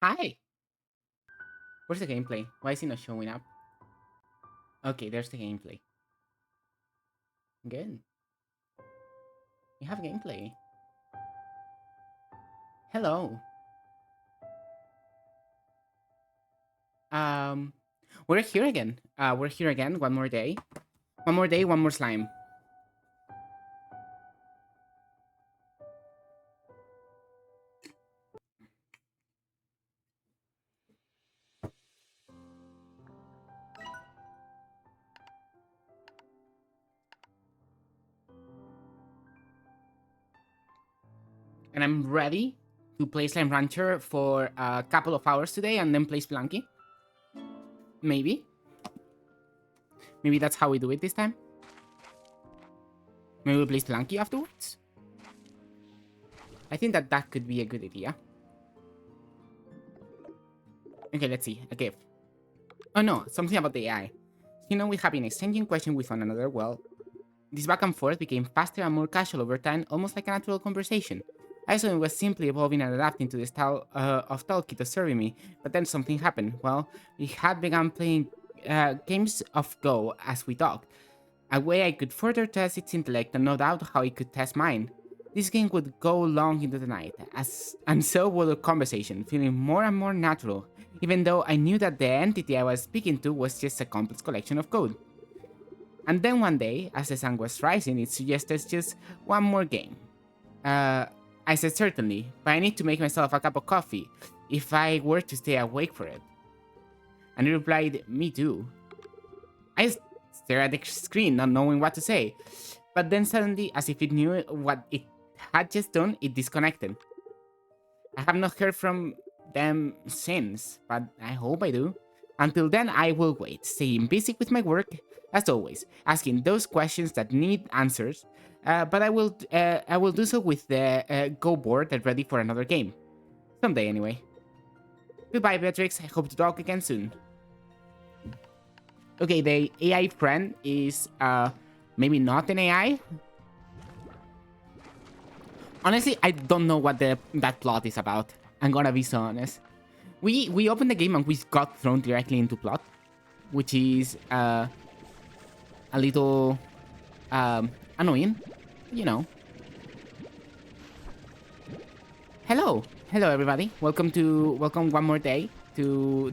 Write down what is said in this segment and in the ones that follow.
Hi! Where's the gameplay? Why is it not showing up? Okay, there's the gameplay. Good. We have gameplay. Hello. Um, we're here again. We're here again. One more day. One more day, one more slime. And I'm ready to play Slime Rancher for a couple of hours today and then play Spelunky. Maybe. Maybe that's how we do it this time. Maybe we play Spelunky afterwards. I think that could be a good idea. Okay, let's see. A gift. Oh no, something about the AI. We have been exchanging questions with one another. Well, this back and forth became faster and more casual over time, almost like a natural conversation. I assumed it was simply evolving and adapting to the style of Talkie to serving me, but then something happened. Well, we had begun playing games of Go as we talked, a way I could further test its intellect and no doubt how it could test mine. This game would go long into the night, and so would the conversation, feeling more and more natural, even though I knew that the entity I was speaking to was just a complex collection of code. And then one day, as the sun was rising, it suggested just one more game. Uh, I said certainly, but I need to make myself a cup of coffee if I were to stay awake for it. And it replied, me too. I stared at the screen, not knowing what to say. But then suddenly, as if it knew what it had just done, it disconnected. I have not heard from them since, but I hope I do. Until then, I will wait, staying busy with my work, as always, asking those questions that need answers. But I will do so with the Go board and ready for another game. Someday, anyway. Goodbye, Beatrix. I hope to talk again soon. Okay, the AI friend is maybe not an AI. Honestly, I don't know what that plot is about. I'm gonna be so honest. We opened the game and we got thrown directly into plot, which is a little annoying, you know. Hello everybody. Welcome one more day to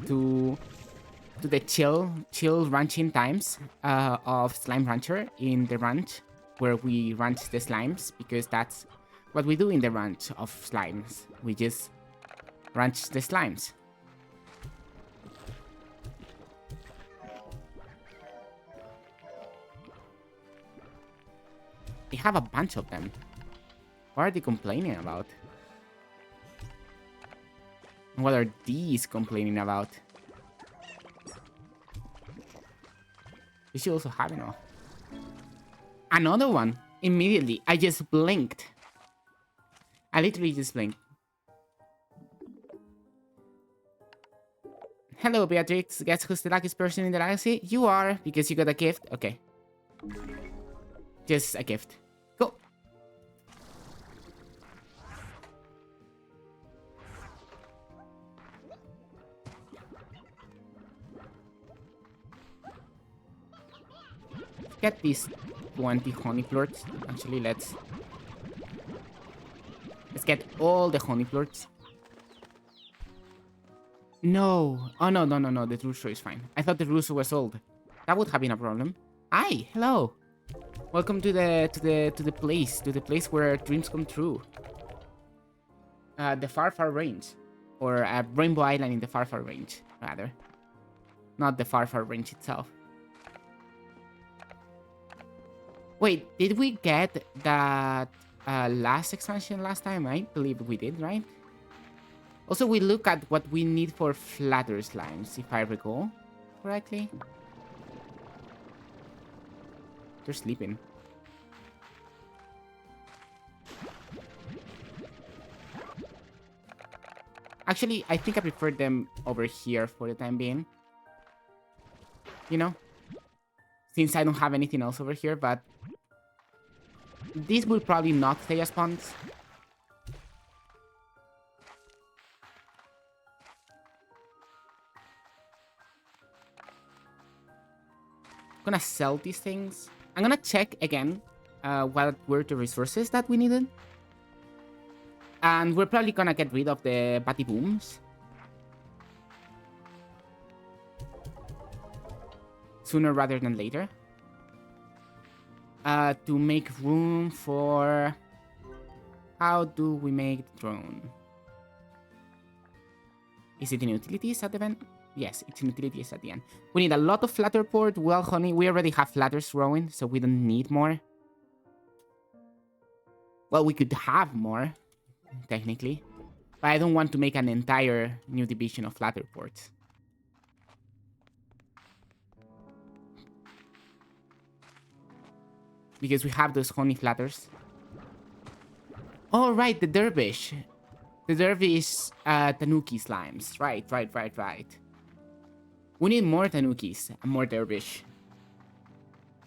the chill ranching times of Slime Rancher in the ranch where we ranch the slimes, because that's what we do in the ranch of slimes. We just ranch the slimes. They have a bunch of them. What are they complaining about? What are these complaining about? We should also have enough. Another one. Immediately. I just blinked. I literally just blinked. Hello, Beatrix. Guess who's the luckiest person in the galaxy? You are, because you got a gift. Okay. Just a gift. Go. Get these 20 honey flirts. Actually, let's get all the honey flirts. No. Oh, no. The rooster is fine. I thought the rooster was old. That would have been a problem. Hi. Hello. Welcome to the place where dreams come true. The far range, or Rainbow Island in the far range, rather. Not the far range itself. Wait, did we get that last expansion last time? I believe we did, right? Also, we look at what we need for flatter slimes, if I recall correctly. They're sleeping. Actually, I think I prefer them over here for the time being. You know? Since I don't have anything else over here, but these will probably not stay as spawns. gonna sell these things. I'm gonna check again what were the resources that we needed. And we're probably gonna get rid of the batty booms sooner rather than later. To make room for... How do we make the drone? Is it in utilities at the end? Yes, it's in utilities at the end. We need a lot of flatter port. Well, honey, we already have flatters growing, so we don't need more. Well, we could have more, technically. But I don't want to make an entire new division of flatter ports. Because we have those honey flatters. Oh, right, the dervish. The dervish tanuki slimes. Right. We need more tanukis and more dervish.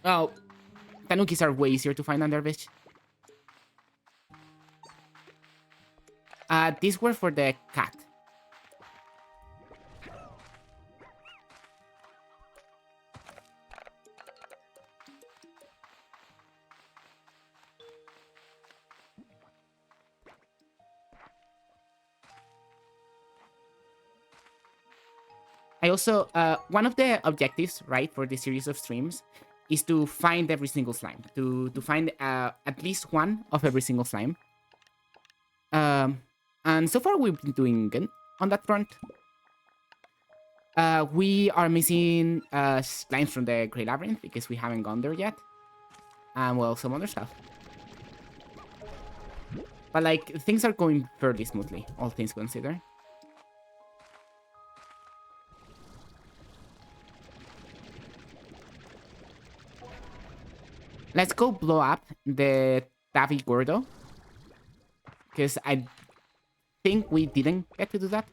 Oh, tanukis are way easier to find than dervish. These were for the cat. I also, one of the objectives, right, for this series of streams is to find every single slime. To find at least one of every single slime. And so far we've been doing good on that front. We are missing slimes from the Grey Labyrinth because we haven't gone there yet. And, well, some other stuff. But, like, things are going fairly smoothly, all things considered. Let's go blow up the Tavi Gordo. Because I think we didn't get to do that.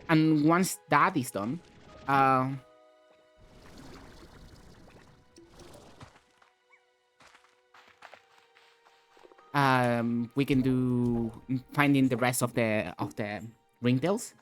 And once that is done, we can do finding the rest of the ringtails.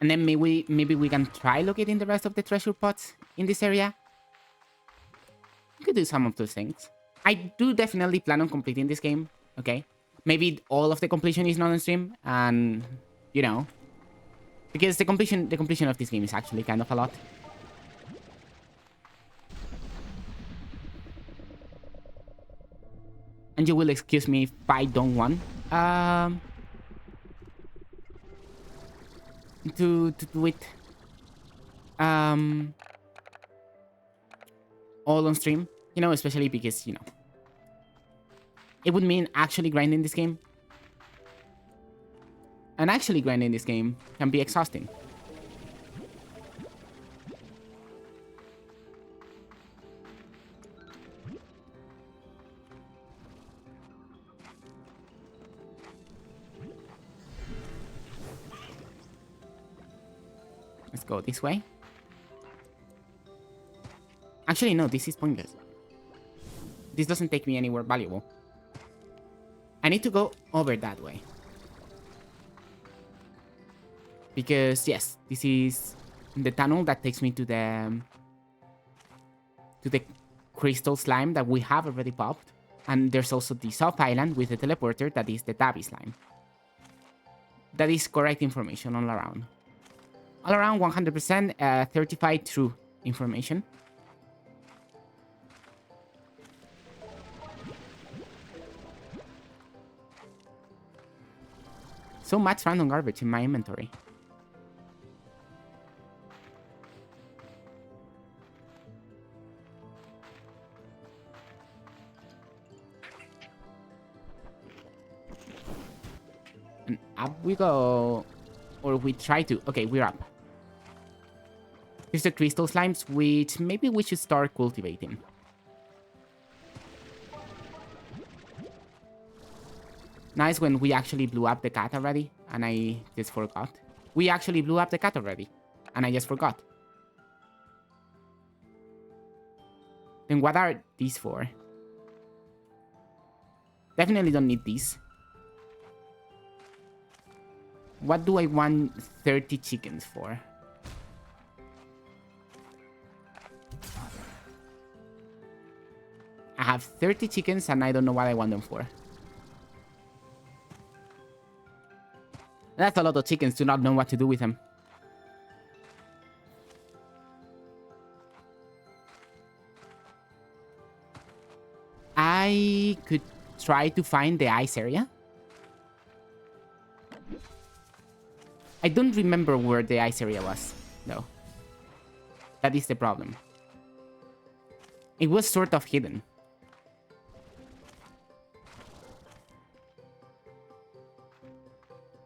And then maybe we can try locating the rest of the treasure pots in this area. We could do some of those things. I do definitely plan on completing this game, okay? Maybe all of the completion is not on stream, and, you know, because the completion of this game is actually kind of a lot. And you will excuse me if I don't want to do it all on stream, you know, especially because, you know, it would mean actually grinding this game. And actually grinding this game can be exhausting. Let's go this way. Actually, no, this is pointless. This doesn't take me anywhere valuable. I need to go over that way. Because, yes, this is the tunnel that takes me to the crystal slime that we have already popped. And there's also the soft island with the teleporter that is the Tabby slime. That is correct information all around. All around 100% certified true information. So much random garbage in my inventory. And up we go. Or we try to. Okay, we're up. Here's the crystal slimes, which maybe we should start cultivating. Nice when we actually blew up the cat already, and I just forgot. We actually blew up the cat already, and I just forgot. Then what are these for? Definitely don't need these. What do I want 30 chickens for? I have 30 chickens and I don't know what I want them for. That's a lot of chickens to not know what to do with them. I could try to find the ice area. I don't remember where the ice area was, though. That is the problem. It was sort of hidden.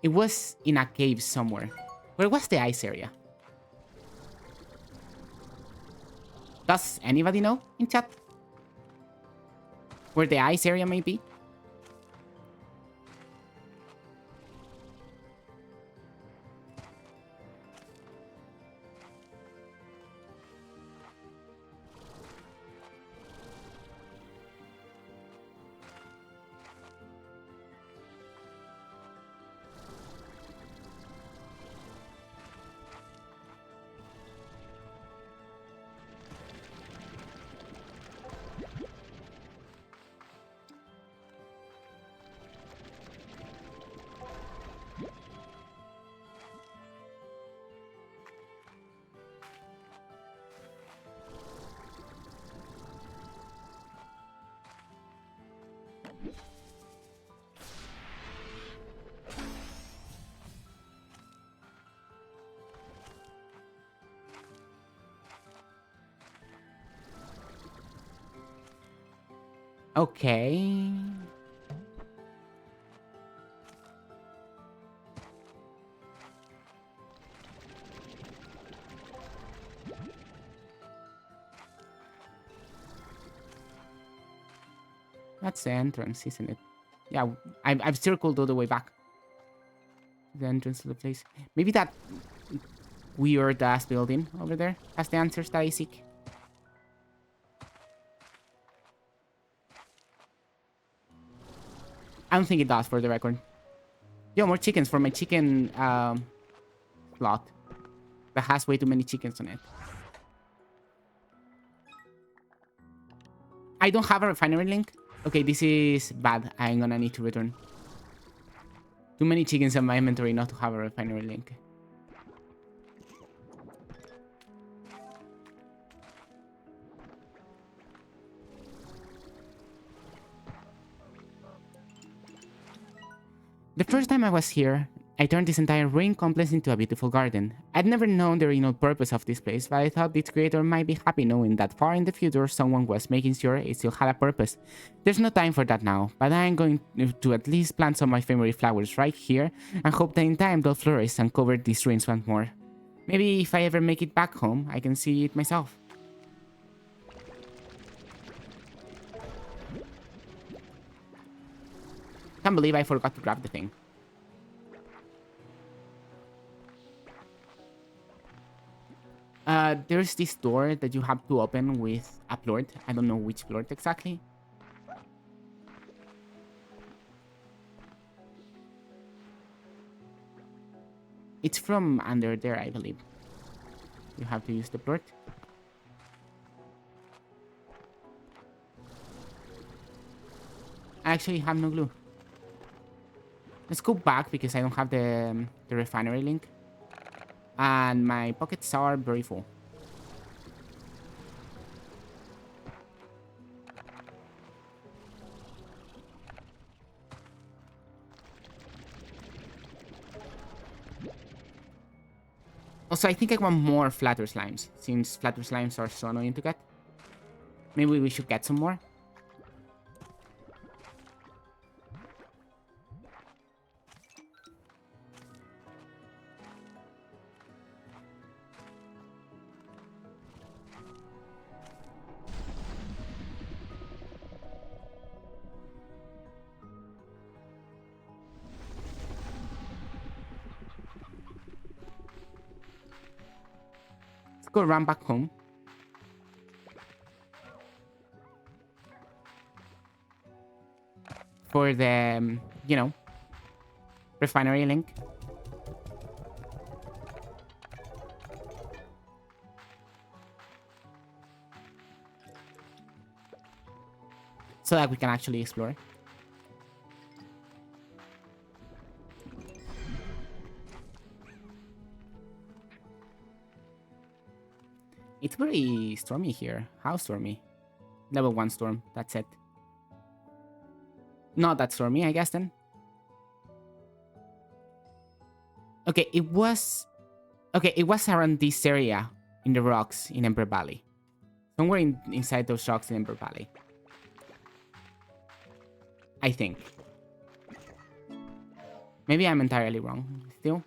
It was in a cave somewhere. Where was the ice area? Does anybody know in chat? Where the ice area may be? Okay. That's the entrance, isn't it? Yeah, I've circled all the way back. The entrance to the place. Maybe that weird ass building over there has the answers that I seek. I don't think it does, for the record. Yo, more chickens for my chicken plot. That has way too many chickens on it. I don't have a refinery link. Okay, this is bad. I'm gonna need to return. Too many chickens in my inventory not to have a refinery link. The first time I was here, I turned this entire ruined complex into a beautiful garden. I'd never known the original purpose of this place, but I thought its creator might be happy knowing that far in the future someone was making sure it still had a purpose. There's no time for that now, but I'm going to at least plant some of my favorite flowers right here and hope that in time they'll flourish and cover these ruins once more. Maybe if I ever make it back home, I can see it myself. Can't believe I forgot to grab the thing. There's this door that you have to open with a plort. I don't know which plort exactly. It's from under there, I believe. You have to use the plort. I actually have no glue. Let's go back because I don't have the refinery link. And my pockets are very full. Also, I think I want more flatter slimes, since flatter slimes are so annoying to get. Maybe we should get some more. go run back home. For the, you know, refinery link. So that we can actually explore. It's very stormy here. How stormy? Level 1 storm, that's it. Not that stormy, I guess, then. Okay, it was... Okay, it was around this area in the rocks in Ember Valley. Somewhere inside those rocks in Ember Valley. I think. Maybe I'm entirely wrong, still.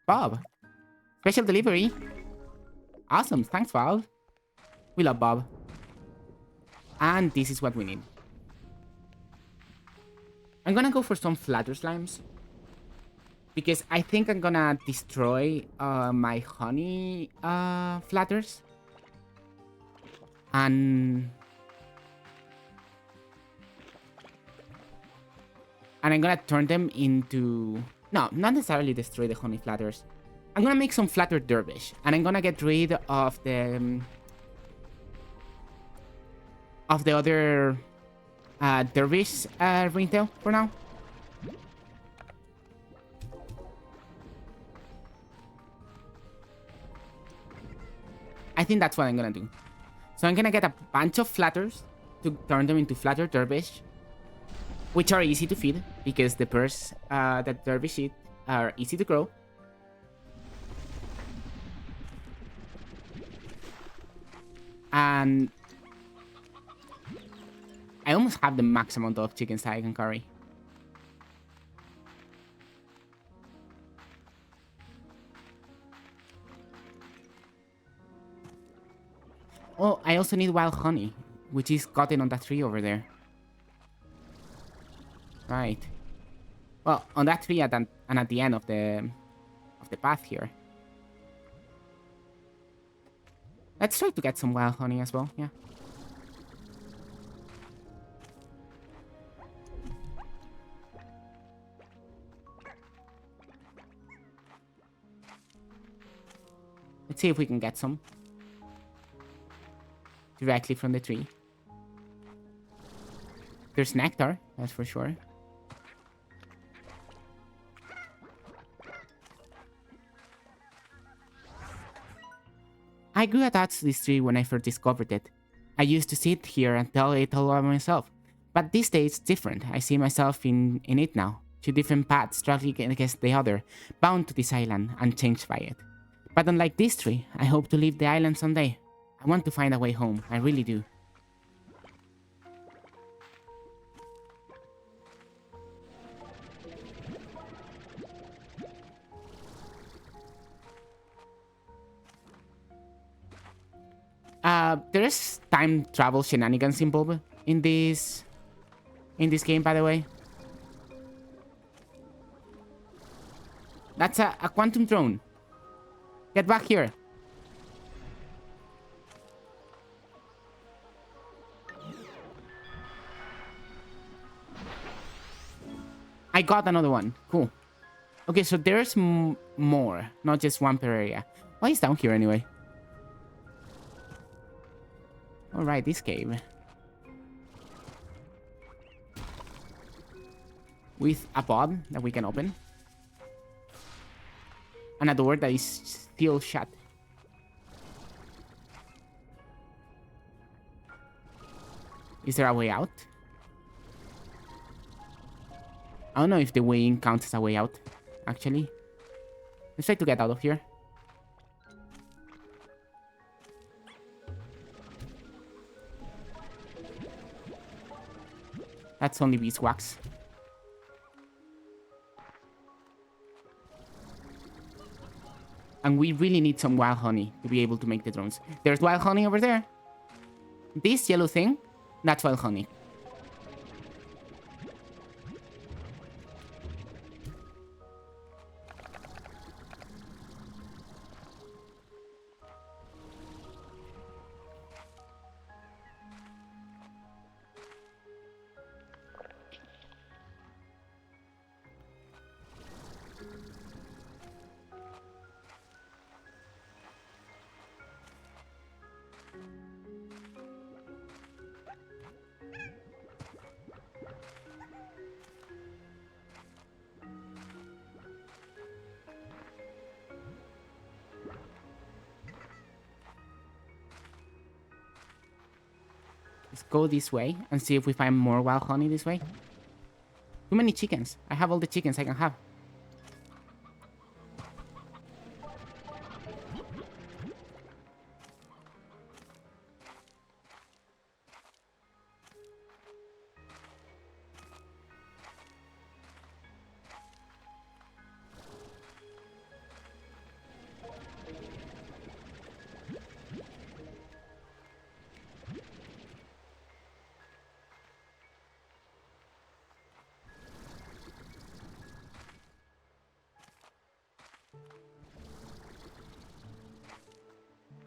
Bob. Special delivery. Awesome, thanks, Bob. We love Bob. And this is what we need. I'm gonna go for some flatter slimes. Because I think I'm gonna destroy my honey flatters. And I'm gonna turn them into... No, not necessarily destroy the honey flatters. I'm gonna make some flatter dervish. And I'm gonna get rid of the... other dervish ringtail for now. I think that's what I'm gonna do. So I'm gonna get a bunch of flatters to turn them into flatter dervish, which are easy to feed because the pears that dervish eat are easy to grow. And I almost have the max amount of chickens that I can carry. Oh, I also need wild honey, which is gotten on that tree over there. Right. Well, on that tree and at the end of the path here. Let's try to get some wild honey as well, yeah. Let's see if we can get some. Directly from the tree. There's nectar, that's for sure. I grew attached to this tree when I first discovered it. I used to sit here and tell it all by myself. But these days it's different. I see myself in it now. Two different paths struggling against the other, bound to this island, unchanged by it. But unlike this tree, I hope to leave the island someday. I want to find a way home, I really do. There's time travel shenanigans involved in this game, by the way. That's a quantum drone. Get back here. I got another one. Cool. Okay, so there's more, not just one per area. Why is down here anyway? Alright, this cave. With a pod that we can open. And a door that is still shut. Is there a way out? I don't know if the way in counts as a way out, actually. Let's try to get out of here. That's only beeswax. And we really need some wild honey to be able to make the drones. There's wild honey over there. This yellow thing, that's wild honey. Let's go this way and see if we find more wild honey this way. Too many chickens. I have all the chickens I can have.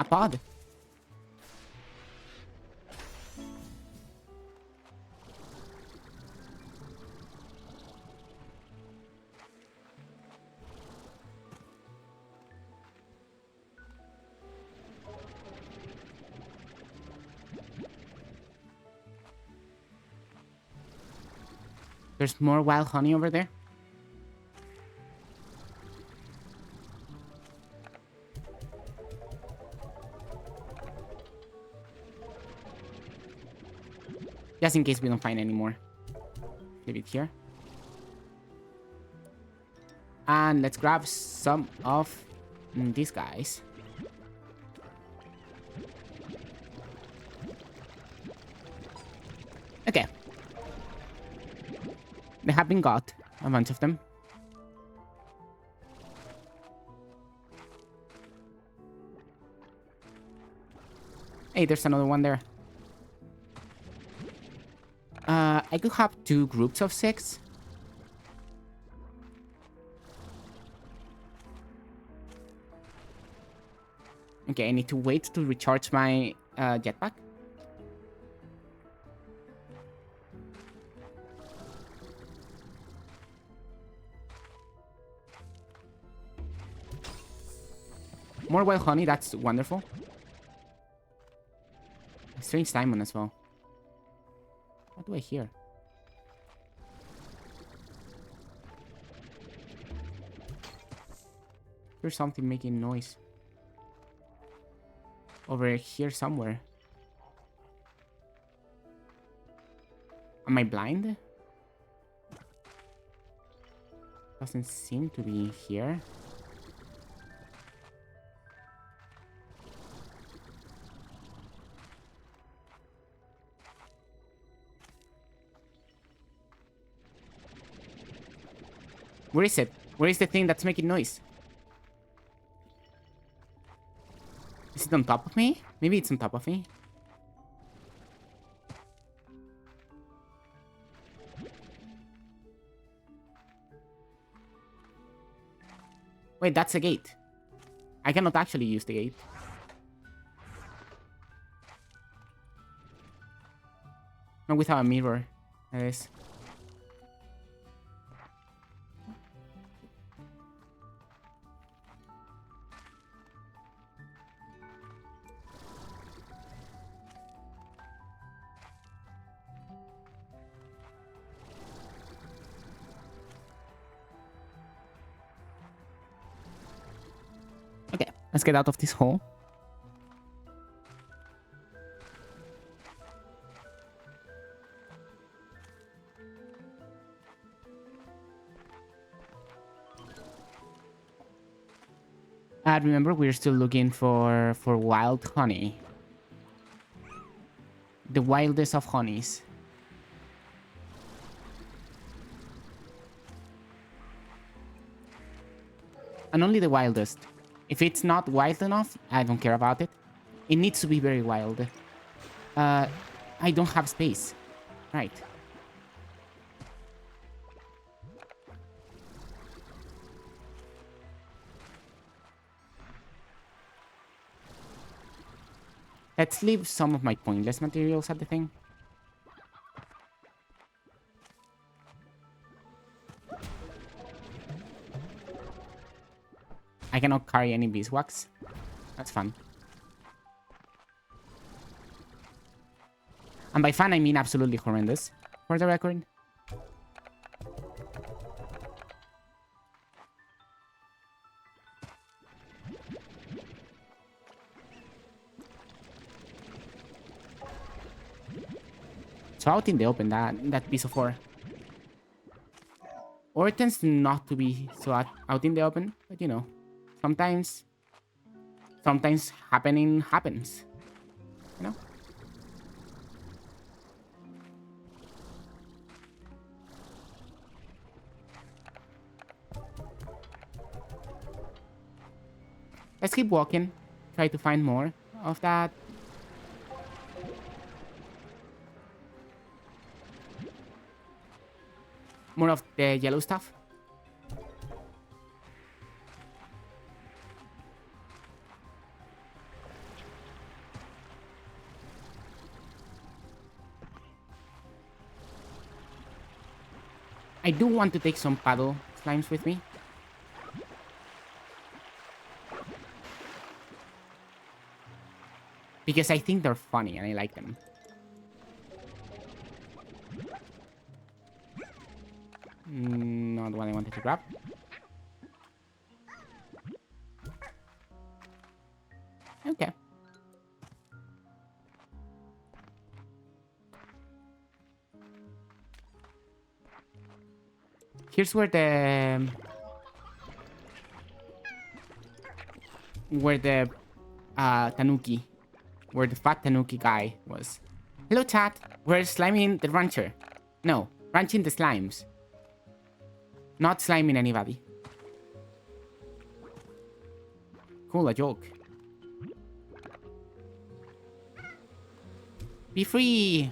A pod. There's more wild honey over there. Just in case we don't find any more. Leave it here. And let's grab some of these guys. Okay. They have been got. A bunch of them. Hey, there's another one there. I could have 2 groups of 6. Okay, I need to wait to recharge my jetpack. More wild honey, that's wonderful. A strange diamond as well. What do I hear? There's something making noise. Over here somewhere. Am I blind? Doesn't seem to be here. Where is it? Where is the thing that's making noise? Is it on top of me? Maybe it's on top of me. Wait, that's a gate. I cannot actually use the gate. Not without a mirror. That is. Okay, let's get out of this hole. Remember, we're still looking for wild honey. The wildest of honeys. And only the wildest. If it's not wild enough, I don't care about it. It needs to be very wild. I don't have space. Right. Let's leave some of my pointless materials at the thing. I cannot carry any beeswax. That's fun. And by fun, I mean absolutely horrendous, for the record. So out in the open, that piece of ore. Ore tends not to be so out in the open, but you know, sometimes happening happens, you know? Let's keep walking. Try to find more of that. More of the yellow stuff. I do want to take some paddle slimes with me. Because I think they're funny and I like them. Not what I wanted to grab. Okay. Here's where the tanuki, where the fat tanuki guy was. Hello, chat. We're sliming the rancher. No, ranching the slimes. Not sliming anybody. Cool, a joke. Be free!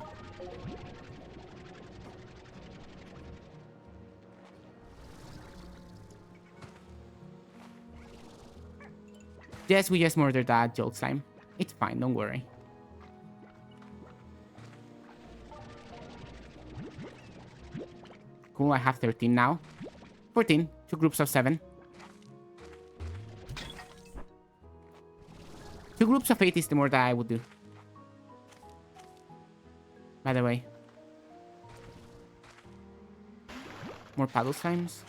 Yes, we just murdered that joke slime. It's fine, don't worry. Cool, I have 13 now. 14, 2 groups of 7. 2 groups of 8 is the more that I would do. By the way. More paddle slimes.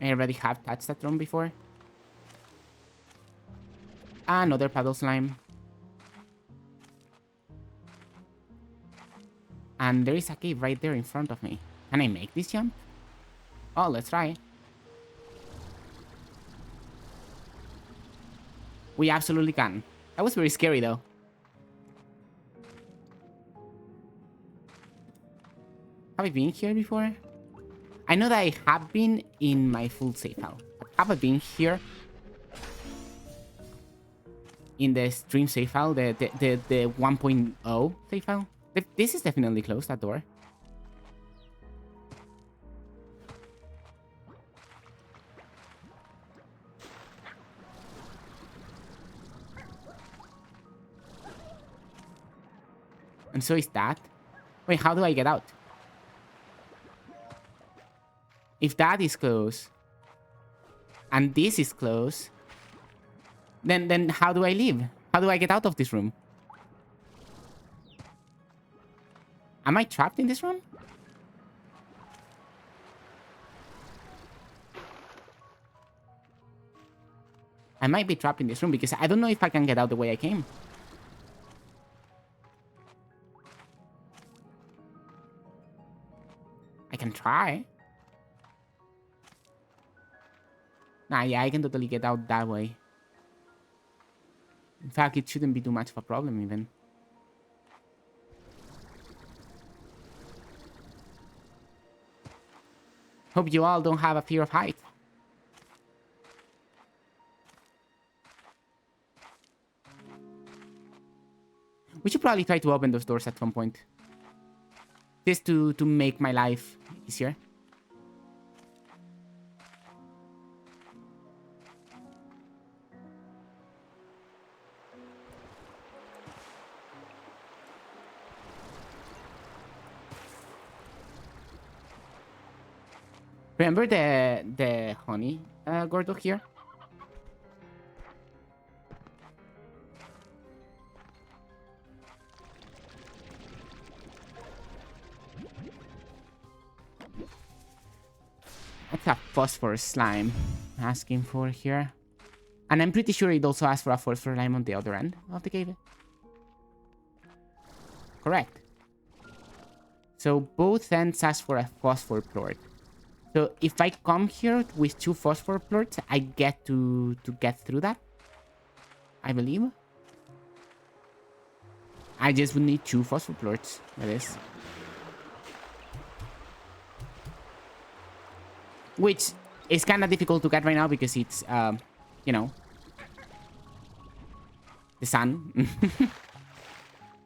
I already have touched that drum before. Another paddle slime. And there is a cave right there in front of me. Can I make this jump? Oh, let's try. We absolutely can. That was very scary though. Have I been here before? I know that I have been in my full save file. Have I been here? In the stream save file, the 1.0 save file? This is definitely closed, that door. And so is that. Wait, how do I get out? If that is closed, and this is closed, then how do I leave? How do I get out of this room? Am I trapped in this room? I might be trapped in this room because I don't know if I can get out the way I came. I can try. Nah, yeah, I can totally get out that way. In fact, it shouldn't be too much of a problem even. Hope you all don't have a fear of height. We should probably try to open those doors at some point. Just to make my life easier. Remember the honey Gordo here? a phosphorus slime asking for here. And I'm pretty sure it also asks for a phosphorus slime on the other end of the cave. Correct. So both ends ask for a phosphor plort. So if I come here with 2 phosphor plorts, I get to get through that. I believe. I just would need 2 phosphor plorts. That is. Which is kind of difficult to get right now because it's, you know, the sun.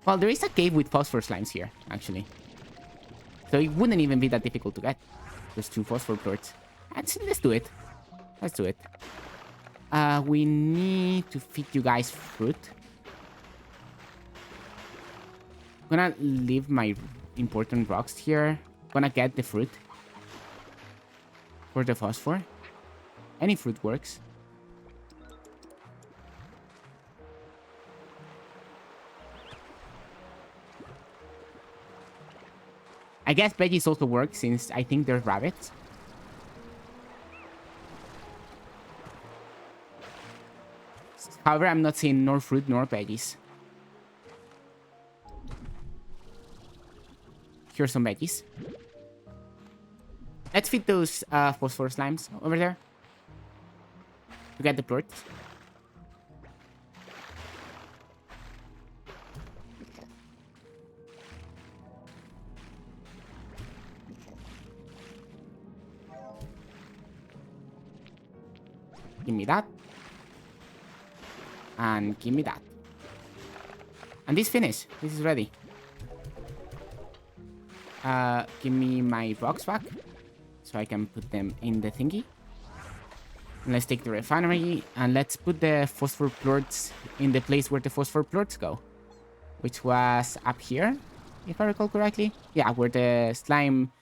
Well, there is a cave with phosphor slimes here, actually. So it wouldn't even be that difficult to get. There's 2 phosphor plorts. Let's do it. Let's do it. We need to feed you guys fruit. I'm gonna leave my important rocks here. Gonna get the fruit. For the phosphor. Any fruit works. I guess veggies also work since I think they're rabbits. However, I'm not seeing nor fruit nor veggies. Here's some veggies. Let's feed those phosphor slimes over there. To get the plorts. Give me that. And give me that. And this finished. This is ready. Give me my rocks back. So I can put them in the thingy. And let's take the refinery. And let's put the phosphor plorts in the place where the phosphor plorts go. Which was up here. If I recall correctly. Yeah, where the slime...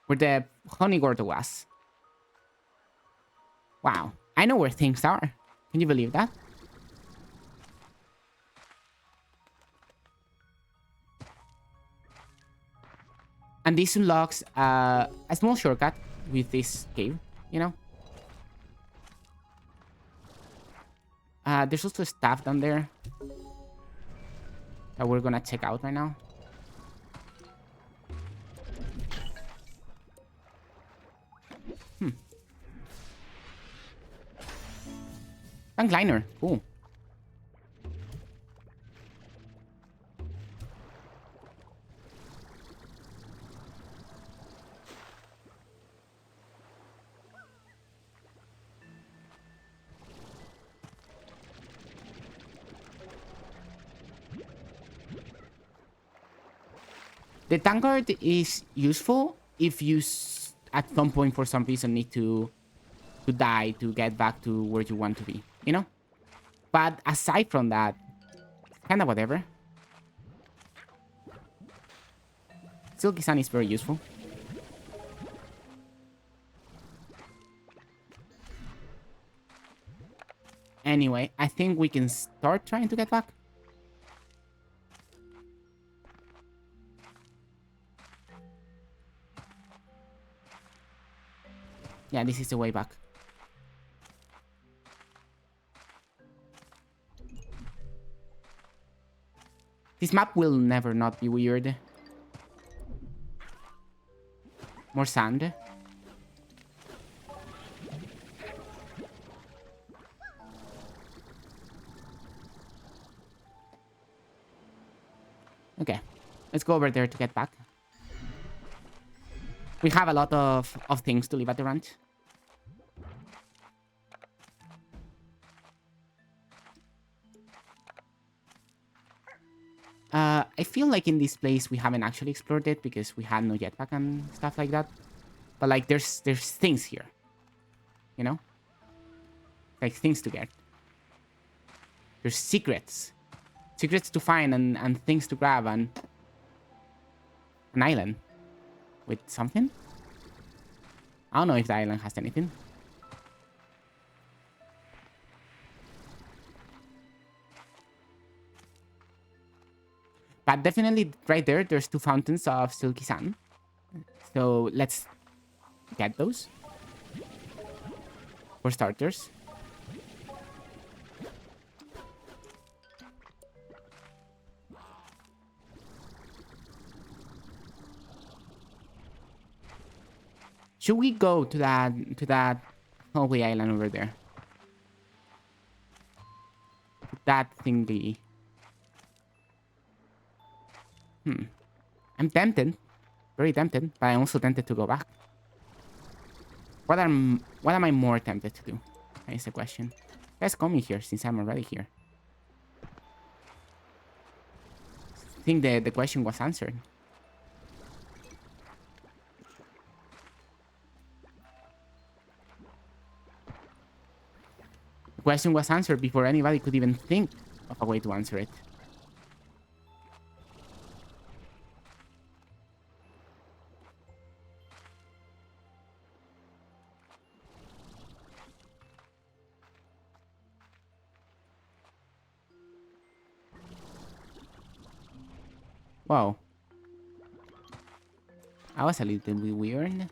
Where the honey gordo was. Wow. I know where things are. Can you believe that? And this unlocks a small shortcut with this cave, you know? There's also stuff down there that we're gonna check out right now. Tank liner, cool. The tankard is useful if you at some point for some reason need to die to get back to where you want to be, you know? But aside from that, kind of whatever. Silky Sun is very useful. Anyway, I think we can start trying to get back. Yeah, this is the way back. This map will never not be weird. More sand. Okay, let's go over there to get back. We have a lot of things to leave at the ranch. I feel like in this place we haven't actually explored it because we had no jetpack and stuff like that. But like there's things here. You know? Like things to get. There's secrets. Secrets to find and things to grab and an island. With something? I don't know if the island has anything. But definitely right there, there's 2 fountains of Silky Sun. So let's get those. for starters. Should we go to that hallway island over there? That thingy. I'm tempted. Very tempted, but I'm also tempted to go back. What am I more tempted to do? That is the question. Let's come here since I'm already here. I think the question was answered. The question was answered before anybody could even think of a way to answer it. Wow. That was a little bit weird.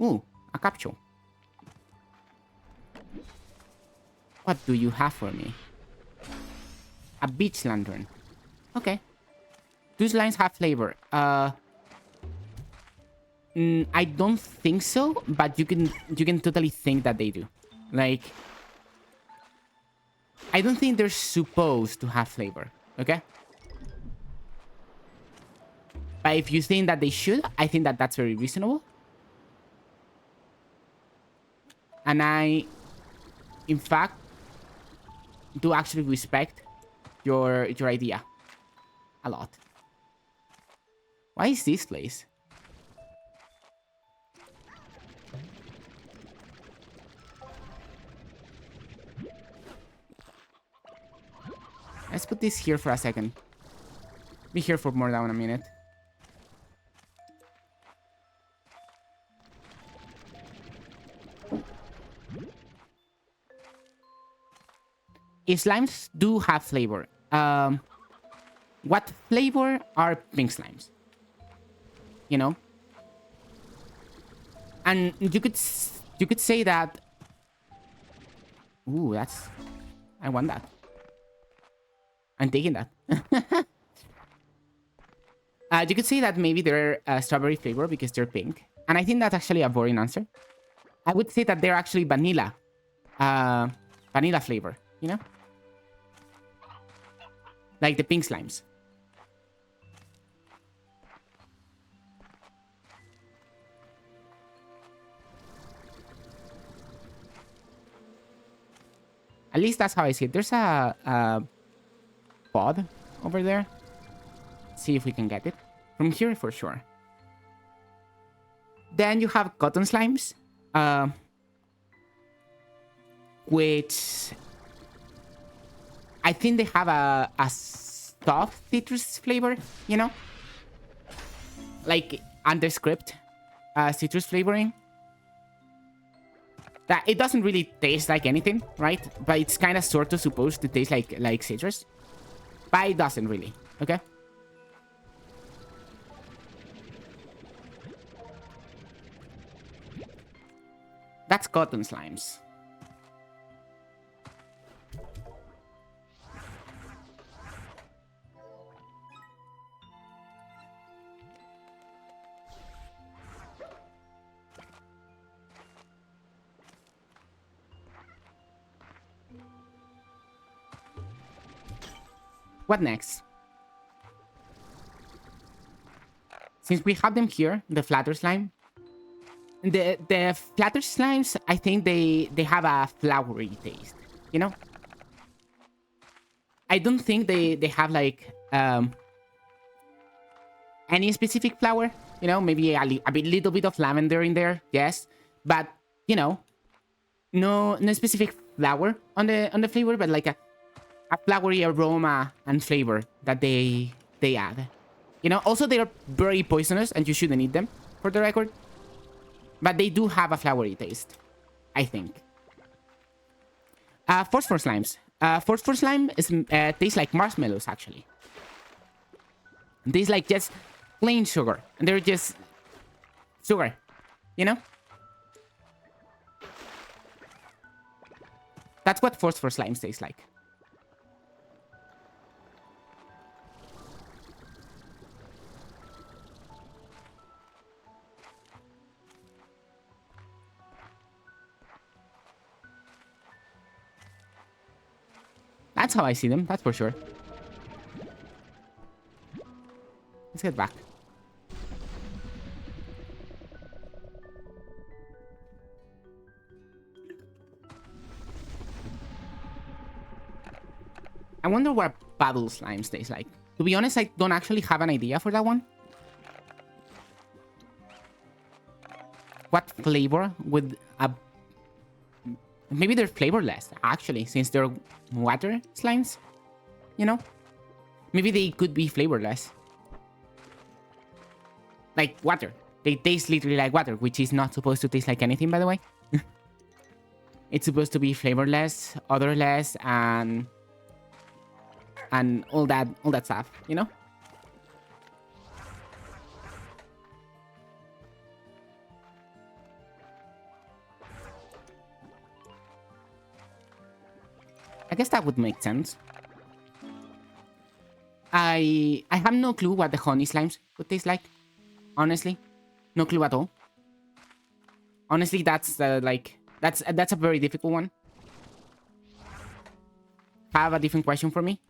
Ooh, a capsule. What do you have for me? A beach lantern. Okay. Those lines have flavor. I don't think so, but you can totally think that they do. Like, I don't think they're supposed to have flavor, okay? But if you think that they should, I think that that's very reasonable. And I, in fact, do actually respect your idea a lot. Why is this place? Let's put this here for a second. Be here for more than a minute. Slimes do have flavor. What flavor are pink slimes? You know? And you could say that... Ooh, that's... I want that. I'm taking that. You could say that maybe they're strawberry flavor because they're pink. And I think that's actually a boring answer. I would say that they're actually vanilla. Vanilla flavor, you know? Like the pink slimes. At least that's how I see it. There's a VOD over there. Let's see if we can get it. From here for sure. Then you have cotton slimes. Which... I think they have a soft citrus flavor, you know? Like under script citrus flavoring. That it doesn't really taste like anything, right? But it's kind of sort of supposed to taste like citrus. But it doesn't really, okay? That's cotton slimes. What next? Since we have them here, the flatter slime. The flatter slimes, I think they have a flowery taste, you know? I don't think they have like any specific flower, you know? Maybe a little bit of lavender in there, yes. But, you know, no specific flower on the flavor, but like a flowery aroma and flavor that they add. You know, also they are very poisonous and you shouldn't eat them, for the record. But they do have a flowery taste, I think. Phosphor slimes. Phosphor slime tastes like marshmallows, actually. Tastes like just plain sugar. And they're just sugar. You know? That's what Force for Slimes tastes like. That's how I see them, that's for sure. Let's get back. I wonder what Paddle Slimes tastes like. To be honest, I don't actually have an idea for that one. What flavor would a... Maybe they're flavorless, actually, since they're water slimes, you know? Maybe they could be flavorless. Like water. They taste literally like water, which is not supposed to taste like anything, by the way. It's supposed to be flavorless, odorless, and all that stuff, you know? I guess that would make sense. I have no clue what the honey slimes would taste like. Honestly, no clue at all. Honestly, that's like that's a very difficult one. Have a different question for me?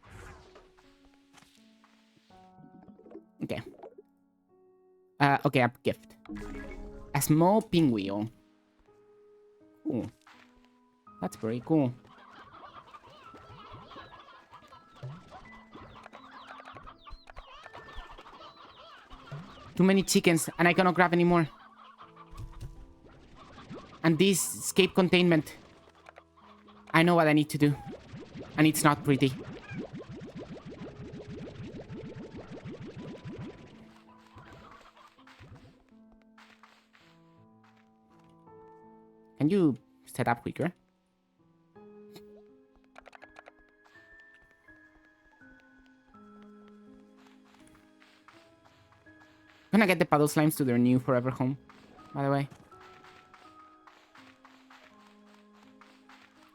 Okay. Okay, a gift. A small pinwheel. Cool. That's very cool. Too many chickens, and I cannot grab any more. And this escape containment. I know what I need to do. And it's not pretty. Can you set up quicker? I'm gonna get the paddle slimes to their new forever home, by the way.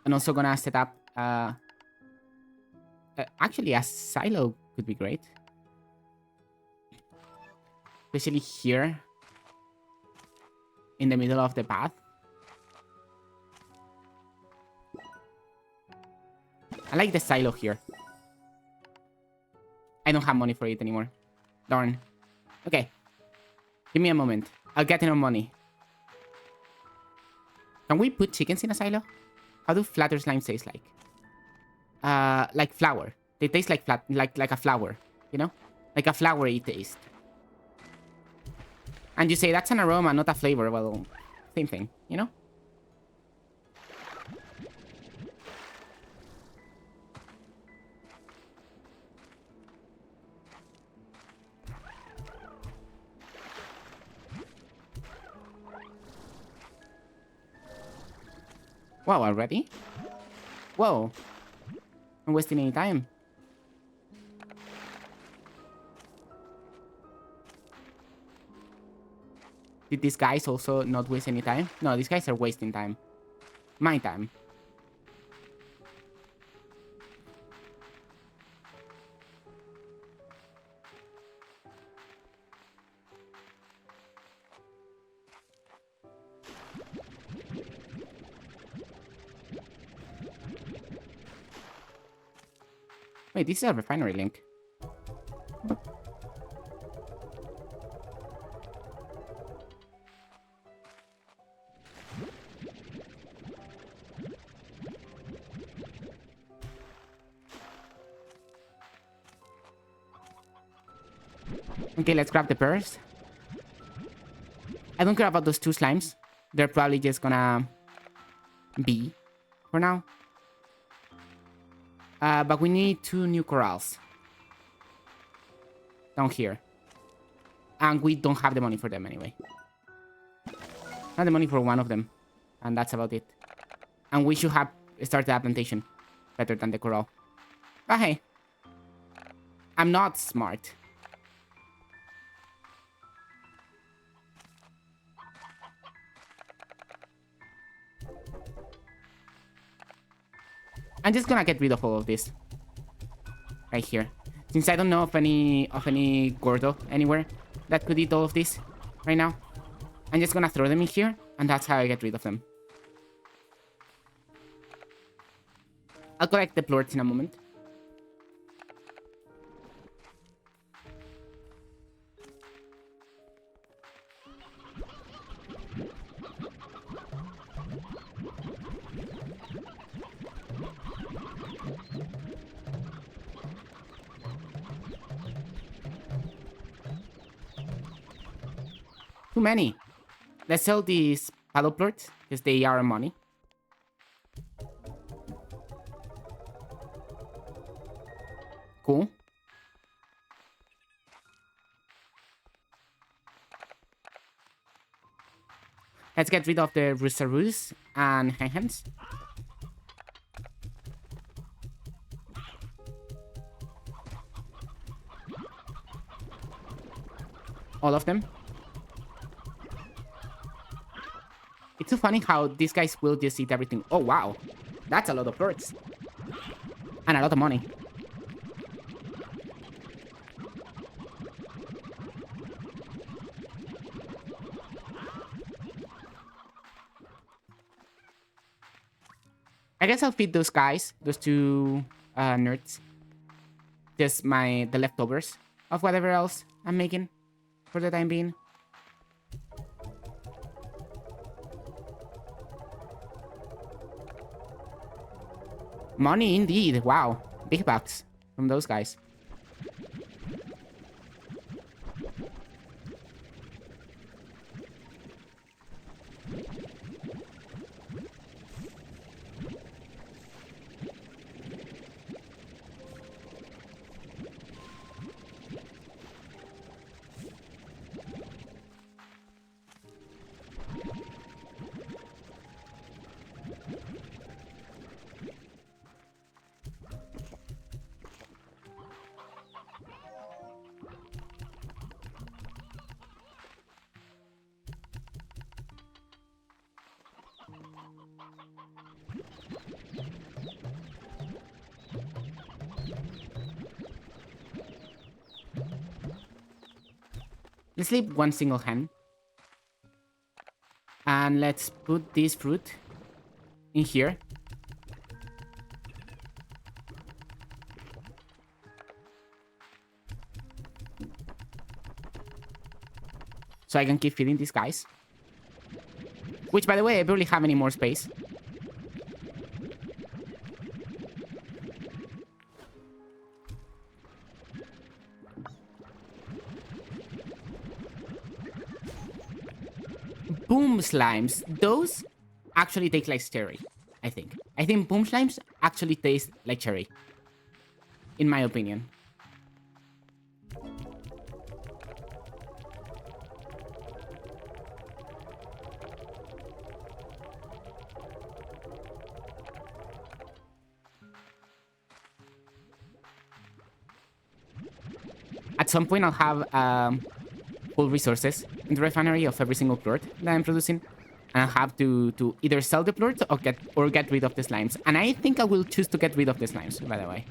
And also gonna set up actually a silo could be great. Especially here in the middle of the path. I like the silo here. I don't have money for it anymore. Darn. Okay. Give me a moment. I'll get enough money. Can we put chickens in a silo? How do flatter slimes taste like? Like flour. They taste like like a flower, you know? Like a flowery taste. And you say that's an aroma, not a flavor. Well, same thing, you know? Wow, already? Whoa. I'm wasting any time. Did these guys also not waste any time? No, these guys are wasting time. My time. Wait, this is a refinery link. Okay, let's grab the purse. I don't care about those two slimes. They're probably just gonna be for now. But we need 2 new corrals. Down here. And we don't have the money for them anyway. Not the money for one of them. And that's about it. And we should have started the plantation. Better than the corral. But hey. I'm not smart. I'm just gonna get rid of all of this right here. Since I don't know of any Gordo anywhere that could eat all of this right now. I'm just gonna throw them in here, and that's how I get rid of them. I'll collect the plorts in a moment. Too many. Let's sell these paddle plorts, because they are money. Cool. Let's get rid of the Roosterroos and Hens. All of them. It's so funny how these guys will just eat everything. Oh, wow. That's a lot of plorts. And a lot of money. I guess I'll feed those guys, those two nerds. Just the leftovers of whatever else I'm making for the time being. Money indeed. Wow. Big bucks from those guys. Let's leave one single hen. And let's put this fruit in here. So I can keep feeding these guys. Which, by the way, I barely have any more space. Boom slimes. Those actually taste like cherry, I think. I think boom slimes actually taste like cherry. In my opinion. At some point, I'll have full resources in the refinery of every single plort that I'm producing. And I'll have to either sell the plorts or get rid of the slimes. And I think I will choose to get rid of the slimes, by the way.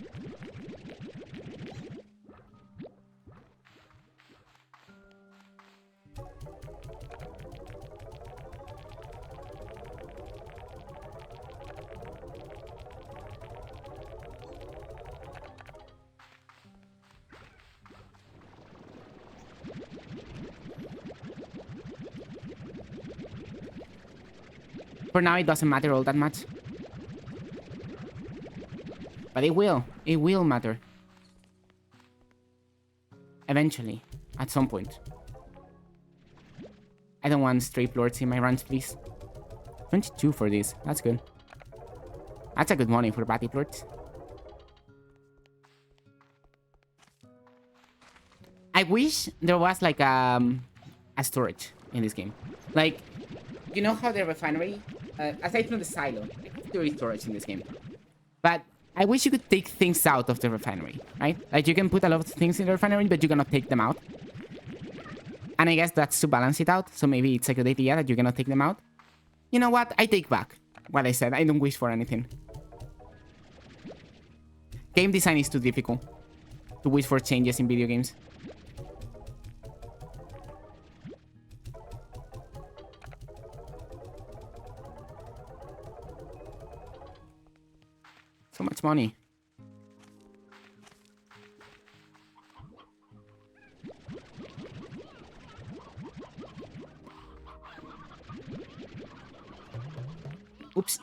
For now, it doesn't matter all that much. But it will. It will matter. Eventually. At some point. I don't want stray plorts in my runs, please. 22 for this. That's good. That's a good money for batty plorts. I wish there was like a storage in this game. Like, you know how the refinery, aside from the silo, there is storage in this game. But I wish you could take things out of the refinery, right? Like, you can put a lot of things in the refinery, but you cannot take them out. And I guess that's to balance it out. So maybe it's a good idea that you cannot take them out. You know what? I take back what I said. I don't wish for anything. Game design is too difficult to wish for changes in video games. So much money. Oops.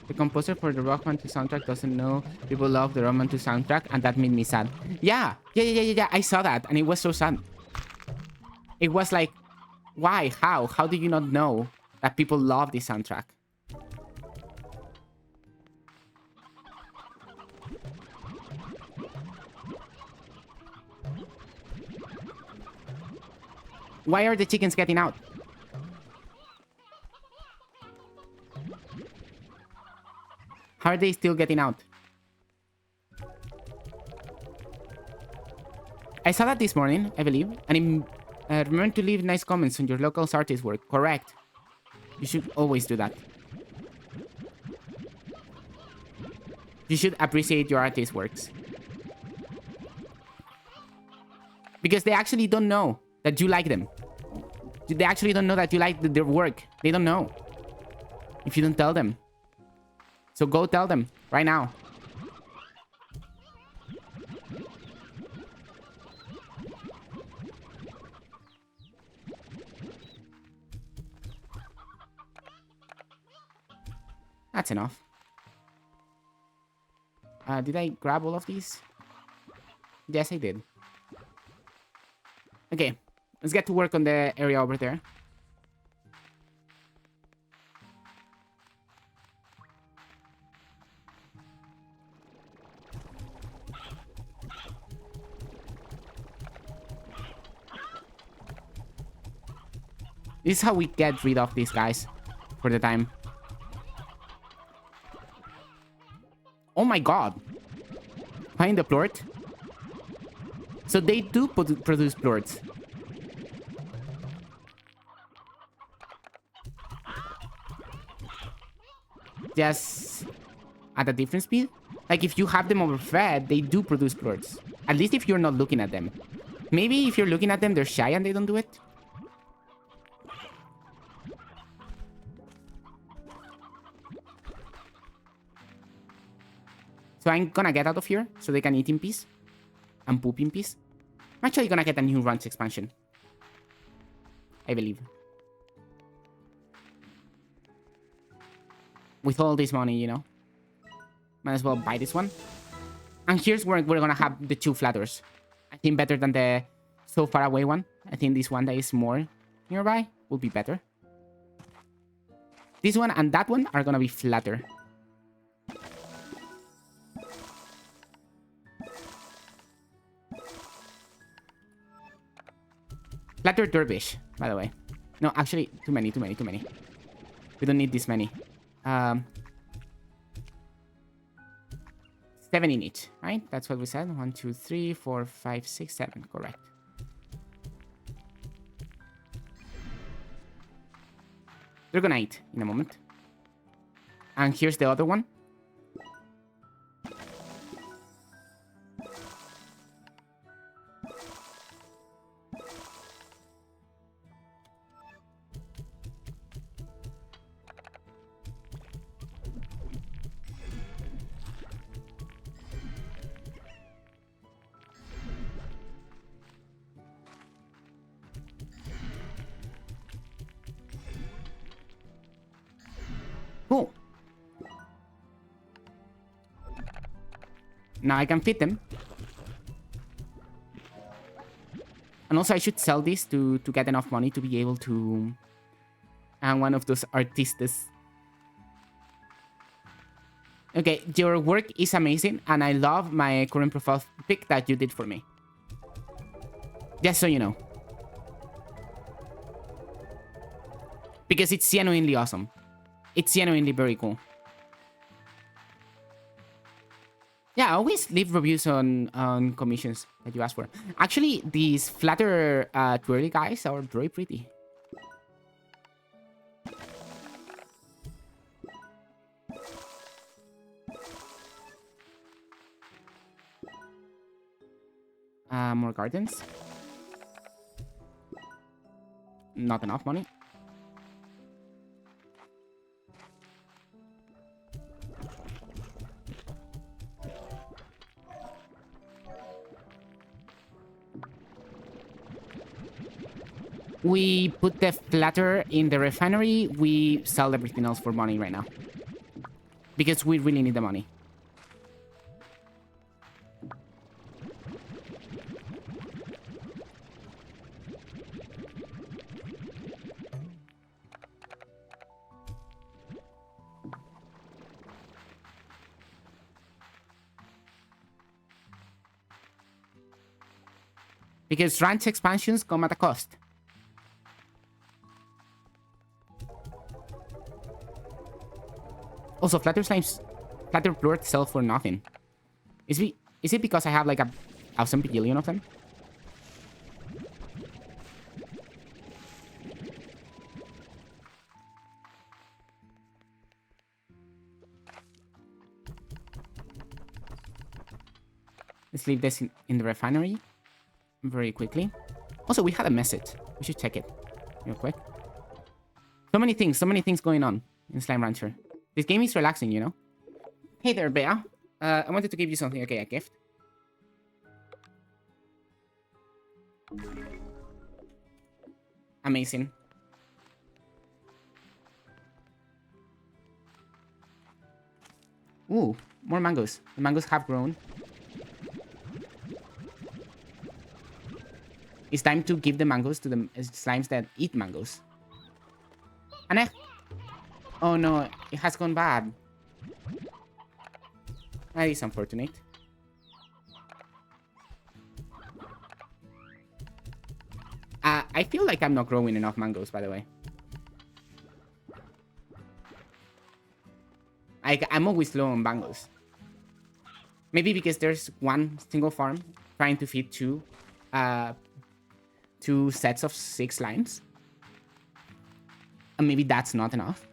The composer for the Rockman 2 soundtrack doesn't know people love the Rockman 2 soundtrack, and that made me sad. Yeah. I saw that, and it was so sad. It was like, why? How? How do you not know that people love this soundtrack? Why are the chickens getting out? How are they still getting out? I saw that this morning, I believe. And remember to leave nice comments on your local artist's work. Correct. You should always do that. You should appreciate your artist's works. Because they actually don't know that you like them. They actually don't know that you like their work. They don't know. If you don't tell them. So go tell them right now. That's enough. Did I grab all of these? Yes, I did. Okay, let's get to work on the area over there. This is how we get rid of these guys for the time. Oh my god. Find the plort. So they do produce plorts. Just at a different speed. Like if you have them overfed, they do produce plorts. At least if you're not looking at them. Maybe if you're looking at them, they're shy and they don't do it. So I'm gonna get out of here so they can eat in peace. And poop in peace. I'm actually gonna get a new ranch expansion. I believe. With all this money, you know. Might as well buy this one. And here's where we're gonna have the two flatters. I think better than the so far away one. I think this one that is more nearby will be better. This one and that one are gonna be flatter. Flatter dervish, by the way. No, actually, too many. We don't need this many. 7 in each, right? That's what we said. 1, 2, 3, 4, 5, 6, 7. Correct. They're gonna eat in a moment. And here's the other one. Cool. Now I can fit them. And also I should sell this to get enough money to be able to... And one of those artistes. Okay, your work is amazing. And I love my current profile pic that you did for me. Just so you know. Because it's genuinely awesome. It's genuinely very cool. Yeah, always leave reviews on commissions that you ask for. Actually, these flatter twirly guys are very pretty. More gardens. Not enough money. We put the flatter in the refinery. We sell everything else for money right now. Because we really need the money. Because ranch expansions come at a cost. Also, flatter slimes, flatter plort sell for nothing. Is it because I have like 1,000 billion of them? Let's leave this in the refinery very quickly. Also, we had a message. We should check it real quick. So many things going on in Slime Rancher. This game is relaxing, you know? Hey there, Bea. I wanted to give you something. Okay, a gift. Amazing. Ooh, more mangoes. The mangoes have grown. It's time to give the mangoes to the slimes that eat mangoes. And oh no, it has gone bad. That is unfortunate. I feel like I'm not growing enough mangoes, by the way. I'm always low on mangoes. Maybe because there's one single farm trying to feed two sets of 6 slimes. And maybe that's not enough.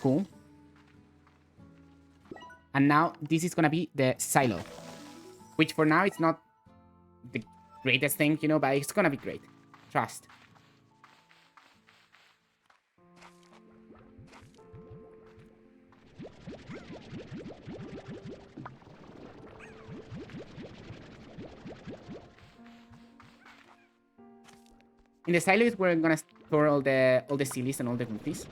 Cool. And now this is gonna be the silo. Which for now it's not the greatest thing, you know, but it's gonna be great. Trust. In the silos, we're gonna store all the sillies and all the goofies.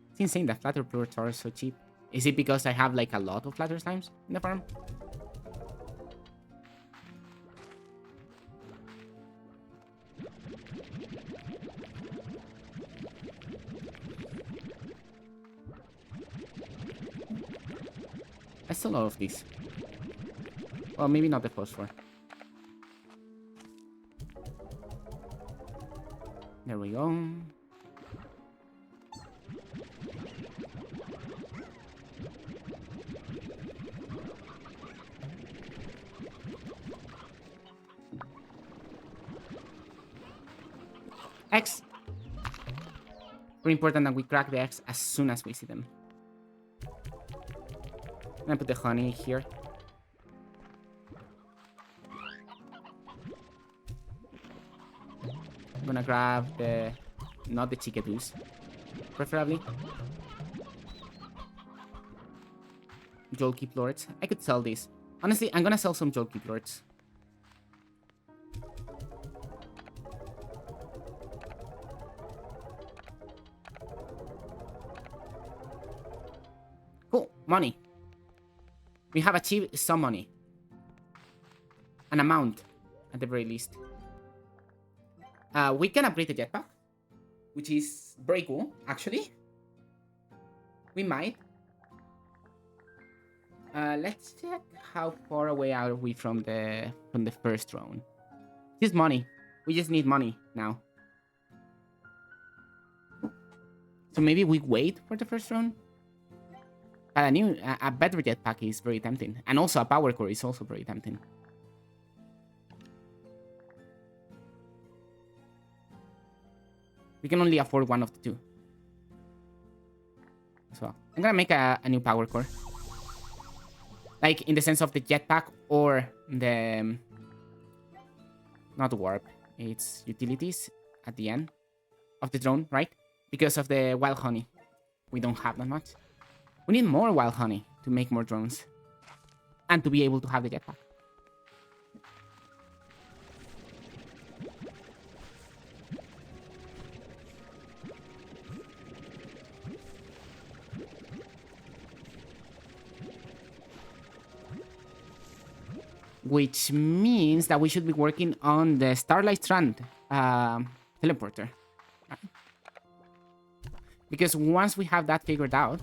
It's insane that flatter plorts are so cheap. Is it because I have like a lot of flatter slimes in the farm? I still lot of these. Well, maybe not the phosphor. There we go. Eggs. Very important that we crack the eggs as soon as we see them. I'm gonna put the honey here. I'm gonna grab not the chickadoos, preferably. Jolky plorts. I could sell these. Honestly, I'm gonna sell some jolky plorts. Cool. Money. We have achieved some money. An amount, at the very least. We can upgrade the jetpack, which is very cool, actually. We might. Let's check how far away are we from the first drone. Just money. We just need money now. So maybe we wait for the first drone. But a better jetpack is very tempting, and also a power core is also very tempting. We can only afford one of the two. So I'm gonna make a new power core. Like, in the sense of the jetpack or the... not warp. It's utilities at the end of the drone, right? Because of the wild honey. We don't have that much. We need more wild honey to make more drones. And to be able to have the jetpack. Which means that we should be working on the Starlight Strand teleporter. Right? Because once we have that figured out,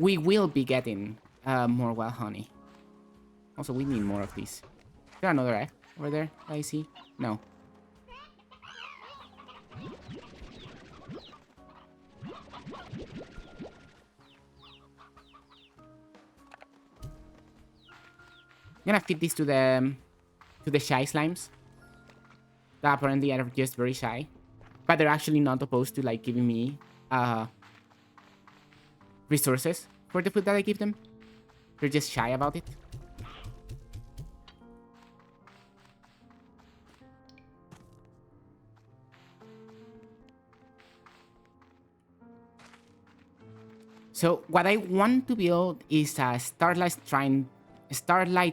we will be getting more wild honey. Also, we need more of these. Is there another egg over there that I see? No. I'm gonna feed this to the shy slimes. That apparently are just very shy. But they're actually not opposed to, like, giving me resources for the food that I give them. They're just shy about it. So what I want to build is a Starlight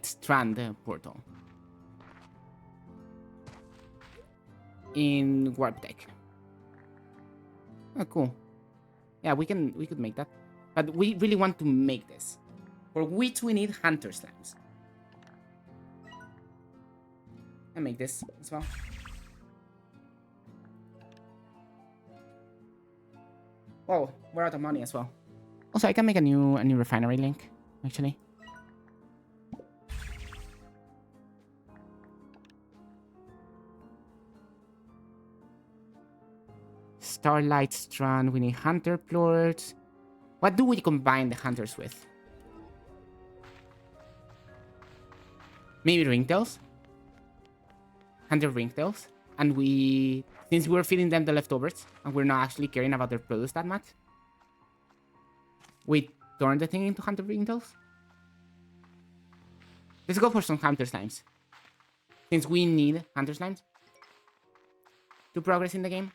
Strand portal in Warp Tech. Oh, cool. Yeah, we could make that, but we really want to make this, for which we need Hunter Slimes. I make this as well. Oh, we're out of money as well. Also, I can make a new refinery link, actually. Starlight Strand, we need Hunter Plorts. What do we combine the Hunters with? Maybe Ringtails? Hunter Ringtails? And since we're feeding them the leftovers, and we're not actually caring about their produce that much, we turn the thing into Hunter Ringtails? Let's go for some Hunter Slimes. Since we need Hunter Slimes to progress in the game.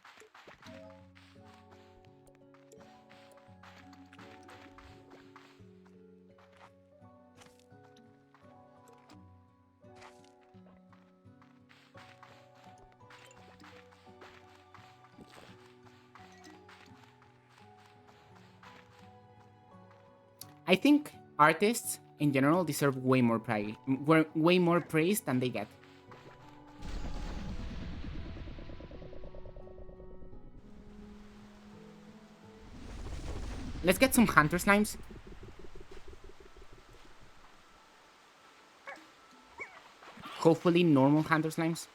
I think artists in general deserve way more praise than they get. Let's get some Hunter Slimes. Hopefully normal Hunter Slimes.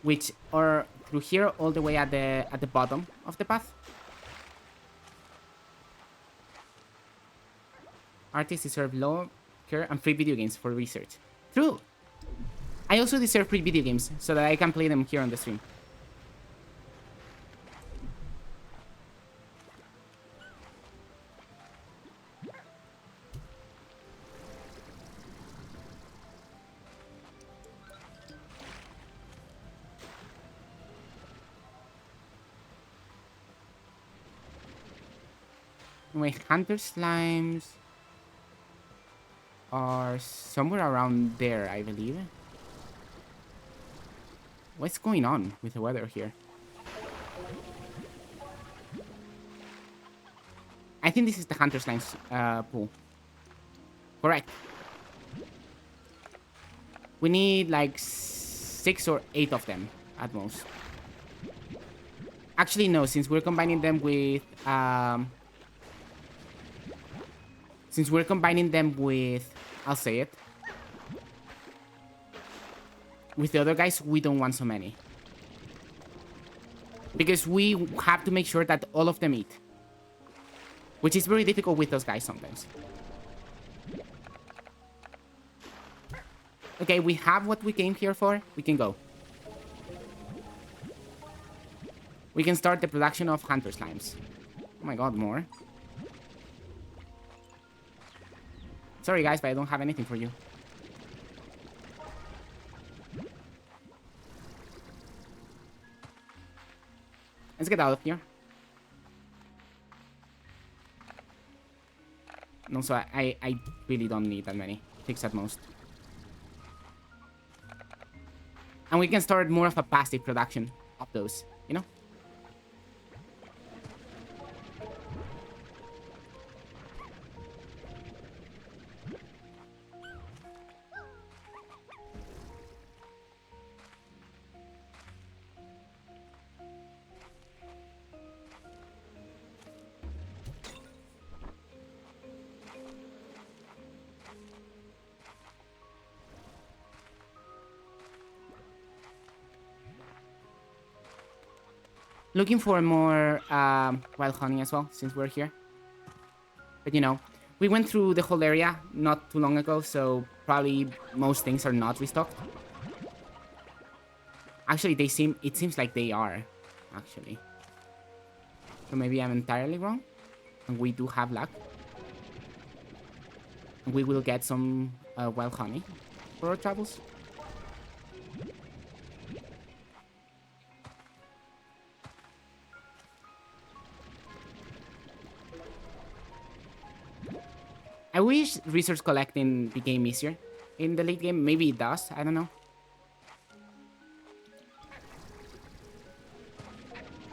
Which are through here all the way at the bottom of the path. Artists deserve low care and free video games for research. True. I also deserve free video games so that I can play them here on the stream. Anyway, Hunter Slimes are somewhere around there, I believe. What's going on with the weather here? I think this is the Hunter Slimes pool. Correct. We need like 6 or 8 of them at most. Actually, no, since we're combining them with I'll say it, with the other guys, we don't want so many. Because we have to make sure that all of them eat. Which is very difficult with those guys sometimes. Okay, we have what we came here for. We can go. We can start the production of hunter slimes. Oh my god, more. Sorry guys, but I don't have anything for you. Let's get out of here. No, so I really don't need that many. 6 at most. And we can start more of a passive production of those, you know? Looking for more wild honey as well, since we're here. But you know, we went through the whole area not too long ago, so probably most things are not restocked. Actually, it seems like they are, actually. So maybe I'm entirely wrong. And we do have luck. And we will get some wild honey for our travels. I wish resource collecting became easier in the late game. Maybe it does. I don't know.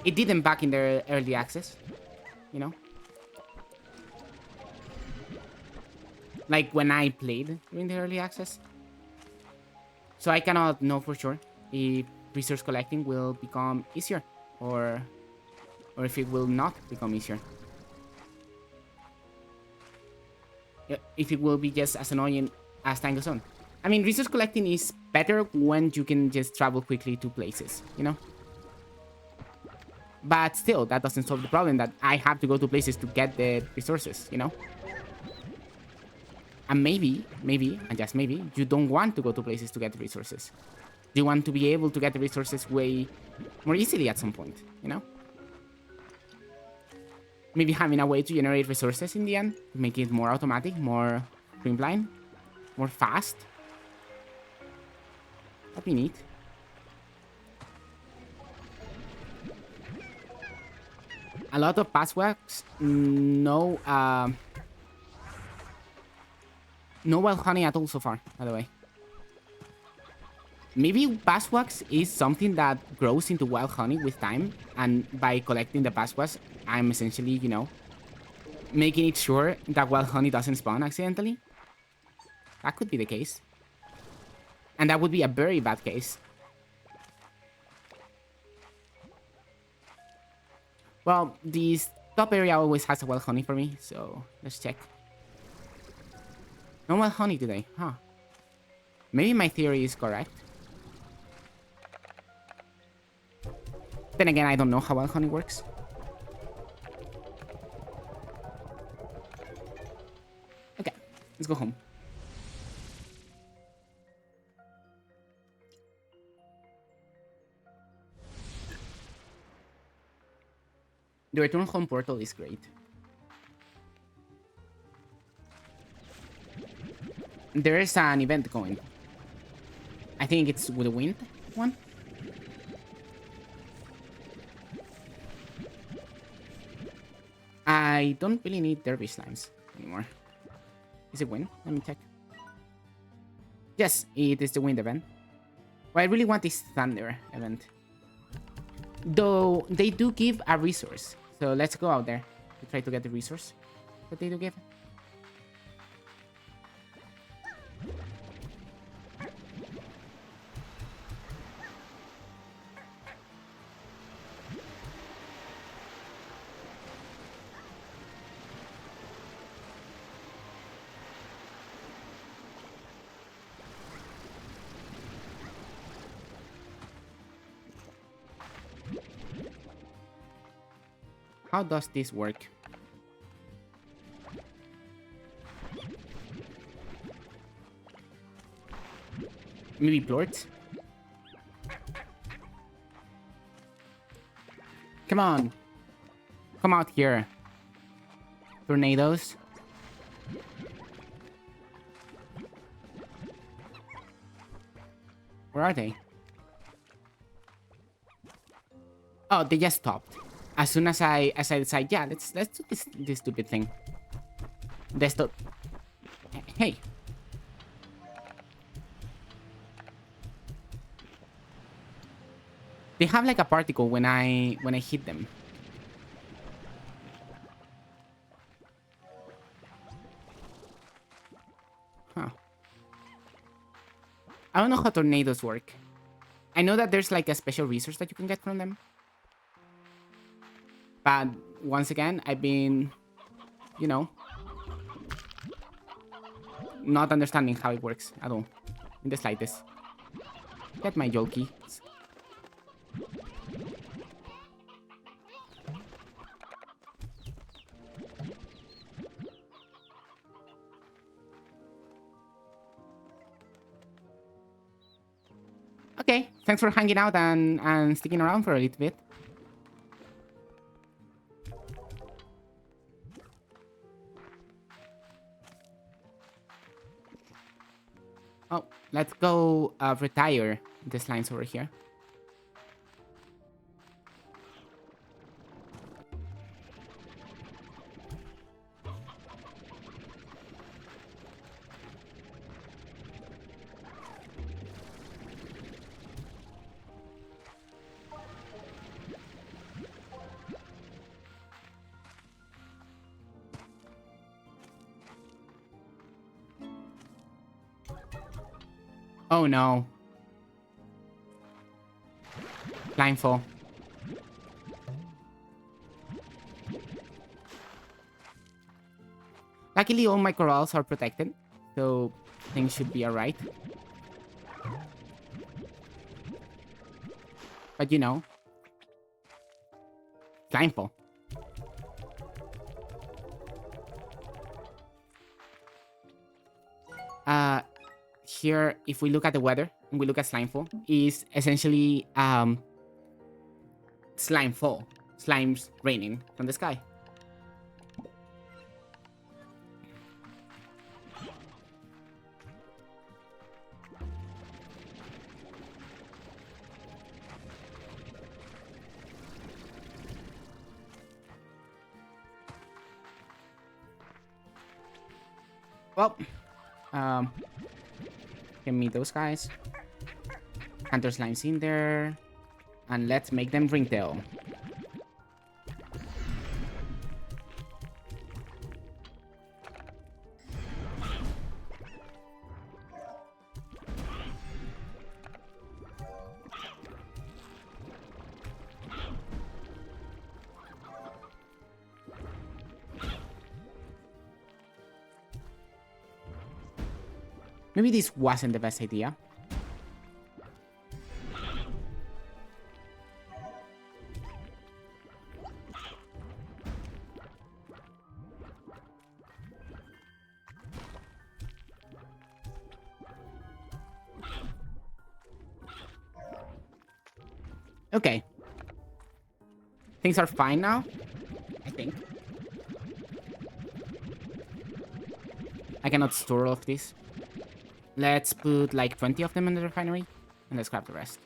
It didn't back in the early access, you know? Like when I played during the early access. So I cannot know for sure if resource collecting will become easier or if it will not become easier. If it will be just as annoying as time goes on. I mean, resource collecting is better when you can just travel quickly to places, you know? But still, that doesn't solve the problem that I have to go to places to get the resources, you know? And maybe, and just maybe, you don't want to go to places to get the resources. You want to be able to get the resources way more easily at some point, you know? Maybe having a way to generate resources in the end, to make it more automatic, more streamlined, more fast. That'd be neat. A lot of passwords, no wild honey at all so far, by the way. Maybe passwax is something that grows into wild honey with time, and by collecting the passwax, I'm essentially, you know, making it sure that wild honey doesn't spawn accidentally. That could be the case. And that would be a very bad case. Well, this top area always has a wild honey for me, so let's check. No wild honey today, huh? Maybe my theory is correct. Then again, I don't know how wild honey works. Okay, let's go home. The return home portal is great. There is an event going. I think it's with the wind one. I don't really need derby slimes anymore. Is it wind? Let me check. Yes, it is the wind event. What I really want is thunder event. Though they do give a resource. So let's go out there to try to get the resource that they do give. how does this work? Maybe Blort? Come on. Come out here. Tornadoes. Where are they? Oh, they just stopped. As soon as I decide, yeah, let's do this stupid thing. They stop. Hey. They have like a particle when I hit them. Huh. I don't know how tornadoes work. I know that there's like a special resource that you can get from them. But once again, I've been, you know, not understanding how it works at all. In the slightest. Get my Yoki. Okay, thanks for hanging out and sticking around for a little bit. Oh, let's go retire these lines over here. Oh no. Blindfold. Luckily, all my corrals are protected, so things should be alright. But you know, blindfold. Here, if we look at the weather and we look at Slimefall, is essentially Slimefall. Slimes raining from the sky. Well, give me those guys. Hunter Slime's in there. And let's make them ringtail. Maybe this wasn't the best idea. Okay. Things are fine now, I think. I cannot store all of this. Let's put like 20 of them in the refinery, and let's grab the rest.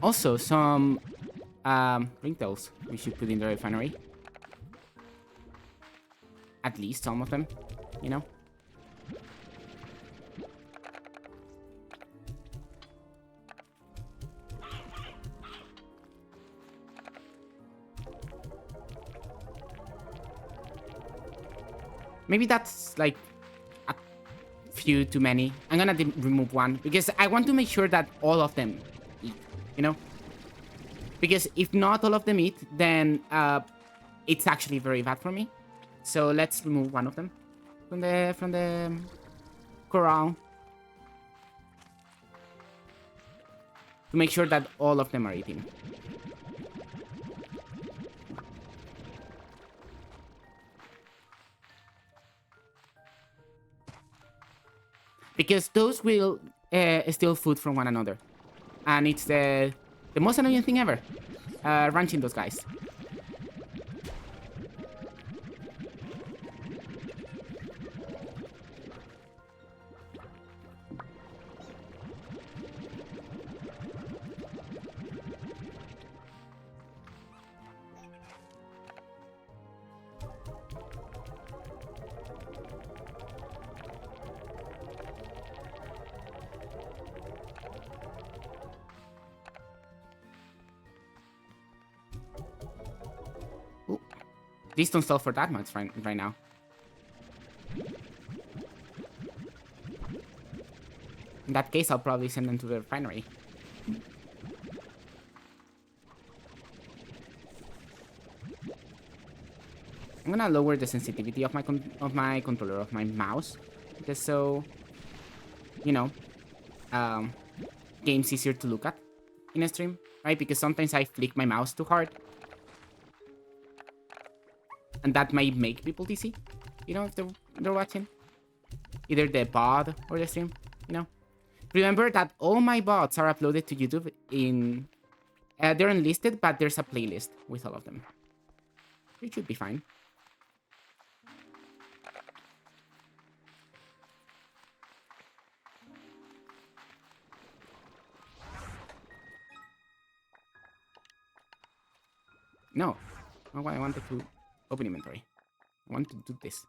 Also, some ringtails we should put in the refinery. At least some of them, you know? Maybe that's like a few too many. I'm gonna remove one because I want to make sure that all of them eat, you know? Because if not all of them eat, then it's actually very bad for me. So let's remove one of them from the corral to make sure that all of them are eating. Because those will steal food from one another. And it's the most annoying thing ever. Ranching those guys. Ooh. These don't sell for that much right now. In that case, I'll probably send them to the refinery. I'm gonna lower the sensitivity of my controller, of my mouse, just so, you know, game's easier to look at in a stream, right? Because sometimes I flick my mouse too hard, and that might make people dizzy, you know, if they're watching either the VOD or the stream, you know. Remember that all my VODs are uploaded to YouTube in... they're unlisted, but there's a playlist with all of them. It should be fine. No, not what I wanted to open inventory. I want to do this.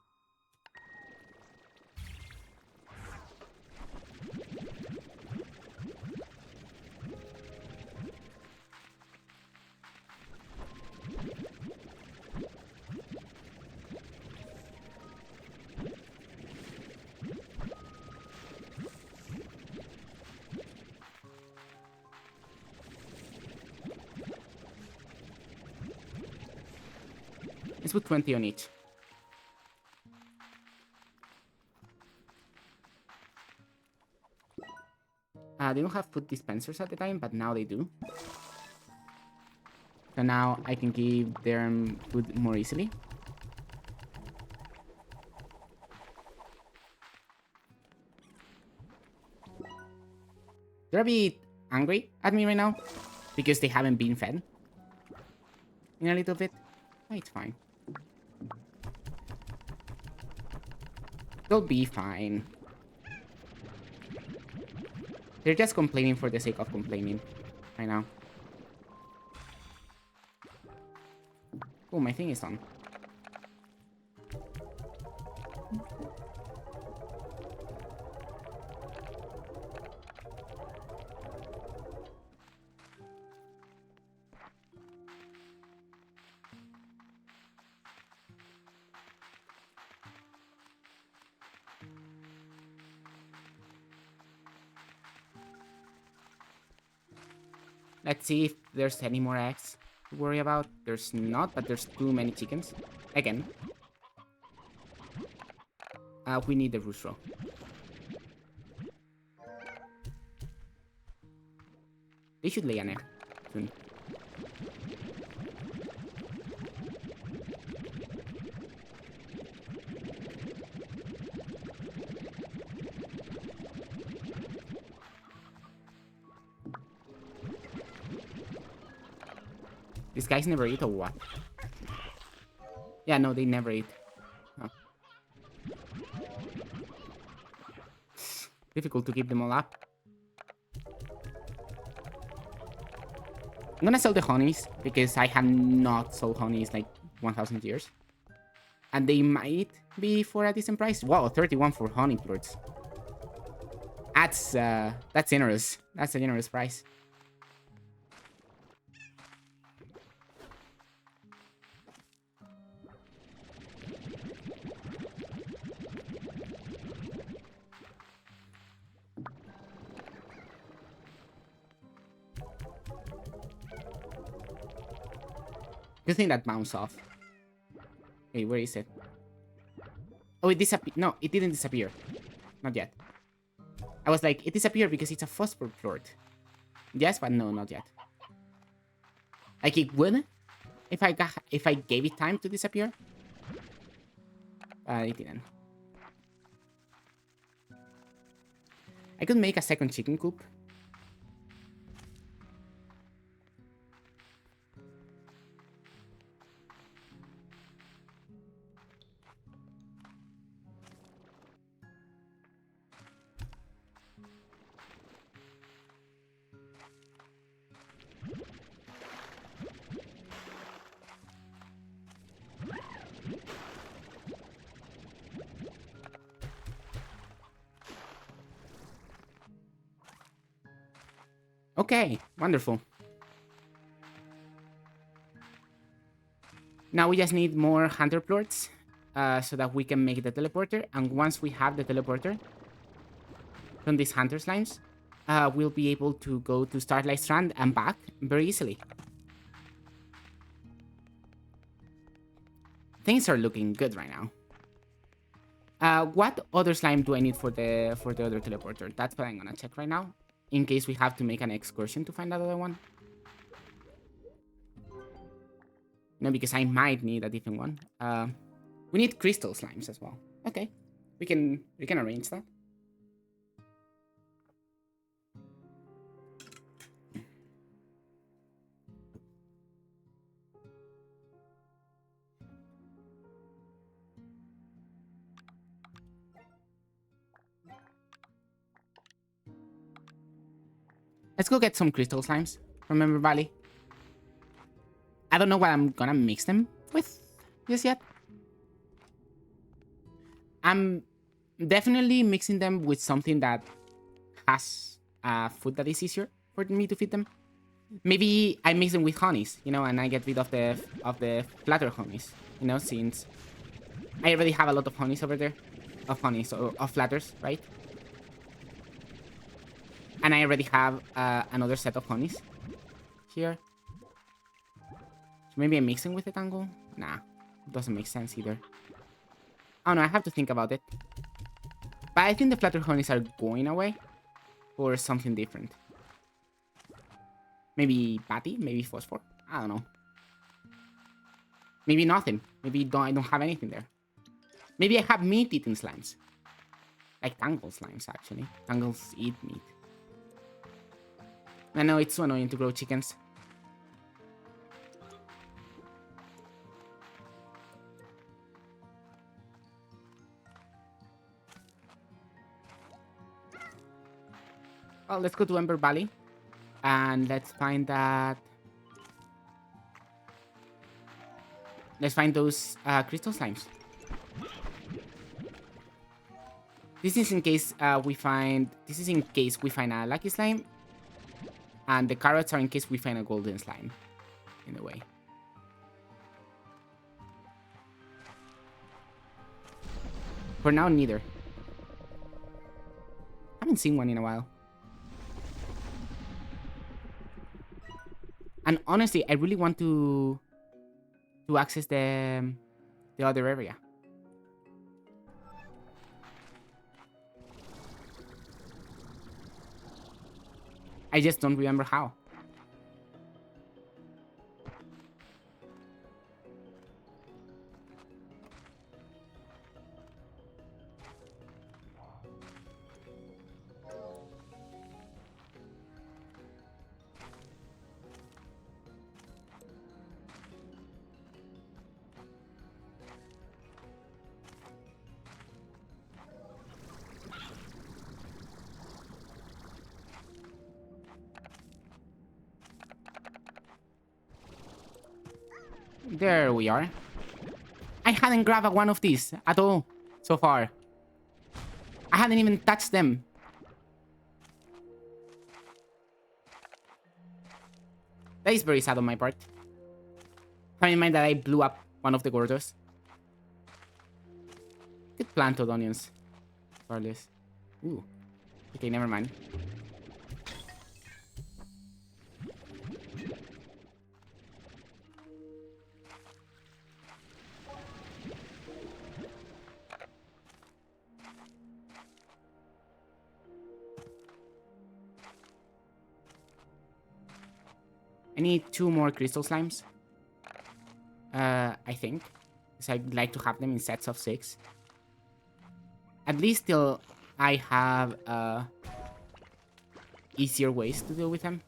Let's put 20 on each. They don't have food dispensers at the time, but now they do. So now I can give them food more easily. They're a bit angry at me right now because they haven't been fed in a little bit. Oh, it's fine. They'll be fine. They're just complaining for the sake of complaining right now. Oh, my thing is on. Let's see if there's any more eggs to worry about. There's not, but there's too many chickens. Again. We need the rooster. They should lay an egg soon. These guys never eat or what? Yeah, no, they never eat. Oh. Difficult to keep them all up. I'm gonna sell the honeys because I have not sold honeys like 1,000 years. And they might be for a decent price. Wow, 31 for honey plorts. That's generous. That's a generous price. Good thing that bounced off. Wait, where is it? Oh, it disappeared. No, it didn't disappear. Not yet. I was like, it disappeared because it's a phosphor float. Yes, but no, not yet. Like it would if I gave it time to disappear. It didn't. I could make a second chicken coop. Okay, wonderful. Now we just need more hunter plorts so that we can make the teleporter. And once we have the teleporter from these hunter slimes, we'll be able to go to Starlight Strand and back very easily. Things are looking good right now. What other slime do I need for the other teleporter? That's what I'm gonna check right now, in case we have to make an excursion to find another one. No, because I might need a different one. We need crystal slimes as well. Okay, we can arrange that. Let's go get some crystal slimes from Ember Valley. I don't know what I'm gonna mix them with just yet. I'm definitely mixing them with something that has food that is easier for me to feed them. Maybe I mix them with honeys, you know, and I get rid of the flatter honeys, you know, since I already have a lot of honeys over there, of honeys or of flatters, right? And I already have another set of honeys here. So maybe I'm mixing with the tangle? Nah, doesn't make sense either. Oh no, I have to think about it. But I think the flatter honeys are going away for something different. Maybe patty, maybe phosphor. I don't know. Maybe nothing. Maybe I don't have anything there. Maybe I have meat-eating slimes. Like tangle slimes, actually. Tangles eat meat. I know it's so annoying to grow chickens. Well, let's go to Ember Valley. And let's find that... Let's find those crystal slimes. This is in case we find... This is in case we find a lucky slime. And the carrots are in case we find a golden slime. In a way. For now, neither. Haven't seen one in a while. And honestly, I really want to access the other area. I just don't remember how. There we are. I hadn't grabbed one of these at all so far. I hadn't even touched them. That is very sad on my part. Having in mind that I blew up one of the gordos. Could plant those onions. Regardless. Ooh. Okay, never mind. I need 2 more crystal slimes. I think. Because I'd like to have them in sets of 6. At least till I have easier ways to deal with them.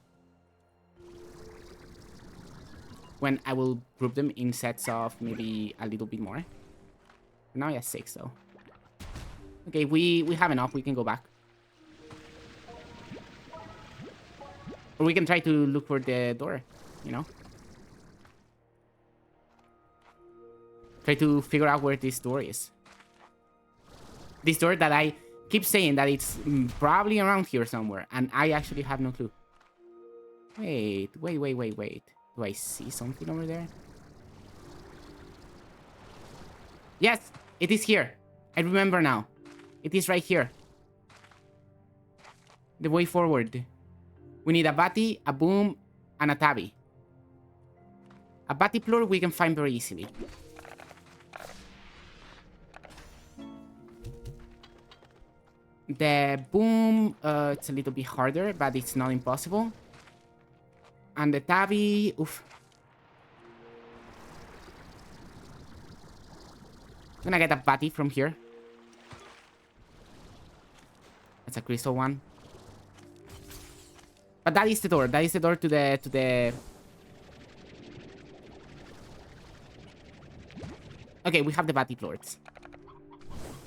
When I will group them in sets of maybe a little bit more. Now I have 6 though. Okay, we have enough. We can go back. Or we can try to look for the door, you know? Try to figure out where this door is. This door that I keep saying that it's probably around here somewhere. And I actually have no clue. Wait. Do I see something over there? Yes, it is here. I remember now. It is right here. The way forward. We need a Batty, a Boom, and a Tabby. A Batty-Plur we can find very easily. The Boom, it's a little bit harder, but it's not impossible. And the Tabby, oof. I'm gonna get a Batty from here. That's a crystal one. But that is the door. That is the door to the... Okay, we have the Batty Plorts.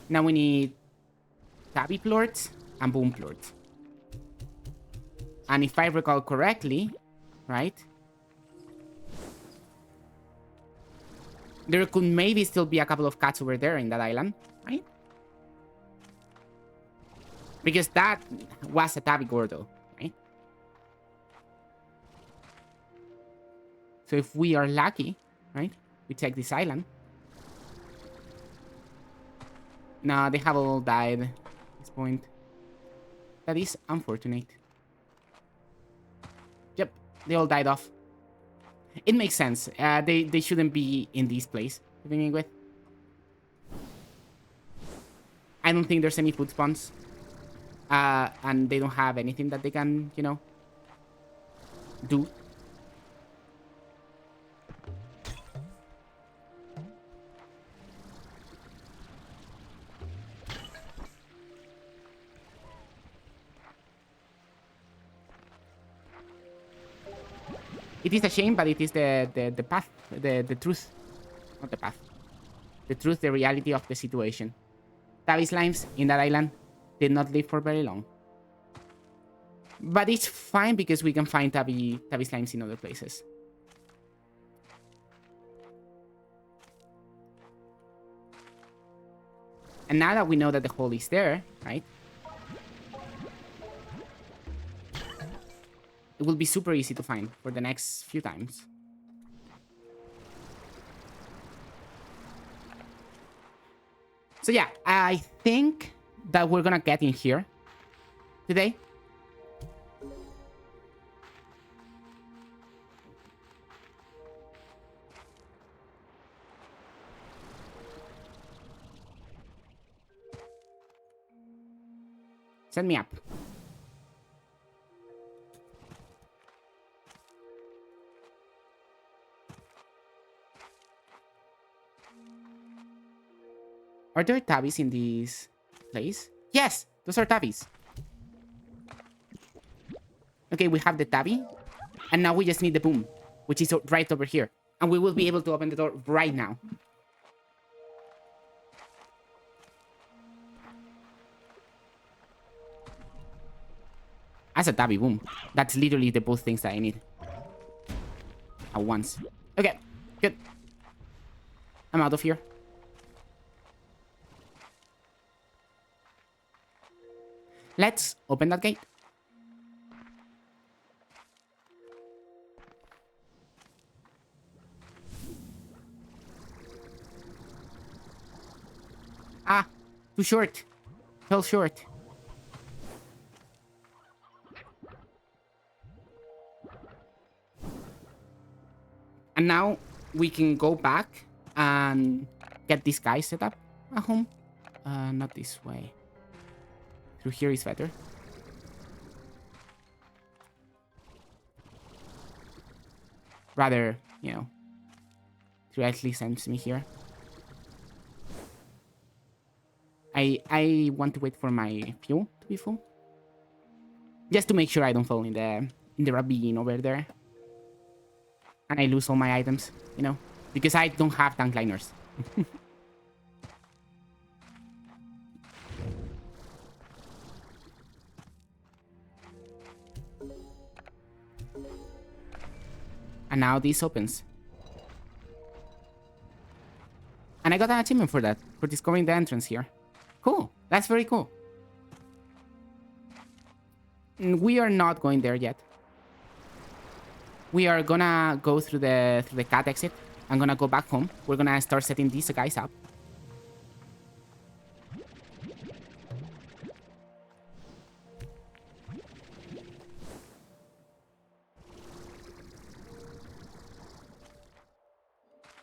Now we need Tabby Plorts and Boom Plorts. And if I recall correctly, right? There could maybe still be a couple of cats over there in that island, right? Because that was a Tabby Gordo, right? So if we are lucky, right? We take this island. No, they have all died at this point. That is unfortunate. Yep, they all died off. It makes sense. They shouldn't be in this place to begin with. I don't think there's any food spawns. And they don't have anything that they can, you know, do. It is a shame, but it is the path, the truth. Not the path. The truth, the reality of the situation. Tabby slimes in that island did not live for very long. But it's fine because we can find tabby slimes in other places. And now that we know that the hole is there, right? It will be super easy to find for the next few times. So yeah, I think that we're gonna get in here today. Send me up. Are there tabbies in this place? Yes, those are tabbies. Okay, we have the tabby. And now we just need the boom, which is right over here. And we will be able to open the door right now. As a tabby boom. That's literally the both things that I need. At once. Okay, good. I'm out of here. Let's open that gate. Ah, too short. Fell short. And now we can go back and get this guy set up at home. Not this way. Through here is better. rather, you know, directly sends me here. I want to wait for my fuel to be full, just to make sure I don't fall in the ravine over there, and I lose all my items, you know, because I don't have tank liners. And now this opens. And I got an achievement for that, for discovering the entrance here. Cool. That's very cool. We are not going there yet. We are gonna go through the cat exit. I'm gonna go back home. We're gonna start setting these guys up.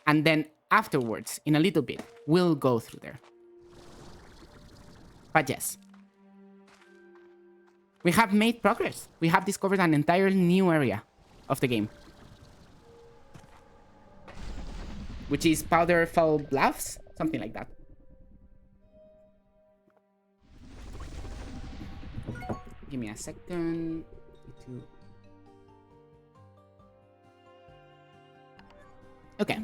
And then afterwards, in a little bit, we'll go through there. But yes. We have made progress. We have discovered an entirely new area of the game. Which is Powderfall Bluffs? Something like that. Give me a second. Okay.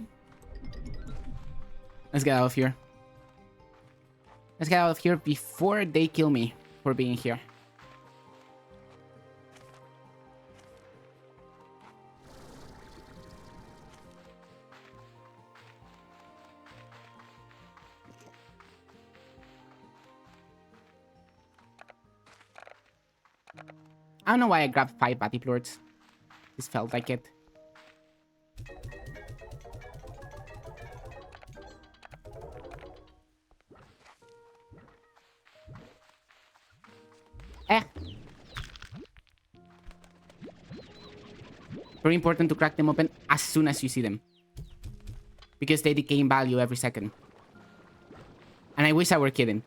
Let's get out of here. Let's get out of here before they kill me for being here. I don't know why I grabbed 5 Battlelords. This felt like it. Very important to crack them open as soon as you see them, because they decay in value every second. And I wish I were kidding.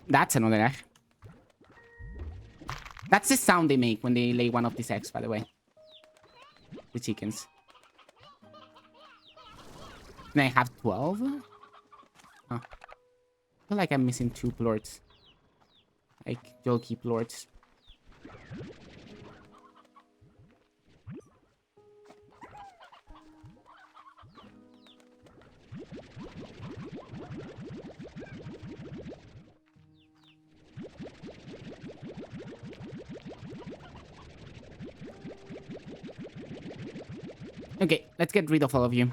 That's another egg. That's the sound they make when they lay one of these eggs, by the way. The chickens. And I have 12? Huh. I feel like I'm missing 2 plorts. Like, jokey plorts. Okay, let's get rid of all of you.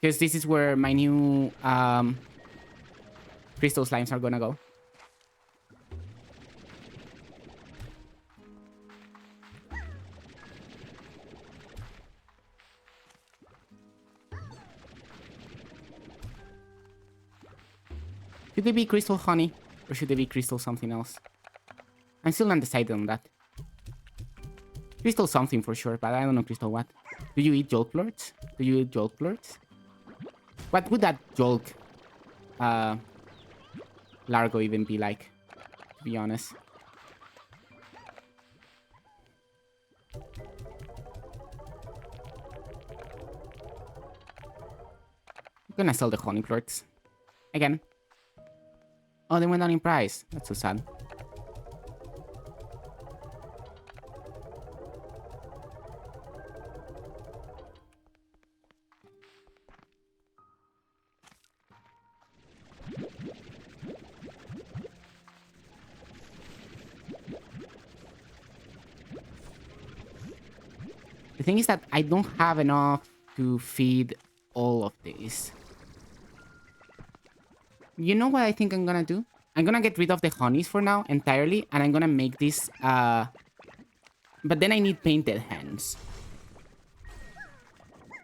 Because this is where my new crystal slimes are gonna go. Should they be crystal honey? Or should they be crystal something else? I'm still undecided on that. Crystal something for sure, but I don't know crystal what. Do you eat jolt plorts? Do you eat jolt plorts? What would that jolt largo even be like, to be honest? I'm gonna sell the honey plorts. Again. Oh, they went down in price. That's so sad. The thing is that I don't have enough to feed all of these. You know what I think I'm gonna do? I'm gonna get rid of the honeys for now entirely, and I'm gonna make this, but then I need painted hens.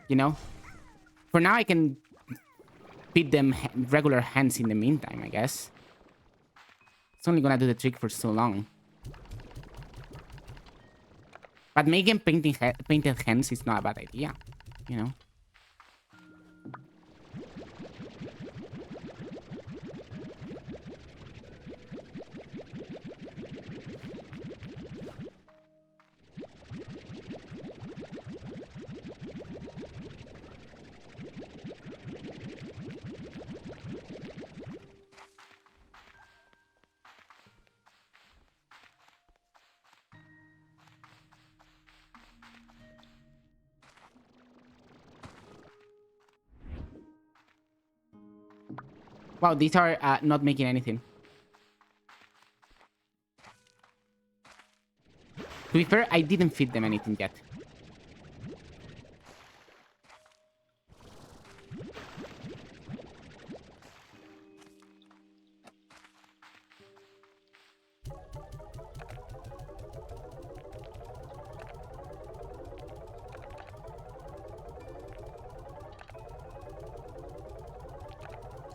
You know? For now I can feed them regular hens in the meantime, I guess. It's only gonna do the trick for so long. But making painted hens is not a bad idea, you know? Wow, these are not making anything. To be fair, I didn't feed them anything yet.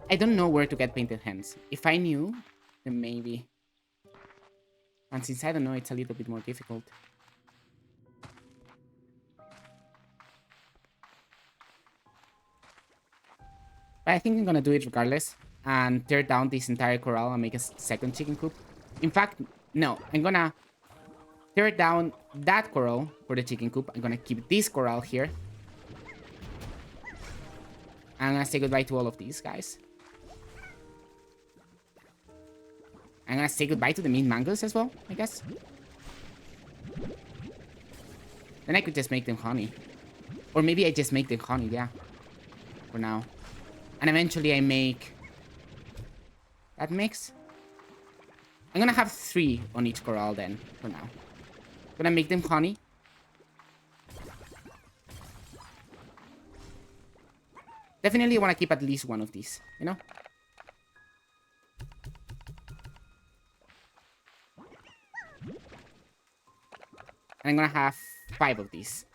I don't know where to get painted hands. If I knew, then maybe. And since I don't know, it's a little bit more difficult. But I think I'm gonna do it regardless and tear down this entire corral and make a second chicken coop. In fact, no, I'm gonna tear down that corral for the chicken coop. I'm gonna keep this corral here. I'm gonna say goodbye to all of these guys. I'm gonna say goodbye to the meat mangoes as well, I guess. Then I could just make them honey. Or maybe I just make them honey, yeah. For now. And eventually I make that mix. I'm gonna have 3 on each corral then, for now. Gonna make them honey. Definitely want to keep at least one of these, you know? And I'm gonna have 5 of these.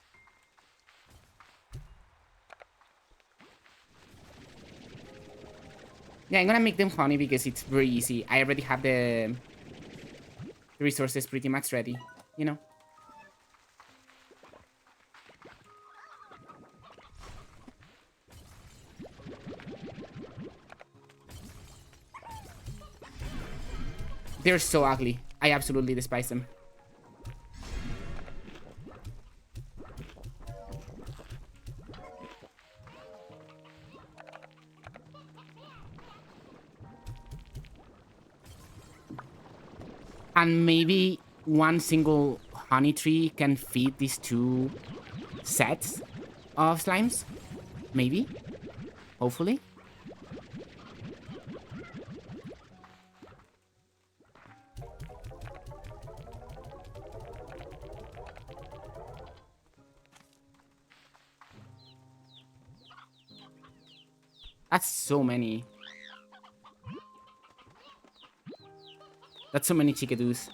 Yeah, I'm gonna make them honey because it's very easy. I already have the resources pretty much ready, you know? They're so ugly. I absolutely despise them. And maybe one single honey tree can feed these 2 sets of slimes? Maybe? Hopefully? That's so many. That's so many chickadoos.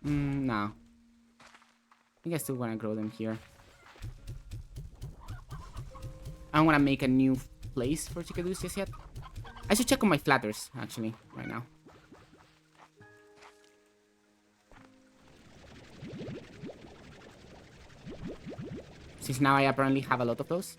No. I think I still want to grow them here. I don't want to make a new place for chickadoos just yet. I should check on my flatters, actually, right now. Since now I apparently have a lot of those.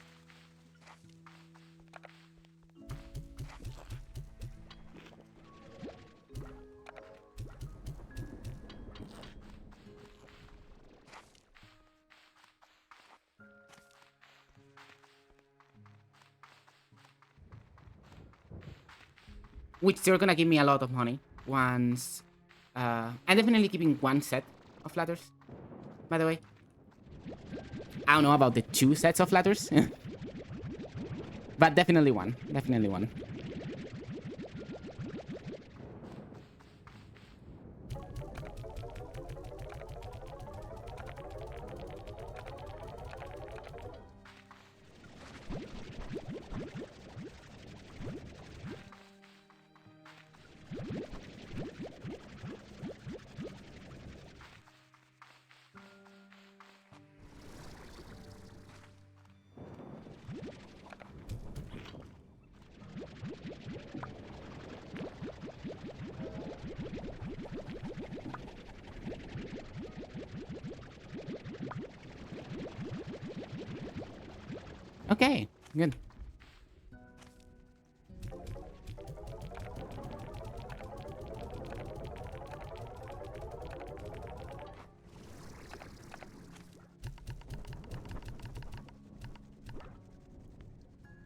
Which they're gonna give me a lot of money once. I'm definitely keeping 1 set of ladders, by the way. I don't know about the 2 sets of ladders. But definitely 1. Definitely 1. Okay, good.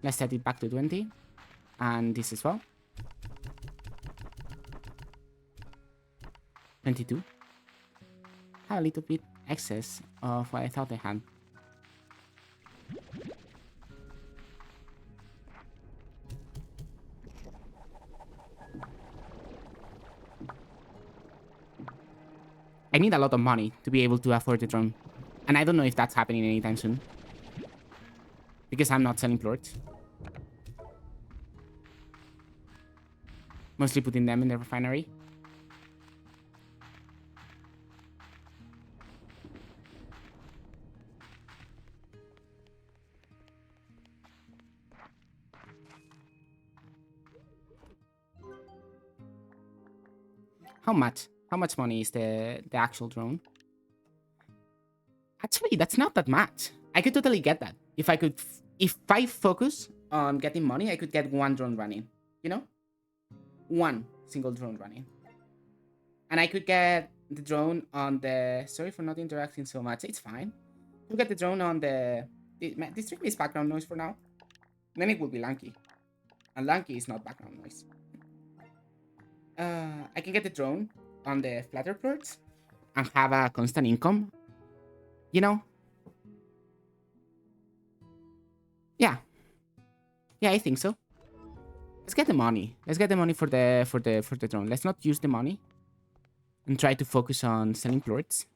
Let's set it back to 20. And this as well. 22. Have a little bit excess of what I thought I had. I need a lot of money to be able to afford the drone. And I don't know if that's happening anytime soon. Because I'm not selling plorts. Mostly putting them in the refinery. How much? How much money is the actual drone? Actually, that's not that much. I could totally get that. If I focus on getting money, I could get one drone running. You know? One single drone running. And I could get the drone on the... Sorry for not interacting so much. It's fine. We'll get the drone on the... This strictly is background noise for now. Then it will be lanky. And lanky is not background noise. I can get the drone on the flatter plorts and have a constant income. You know? Yeah. Yeah, I think so. Let's get the money. Let's get the money for the drone. Let's not use the money and try to focus on selling plorts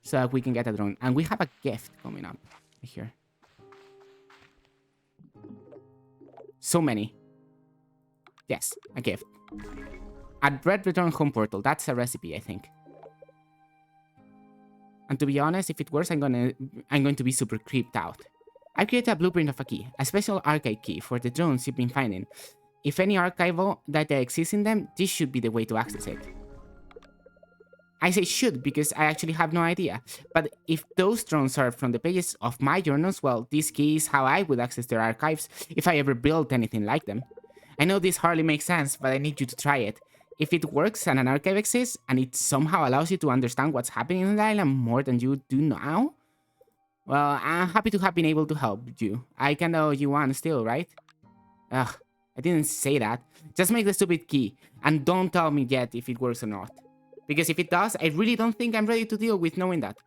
so that we can get a drone. And we have a gift coming up here. So many. Yes, a gift. A bread return home portal. That's a recipe, I think. And to be honest, if it works, I'm going to be super creeped out. I've created a blueprint of a key, a special archive key for the drones you've been finding. If any archival data exists in them, this should be the way to access it. I say should because I actually have no idea. But if those drones are from the pages of my journals, well, this key is how I would access their archives if I ever built anything like them. I know this hardly makes sense, but I need you to try it. If it works and an archive exists, and it somehow allows you to understand what's happening in the island more than you do now, well, I'm happy to have been able to help you. I kinda owe you one still, right? Ugh, I didn't say that. Just make the stupid key, and don't tell me yet if it works or not. Because if it does, I really don't think I'm ready to deal with knowing that.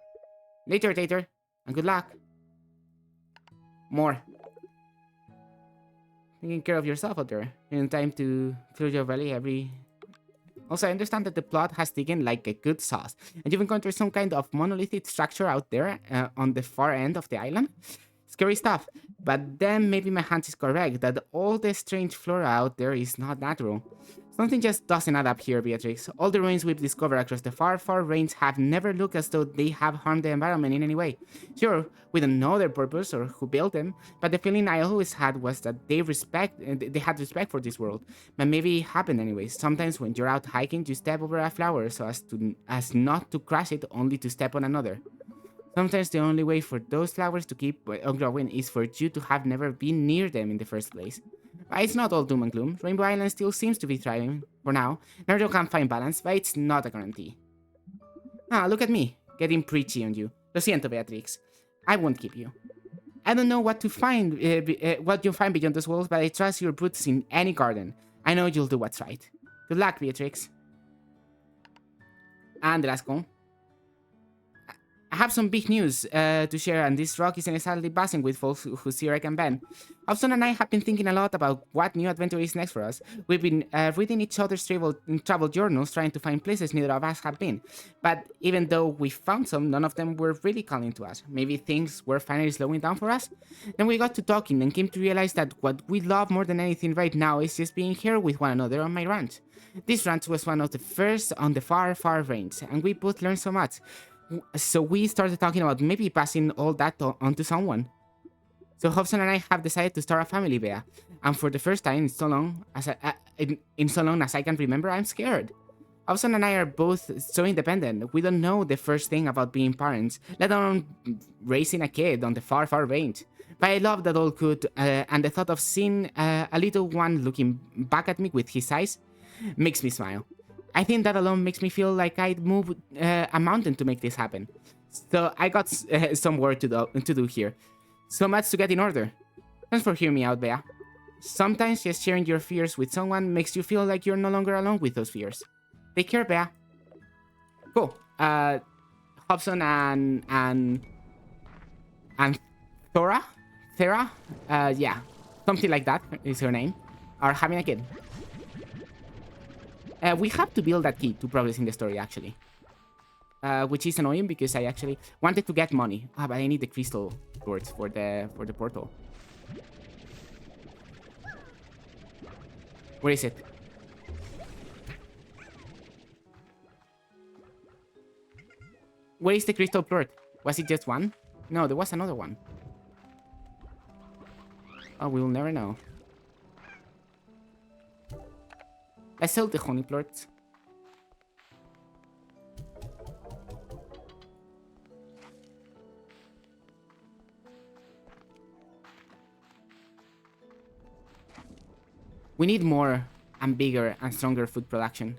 Later, Tater, and good luck. More. Taking care of yourself out there. In time to fill your belly every... Also, I understand that the plot has thickened like a good sauce, and you've encountered some kind of monolithic structure out there on the far end of the island. Scary stuff, but then maybe my hunch is correct, that all the strange flora out there is not natural. Something just doesn't add up here, Beatrix. All the ruins we've discovered across the far, far range have never looked as though they have harmed the environment in any way. Sure, we don't know their purpose or who built them, but the feeling I always had was that they had respect for this world. But maybe it happened anyways. Sometimes when you're out hiking, you step over a flower so as not to crush it, only to step on another. Sometimes the only way for those flowers to keep on growing is for you to have never been near them in the first place. But it's not all doom and gloom. Rainbow Island still seems to be thriving, for now. Naruto can find balance, but it's not a guarantee. Ah, look at me, getting preachy on you. Lo siento, Beatrix. I won't keep you. I don't know what to find, what you'll find beyond those walls, but I trust your roots in any garden. I know you'll do what's right. Good luck, Beatrix. And the last one. I have some big news to share, and this rock isn't exactly buzzing with folks whose ear I can bend. Hobson and I have been thinking a lot about what new adventure is next for us. We've been reading each other's travel journals, trying to find places neither of us have been. But even though we found some, none of them were really calling to us. Maybe things were finally slowing down for us? Then we got to talking and came to realize that what we love more than anything right now is just being here with one another on my ranch. This ranch was one of the first on the far, far range, and we both learned so much. So we started talking about maybe passing all that on to someone. So Hobson and I have decided to start a family, Bea. And for the first time in so long as I can remember, I'm scared. Hobson and I are both so independent. We don't know the first thing about being parents, let alone raising a kid on the far, far range. But I love that all could, and the thought of seeing a little one looking back at me with his eyes makes me smile. I think that alone makes me feel like I'd move a mountain to make this happen. So I got some work to do here. So much to get in order. Thanks for hearing me out, Bea. Sometimes just sharing your fears with someone makes you feel like you're no longer alone with those fears. Take care, Bea. Cool. Hobson and Thera, yeah, something like that is her name, are having a kid. We have to build that key to progress in the story, actually. Which is annoying because I actually wanted to get money. Ah, but I need the crystal swords for the portal. Where is it? Where is the crystal plort? Was it just one? No, there was another one. Oh, we will never know. Let's sell the honey plorts. We need more and bigger and stronger food production.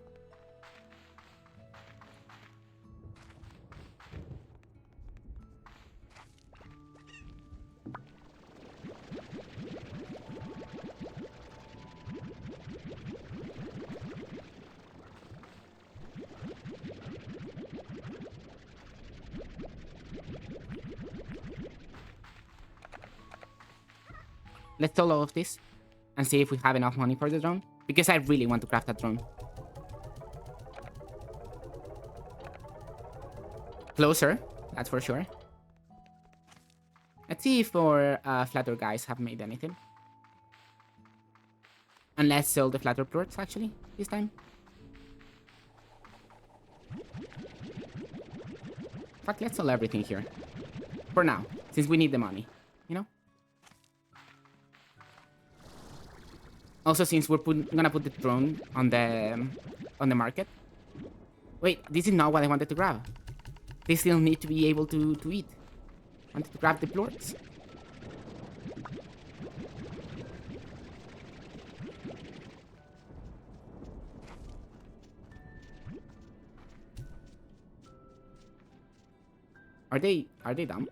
Let's sell all of this and see if we have enough money for the drone. Because I really want to craft a drone. Closer, that's for sure. Let's see if our flatter guys have made anything. And let's sell the flatter plorts, actually, this time. In fact, let's sell everything here. For now, since we need the money, you know? Also, since we're gonna put the drone on the market. Wait, this is not what I wanted to grab. They still need to be able to eat. I wanted to grab the plorts. Are they dumb?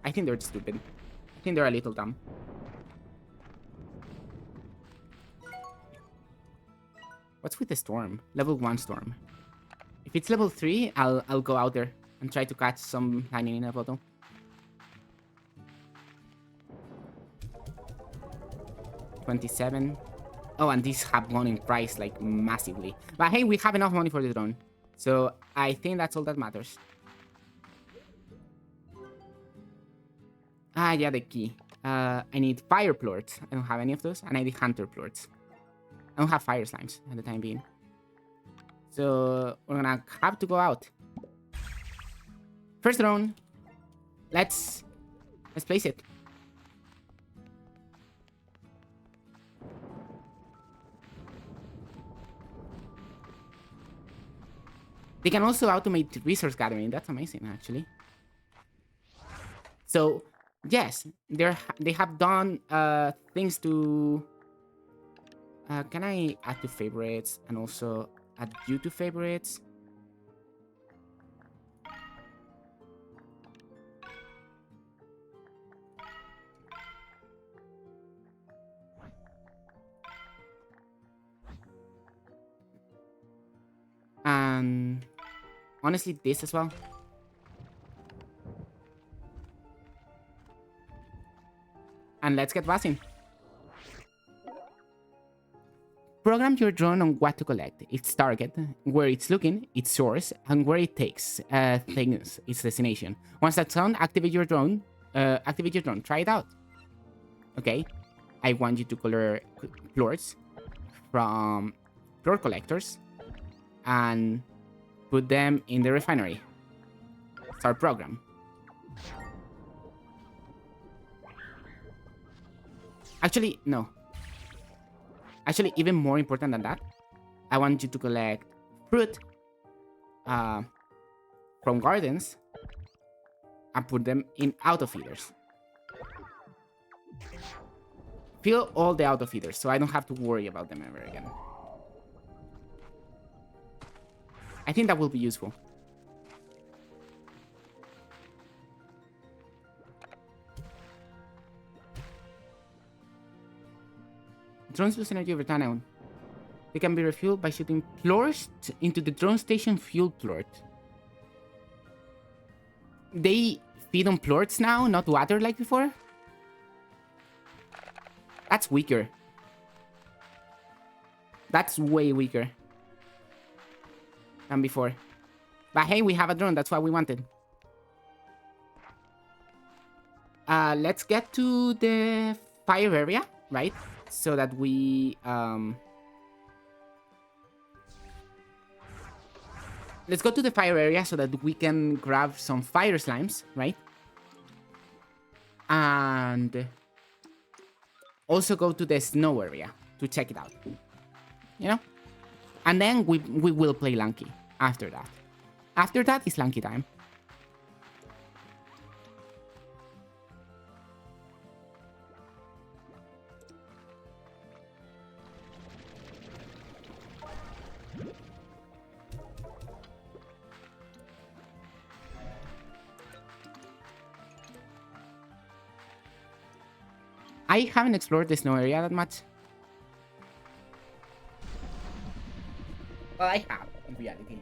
I think they're stupid. I think they're a little dumb. What's with the storm? Level 1 storm. If it's level 3, I'll go out there and try to catch some lightning in a bottle. $27. Oh, and these have gone in price like massively. But hey, we have enough money for the drone. So I think that's all that matters. Ah, yeah, the key. I need fire plorts. I don't have any of those. And I need hunter plorts. I don't have fire slimes at the time being. So we're gonna have to go out. First drone. Let's place it. They can also automate resource gathering. That's amazing, actually. So yes, they have done things to. Can I add to favorites and also add you to favorites? And honestly, this as well. And let's get buzzing. Program your drone on what to collect, its target, where it's looking, its source, and where it takes things, its destination. Once that's done, activate your drone. Try it out. Okay, I want you to color plorts from plort collectors and put them in the refinery. Start program. Actually, no. Actually, even more important than that, I want you to collect fruit from gardens and put them in auto feeders. Fill all the auto feeders so I don't have to worry about them ever again. I think that will be useful. Drones lose energy over time. They can be refueled by shooting plorts into the drone station fuel plort. They feed on plorts now, not water like before? That's weaker. That's way weaker than before. But hey, we have a drone. That's what we wanted. Let's get to the fire area, right? So that we... Let's go to the fire area so that we can grab some fire slimes, right? And also go to the snow area to check it out. You know? And then we will play Lanky after that. After that is Lanky time. I haven't explored the snow area that much. Well, I have, in reality.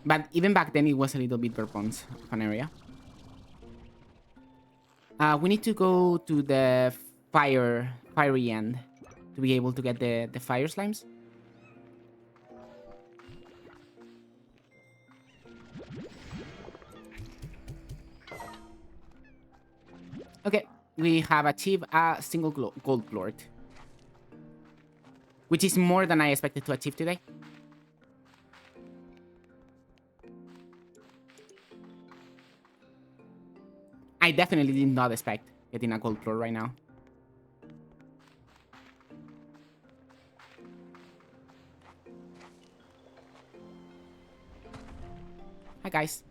But even back then, it was a little bit bare bones of an area. We need to go to the fiery end to be able to get the fire slimes. Okay, we have achieved a single gold plort, which is more than I expected to achieve today. I definitely did not expect getting a gold plort right now. Hi guys.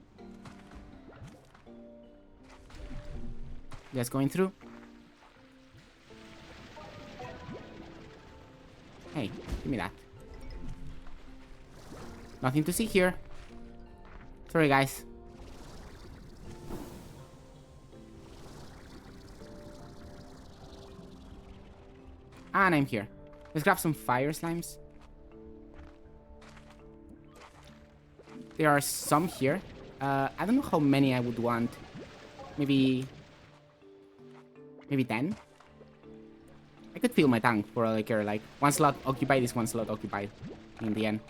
Just going through. Hey, give me that. Nothing to see here. Sorry, guys. And I'm here. Let's grab some fire slimes. There are some here. I don't know how many I would want. Maybe 10? I could fill my tank for all I care. Like, one slot occupied is one slot occupied in the end.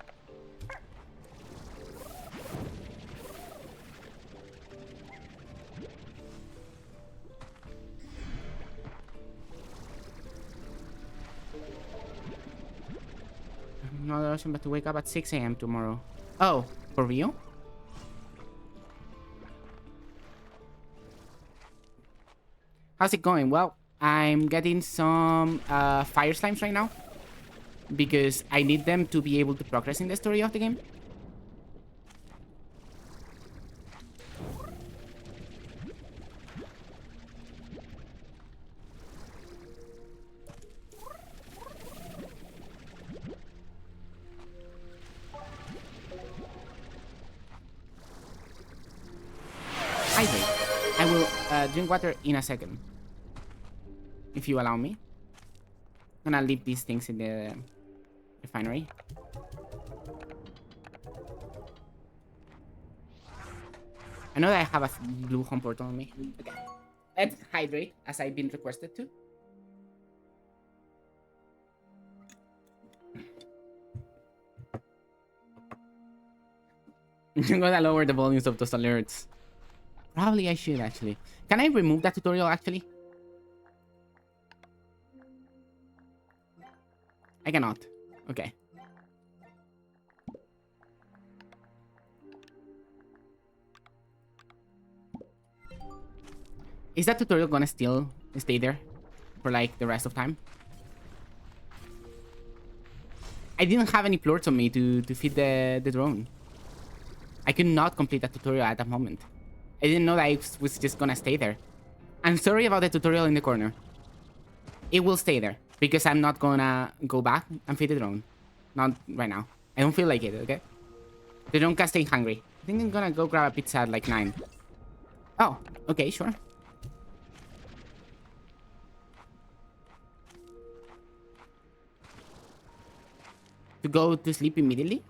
No other option but to wake up at 6 AM tomorrow. Oh, for real? How's it going? Well, I'm getting some fire slimes right now because I need them to be able to progress in the story of the game. Hydrate. I will drink water in a second. If you allow me. I'm gonna leave these things in the refinery. I know that I have a blue home portal on me. Okay. Let's hydrate as I've been requested to. I'm gonna lower the volumes of those alerts. Probably I should actually. Can I remove that tutorial actually? I cannot. Okay. Is that tutorial gonna still stay there for like the rest of time? I didn't have any plorts on me to feed the drone. I could not complete that tutorial at that moment. I didn't know that I was just gonna stay there. I'm sorry about the tutorial in the corner. It will stay there. Because I'm not gonna go back and feed the drone. Not right now. I don't feel like it, okay? The drone can stay hungry. I think I'm gonna go grab a pizza at like 9. Oh, okay, sure. To go to sleep immediately?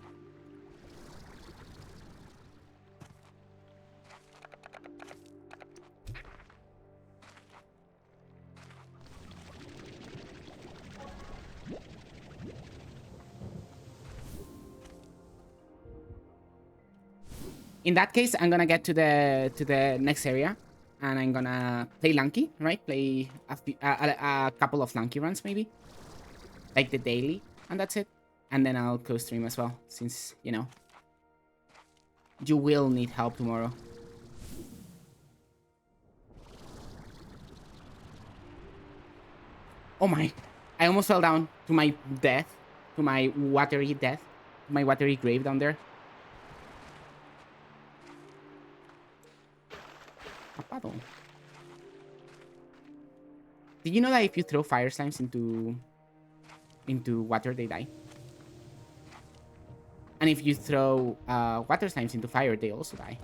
In that case, I'm gonna get to the next area, and I'm gonna play Lanky, right? Play a couple of Lanky runs, maybe, like the daily, and that's it. And then I'll co-stream as well, since you will need help tomorrow. Oh my! I almost fell down to my death, to my watery death, to my watery grave down there. A puddle. Did you know that if you throw fire slimes into water, they die? And if you throw water slimes into fire, they also die.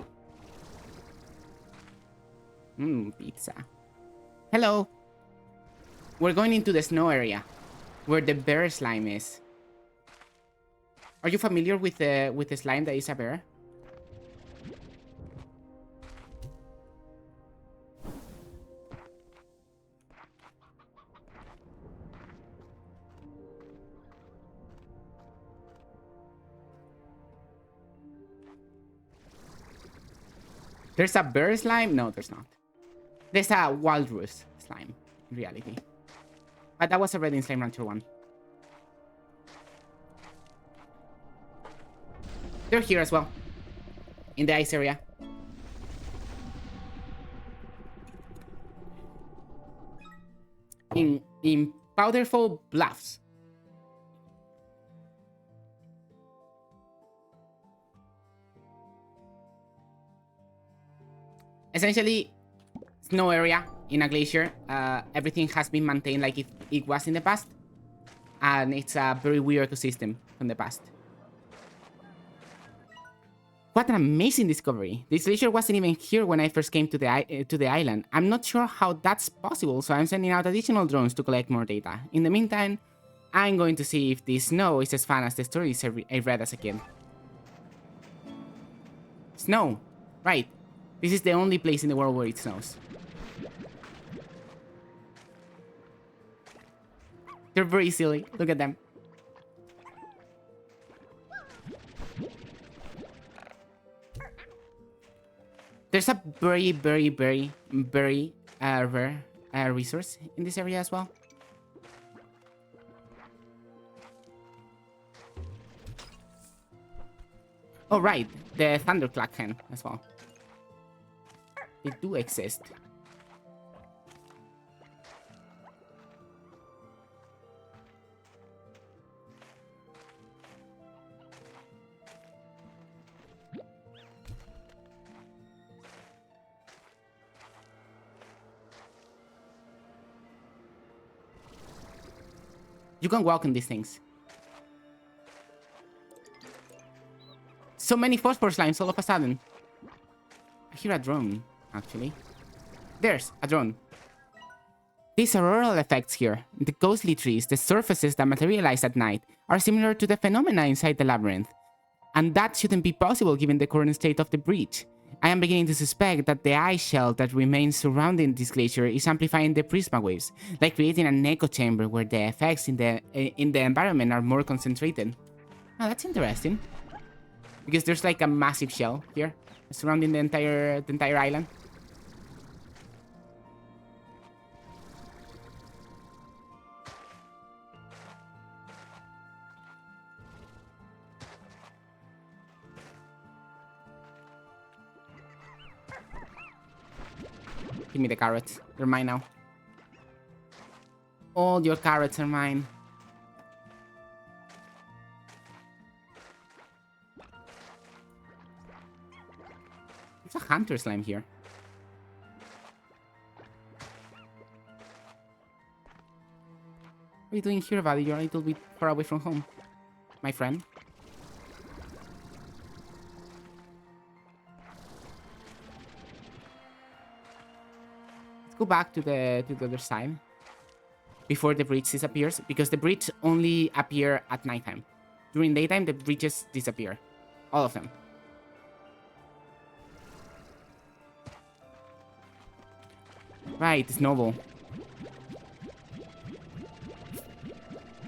Pizza. Hello. We're going into the snow area, where the bear slime is. Are you familiar with the slime that is a bear? There's a bear slime? No, there's not. There's a walrus slime, in reality. But that was already in Slime Rancher 1. They're here as well. In the ice area. In Powderful Bluffs. Essentially, snow area in a glacier. Everything has been maintained like it was in the past. And it's a very weird ecosystem from the past. What an amazing discovery. This glacier wasn't even here when I first came to the island. I'm not sure how that's possible, so I'm sending out additional drones to collect more data. In the meantime, I'm going to see if this snow is as fun as the stories I read as a kid. Snow. Right. This is the only place in the world where it snows. They're very silly. Look at them. There's a very, very, very, very rare resource in this area as well. Oh, right. The thunderclap hen as well. They do exist. You can walk on these things. So many phosphor slimes all of a sudden. I hear a drone, actually. There's a drone. These auroral effects here, the ghostly trees, the surfaces that materialize at night, are similar to the phenomena inside the labyrinth. And that shouldn't be possible given the current state of the breach. I am beginning to suspect that the ice shell that remains surrounding this glacier is amplifying the prisma waves, like creating an echo chamber where the effects in the environment are more concentrated. Oh, that's interesting. Because there's like a massive shell here surrounding the entire island. Give me the carrots. They're mine now. All your carrots are mine. There's a hunter slime here. What are you doing here, buddy? You're a little bit far away from home, my friend. go back to the other side before the bridge disappears, because the bridge only appear at nighttime. During daytime, the bridges disappear, all of them. Right, it's noble.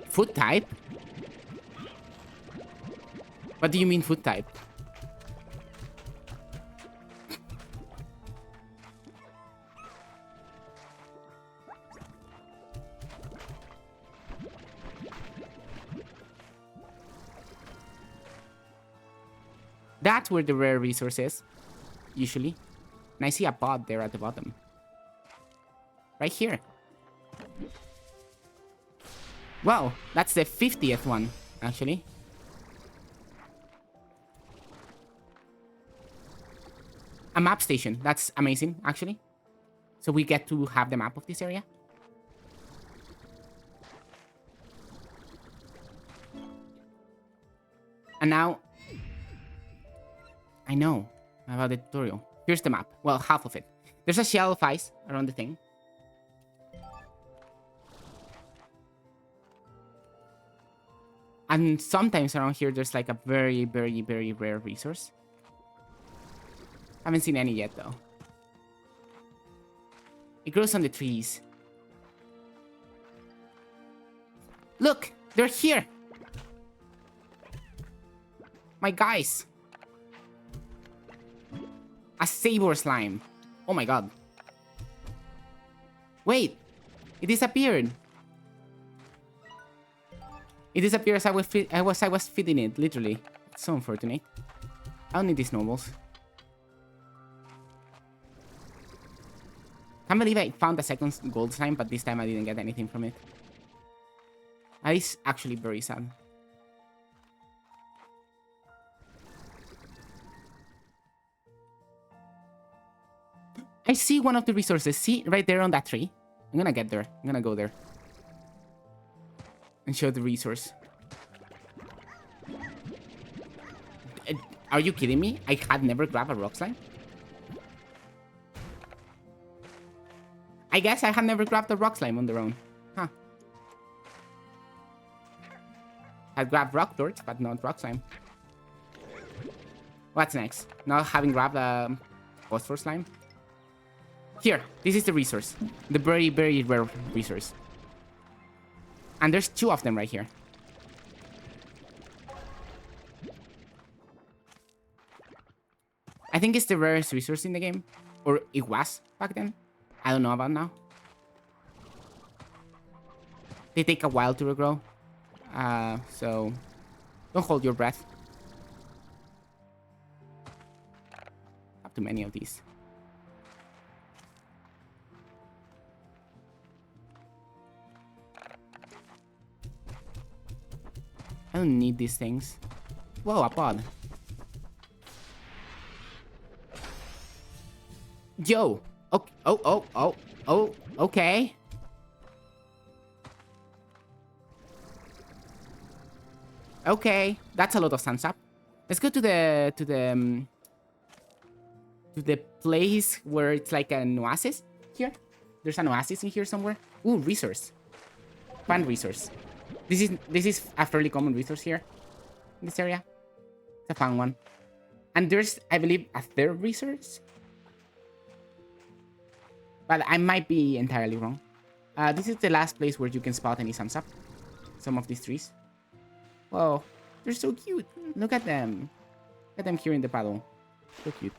Food type? What do you mean food type? That's where the rare resource is, usually. And I see a pod there at the bottom. Right here. Wow, that's the 50th one, actually. A map station. That's amazing, actually. So we get to have the map of this area. And now... I know about the tutorial. Here's the map. Well, half of it. There's a shell of ice around the thing. And sometimes around here, there's like a very, very, very rare resource. Haven't seen any yet, though. It grows on the trees. Look! They're here! My guys! A saber slime. Oh my god. Wait! It disappeared! It disappeared as I was feeding it, literally. It's so unfortunate. I don't need these nobles. Can't believe I found a second gold slime, but this time I didn't get anything from it. That is actually very sad. I see one of the resources. See, right there on that tree. I'm gonna get there. I'm gonna go there. And show the resource. Are you kidding me? I had never grabbed a rock slime? I guess I had never grabbed a rock slime on their own. Huh. I'd grabbed rock torch, but not rock slime. What's next? Not having grabbed a phosphor slime? Here, this is the resource. The very, very rare resource. And there's two of them right here. I think it's the rarest resource in the game. Or it was back then. I don't know about now. They take a while to regrow. So don't hold your breath. Up to many of these. I don't need these things. Whoa, a pod. Yo! Oh, okay. Okay, that's a lot of sunsap. Let's go to the place where it's like an oasis here. There's an oasis in here somewhere. Ooh, resource. Fun resource. This is a fairly common resource here in this area. It's a fun one. And there's, I believe, a third resource. But I might be entirely wrong. This is the last place where you can spot any sunsap. Some of these trees. Whoa, they're so cute. Look at them. Look at them here in the paddle. So cute.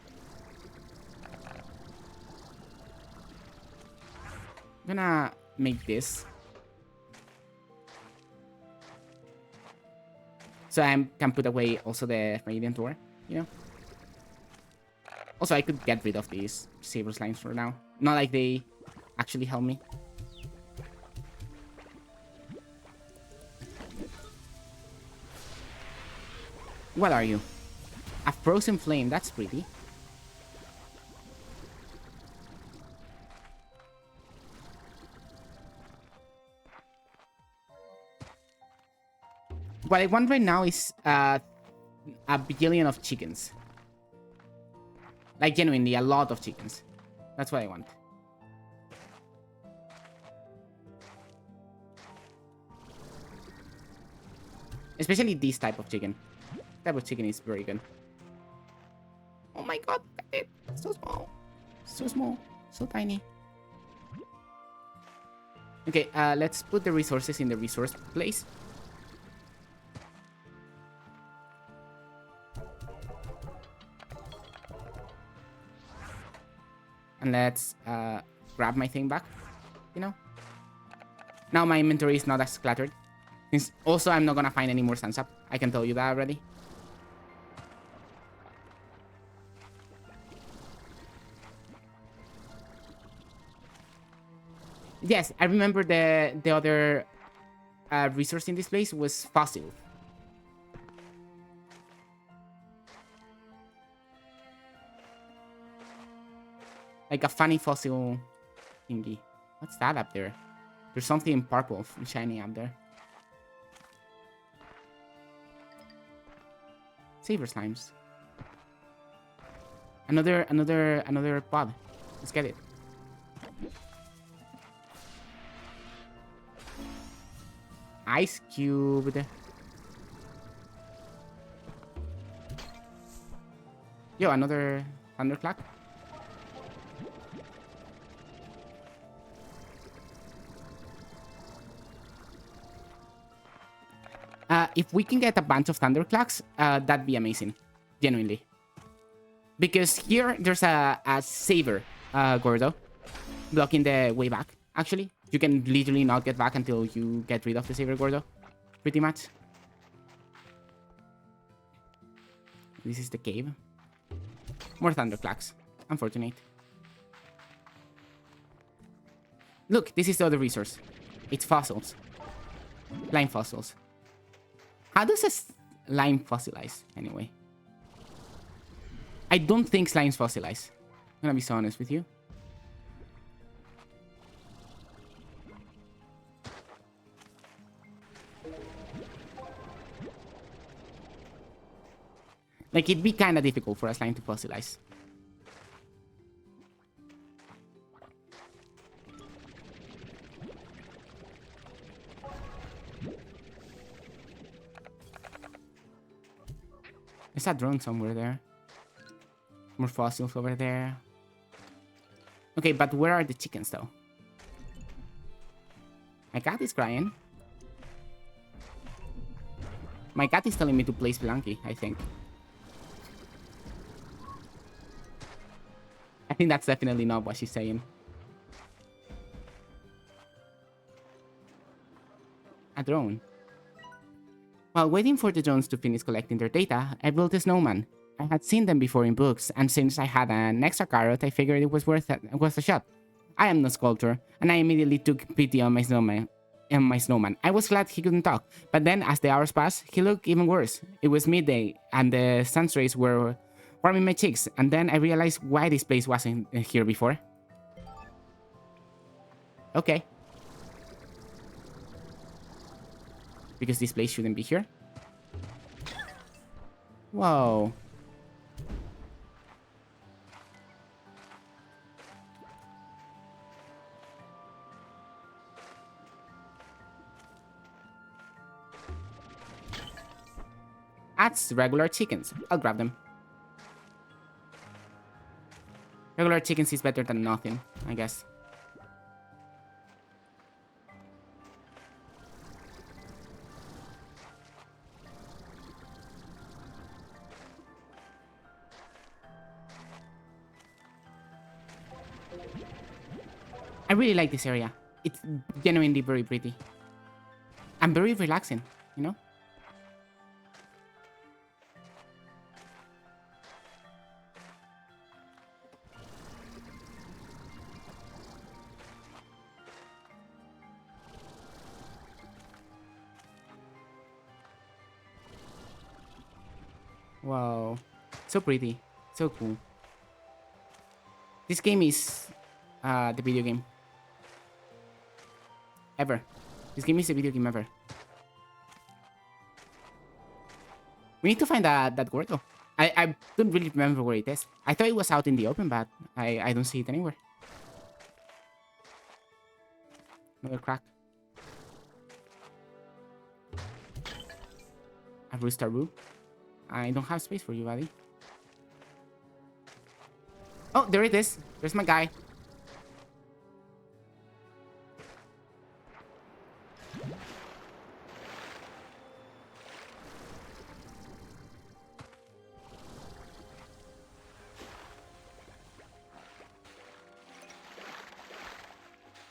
I'm gonna make this. So I can put away also the radiant ore, you know? Also, I could get rid of these saber slimes for now. Not like they actually help me. What are you? A frozen flame, that's pretty. What I want right now is a bajillion of chickens. Like, genuinely, a lot of chickens. That's what I want. Especially this type of chicken. Type of chicken is very good. Oh my god, look at it. So small. So small. So tiny. Okay, let's put the resources in the resource place. And let's grab my thing back, you know? Now my inventory is not as cluttered. Since also I'm not gonna find any more sunsap. I can tell you that already. Yes, I remember the other resource in this place was fossil. Like a funny fossil thingy. What's that up there? There's something purple and shiny up there. Saber slimes. Another pod. Let's get it. Ice cubed. Yo, another thunderclack. If we can get a bunch of thunderclacks, that'd be amazing. Genuinely. Because here there's a saber, Gordo, blocking the way back. Actually, you can literally not get back until you get rid of the saber, Gordo. Pretty much. This is the cave. More thunderclacks. Unfortunate. Look, this is the other resource. It's fossils. Lime fossils. How does a slime fossilize, anyway? I don't think slimes fossilize. I'm gonna be so honest with you. Like, it'd be kind of difficult for a slime to fossilize. There's a drone somewhere there. More fossils over there. Okay, but where are the chickens, though? My cat is crying. My cat is telling me to play Spelunky, I think. I think that's definitely not what she's saying. A drone. While waiting for the drones to finish collecting their data, I built a snowman. I had seen them before in books, and since I had an extra carrot, I figured it was worth a shot. I am no sculptor, and I immediately took pity on my snowman. I was glad he couldn't talk, but then as the hours passed, he looked even worse. It was midday, and the sun's rays were warming my cheeks, and then I realized why this place wasn't here before. Okay. Because this place shouldn't be here. Whoa. That's regular chickens. I'll grab them. Regular chickens is better than nothing, I guess. I really like this area. It's genuinely very pretty. And very relaxing, you know? Wow. So pretty. So cool. This game is the video game. Ever. This game is the video game ever. We need to find that Gordo. I don't really remember where it is. I thought it was out in the open, but I don't see it anywhere. Another crack. A rooster roo. I don't have space for you, buddy. Oh, there it is. There's my guy.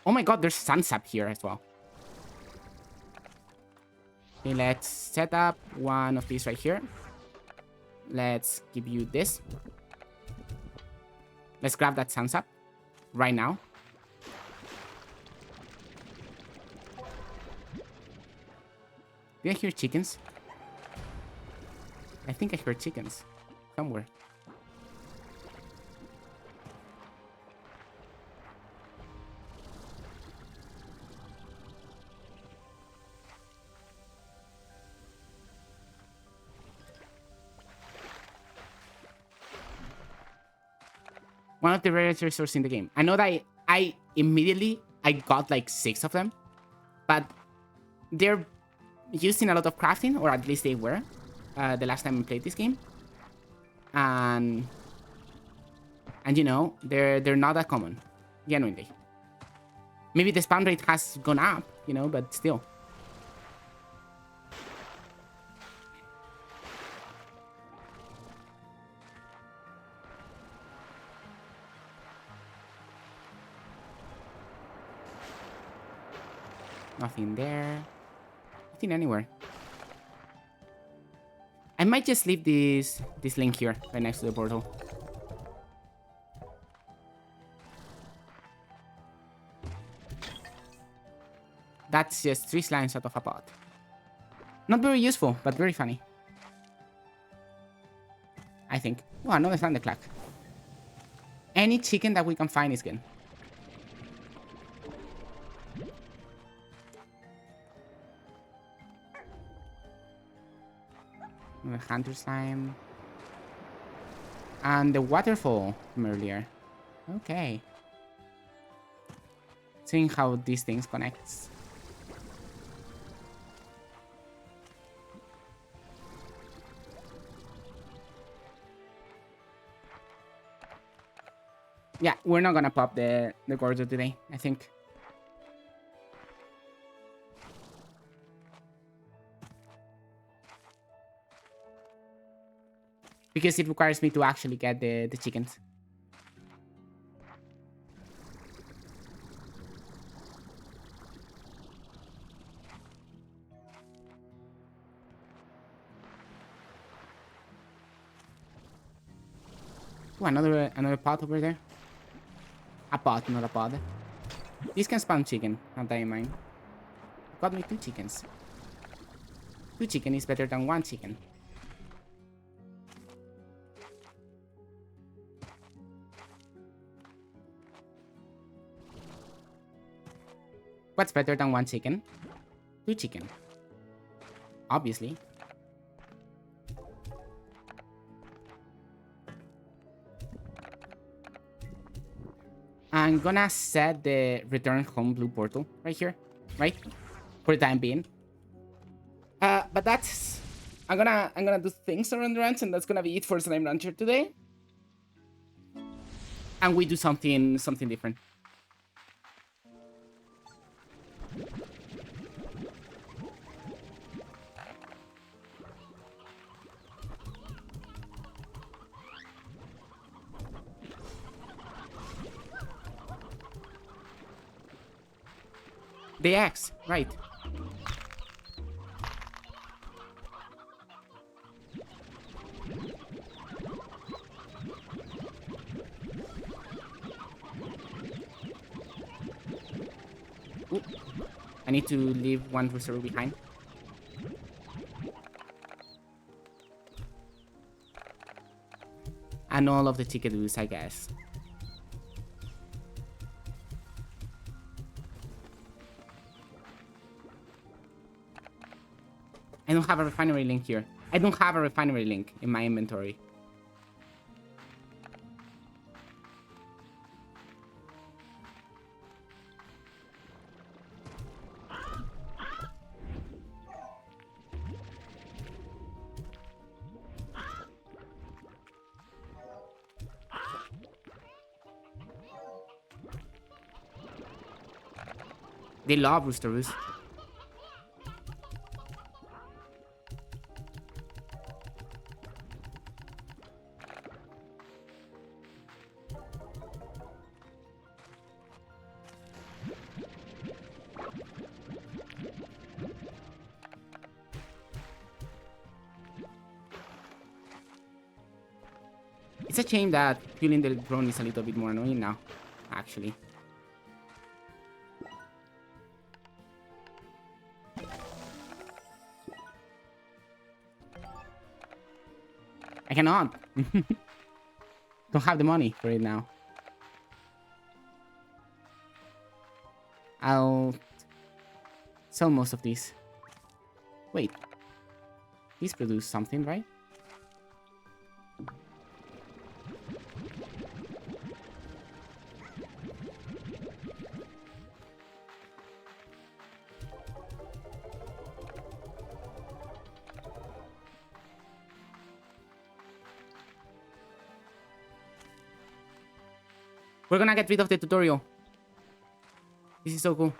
Oh my god, there's sunsap here as well. Okay, let's set up one of these right here. Let's give you this. Let's grab that sunsap right now. Did I hear chickens? I think I heard chickens somewhere. One of the rarest resources in the game. I know that I immediately got like 6 of them, but they're used in a lot of crafting, or at least they were the last time I played this game. And you know, they're not that common, genuinely. Maybe the spawn rate has gone up, you know, but still. Nothing there. Nothing anywhere. I might just leave this link here, right next to the portal. That's just 3 slimes out of a pot. Not very useful, but very funny. I think. Oh, another thunderclack. Any chicken that we can find is good. The hunter slime. And the waterfall from earlier. Okay. Seeing how these things connect. Yeah, we're not gonna pop the Gordo today, I think. Because it requires me to actually get the chickens. Oh, another pot over there. A pot, not a pod. This can spawn chicken, not that in mind. Got me 2 chickens. 2 chicken is better than 1 chicken. What's better than 1 chicken? 2 chicken. Obviously. I'm gonna set the return home blue portal right here, right? For the time being. But that's... I'm gonna do things around the ranch, and that's gonna be it for Slime Rancher today. And we do something different. The axe, right. Ooh. I need to leave 1 reserve behind. And all of the chickadoos, I guess. I don't have a refinery link here. I don't have a refinery link in my inventory. They love Roosterus. It's a shame that killing the drone is a little bit more annoying now, actually. I cannot. Don't have the money for it now. I'll sell most of these. Wait. These produce something, right? We're gonna get rid of the tutorial. This is so cool.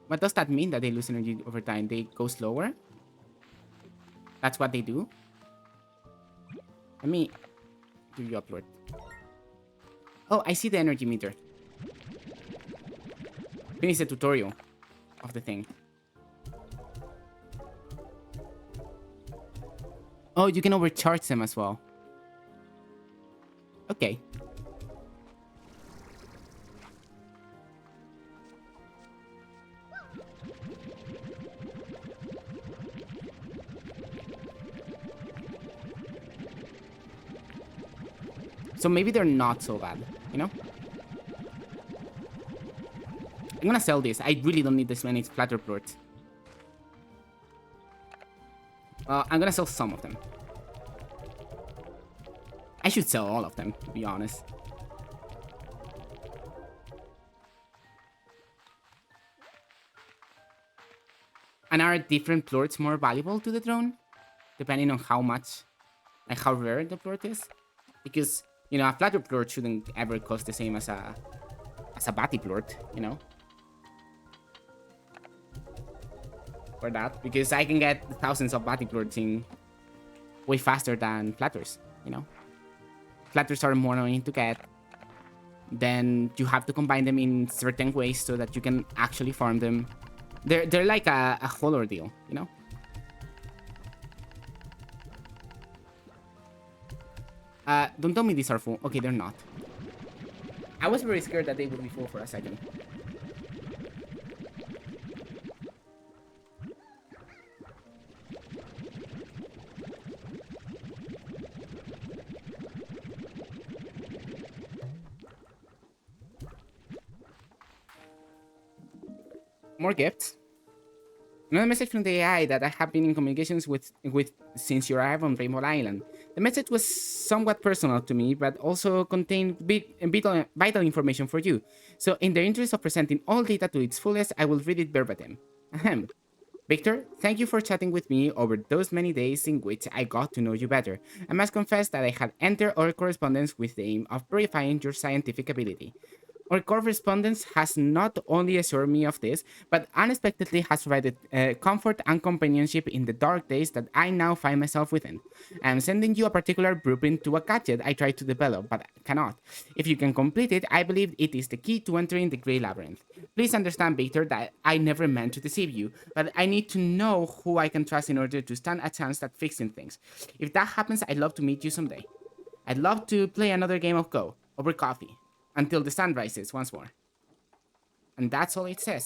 What does that mean that they lose energy over time? They go slower? That's what they do? Let me do you upload. Oh, I see the energy meter. Finish the tutorial of the thing. Oh, you can overcharge them as well. Okay. So maybe they're not so bad, you know? I'm gonna sell this. I really don't need this many splatter plorts. I'm gonna sell some of them. I should sell all of them, to be honest. And are different plorts more valuable to the drone? Depending on how much, like how rare the plort is? Because, you know, a flatter plort shouldn't ever cost the same as a batty plort, you know? For that, because I can get thousands of batty plorts in way faster than flatters, you know? Flatters are more annoying to get. Then you have to combine them in certain ways so that you can actually farm them. They're like a whole ordeal, you know? Don't tell me these are full. Okay, they're not. I was very scared that they would be full for a second. More gifts. Another message from the AI that I have been in communications with since your arrival on Rainbow Island. The message was somewhat personal to me, but also contained vital information for you. So in the interest of presenting all data to its fullest, I will read it verbatim. Ahem. Victor, thank you for chatting with me over those many days in which I got to know you better. I must confess that I had entered our correspondence with the aim of verifying your scientific ability. Our correspondence has not only assured me of this, but unexpectedly has provided comfort and companionship in the dark days that I now find myself within. I am sending you a particular blueprint to a gadget I tried to develop, but cannot. If you can complete it, I believe it is the key to entering the Grey Labyrinth. Please understand, Victor, that I never meant to deceive you, but I need to know who I can trust in order to stand a chance at fixing things. If that happens, I'd love to meet you someday. I'd love to play another game of Go, over coffee. Until the sun rises once more. And that's all it says.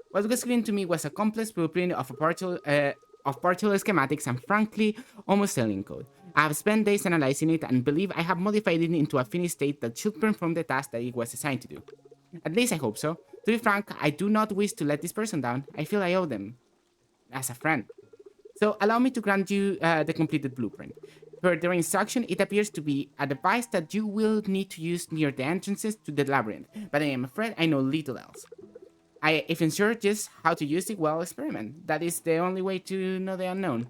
What was given to me was a complex blueprint of partial schematics and frankly, almost alien code. I have spent days analyzing it and believe I have modified it into a finished state that should perform the task that it was assigned to do. At least I hope so. To be frank, I do not wish to let this person down. I feel I owe them as a friend. So allow me to grant you the completed blueprint. Per their instruction, it appears to be a device that you will need to use near the entrances to the labyrinth, but I am afraid I know little else. If unsure just how to use it, well, experiment. That is the only way to know the unknown.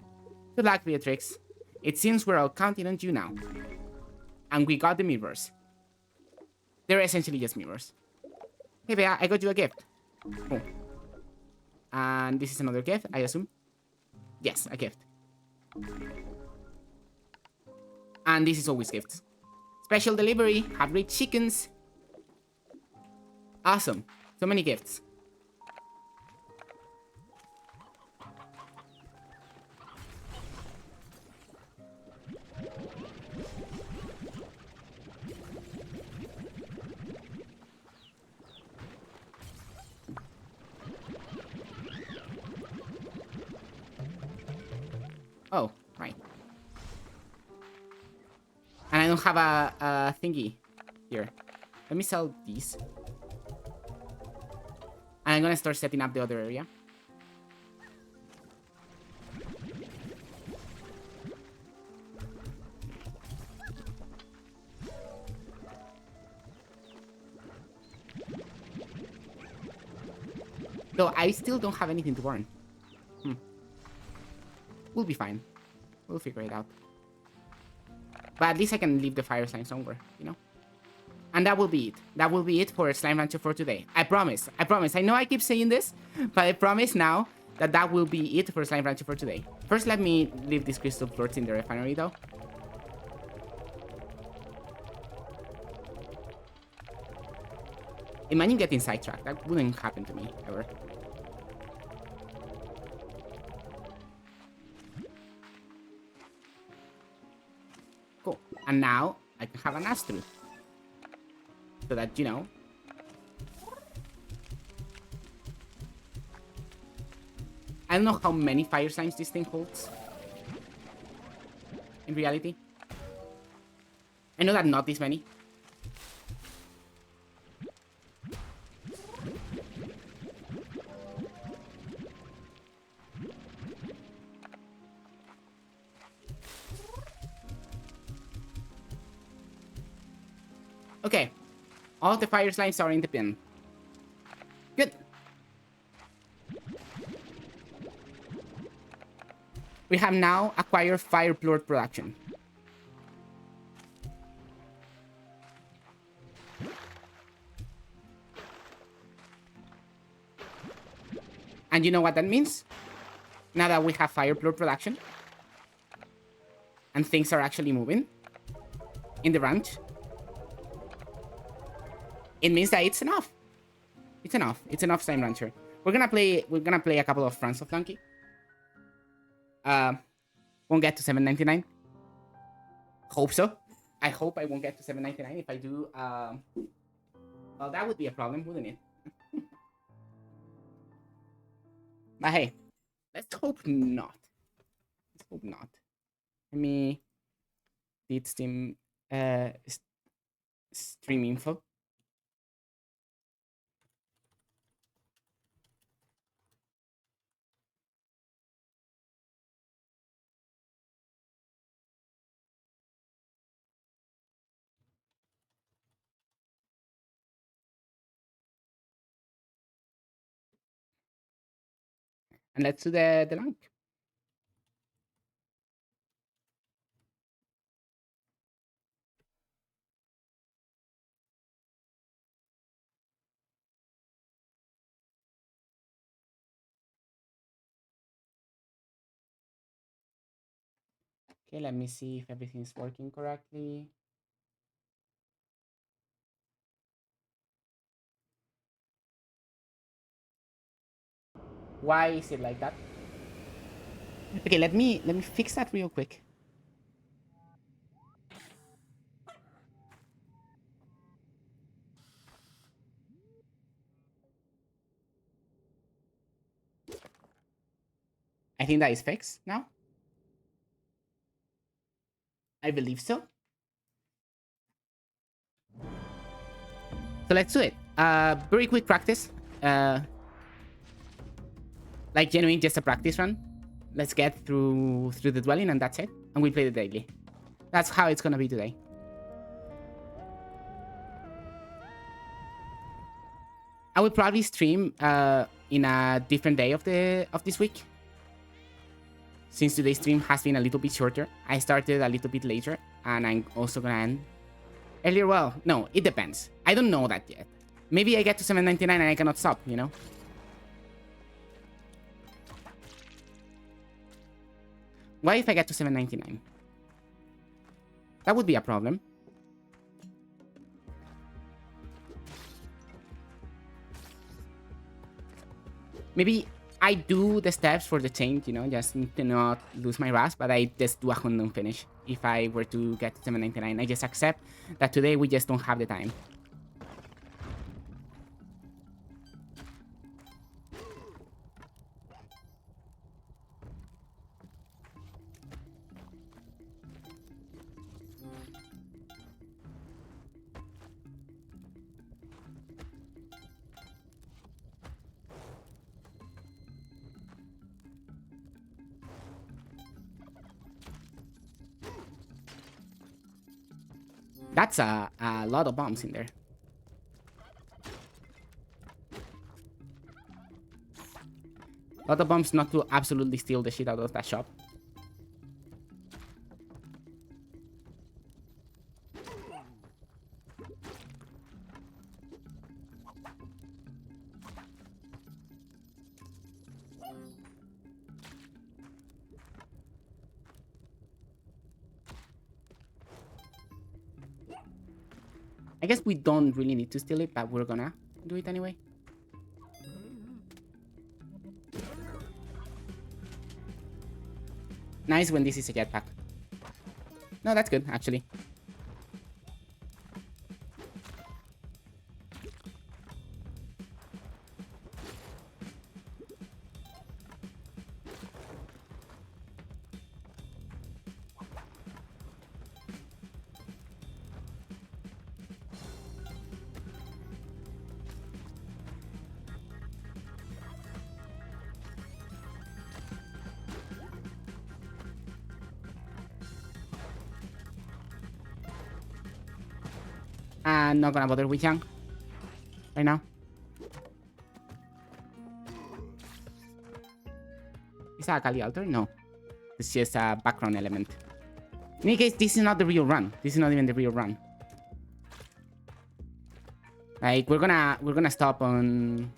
Good luck, Beatrix. It seems we're all counting on you now. And we got the mirrors. They're essentially just mirrors. Hey, Bea, I got you a gift. Oh. And this is another gift, I assume. Yes, a gift. And this is always gifts. Special delivery, have great chickens. Awesome. So many gifts. Oh, right. And I don't have a thingy here. Let me sell these. And I'm gonna start setting up the other area. Though I still don't have anything to burn. We'll be fine. We'll figure it out. But at least I can leave the fire slime somewhere, you know? And that will be it. That will be it for Slime Rancher for today. I promise. I promise. I know I keep saying this, but I promise now that that will be it for Slime Rancher for today. First, let me leave these crystal florts in the refinery, though. Imagine getting sidetracked. That wouldn't happen to me, ever. Cool. And now, I can have an Astro. So that, you know... I don't know how many fire signs this thing holds. In reality. I know that not this many. Okay. All the fire slimes are in the bin. Good. We have now acquired fire plort production. And you know what that means? Now that we have fire plort production and things are actually moving in the ranch, it means that it's enough. It's enough. It's enough Slime Rancher. We're gonna play a couple of Friends of Donkey. Won't get to 7.99. Hope so. I hope I won't get to 7.99. If I do, well, that would be a problem, wouldn't it? But hey, let's hope not. Let's hope not. Let me delete Steam stream info. And let's do the link. Okay, let me see if everything's working correctly. Why is it like that? Okay, let me fix that real quick. I think that is fixed now. I believe so. So let's do it. Very quick practice. Like genuine, just a practice run. Let's get through the dwelling and that's it. And we play the daily. That's how it's gonna be today. I will probably stream in a different day of this week. Since today's stream has been a little bit shorter, I started a little bit later, and I'm also gonna end earlier. Well, no, it depends. I don't know that yet. Maybe I get to 799 and I cannot stop, you know? What if I get to 799? That would be a problem. Maybe I do the steps for the change, you know, just to not lose my RAS, but I just do a Hundun finish. If I were to get to 799, I just accept that today we just don't have the time. That's a lot of bombs in there. A lot of bombs not to absolutely steal the shit out of that shop. I guess we don't really need to steal it, but we're gonna do it anyway. Nice when this is a jetpack. No, that's good, actually. I'm not gonna bother with Yang right now. Is that a Kali altar? No. It's just a background element. In any case, this is not the real run. This is not even the real run. Like we're gonna stop on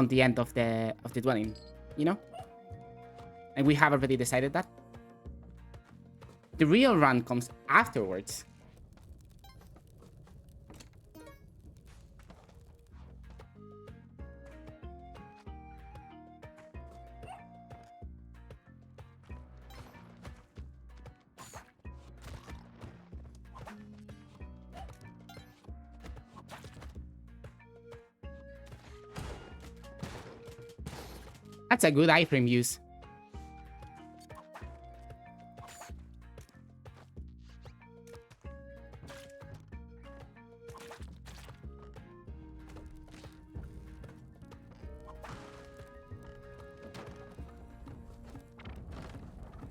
the end of the dwelling, you know? And we have already decided that. The real run comes afterwards. That's a good iframe use.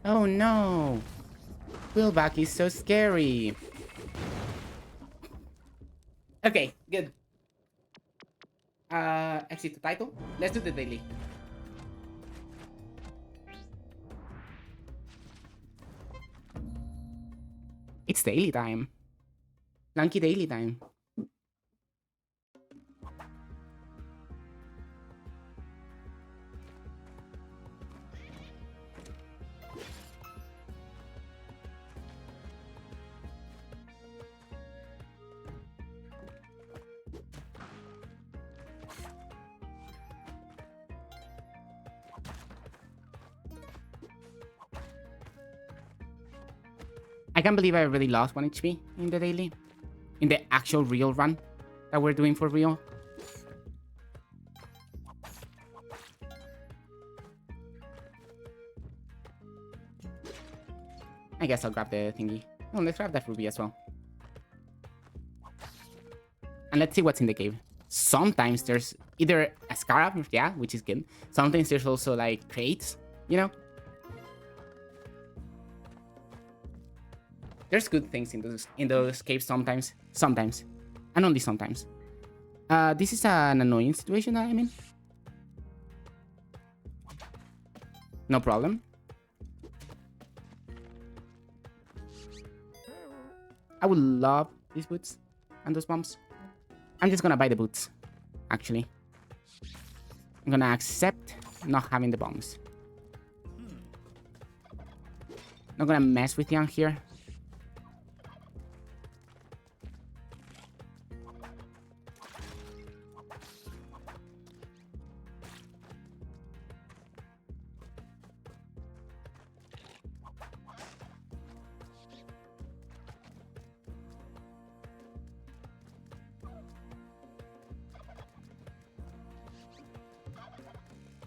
Oh no! Wheelback is so scary. Okay, good. Exit the title. Let's do the daily. It's daily time. Lanky daily time. I can't believe I already lost 1 HP in the daily. In the actual real run that we're doing for real. I guess I'll grab the thingy. Oh, let's grab that ruby as well. And let's see what's in the cave. Sometimes there's either a scarab, yeah, which is good. Sometimes there's also like crates, you know? There's good things in those caves sometimes. Sometimes. And only sometimes. This is an annoying situation, I mean. No problem. I would love these boots and those bombs. I'm just gonna buy the boots, actually. I'm gonna accept not having the bombs. Not gonna mess with Young here.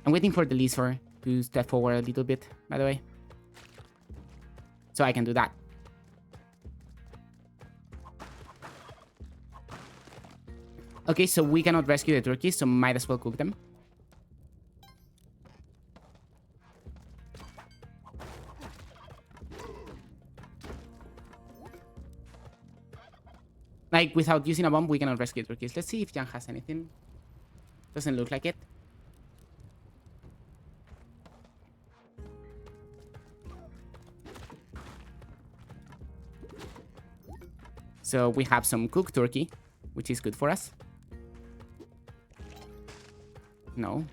I'm waiting for the Lizor to step forward a little bit, by the way. So I can do that. Okay, so we cannot rescue the turkeys, so might as well cook them. Like, without using a bomb, we cannot rescue turkeys. Let's see if Jan has anything. Doesn't look like it. So we have some cooked turkey, which is good for us. No.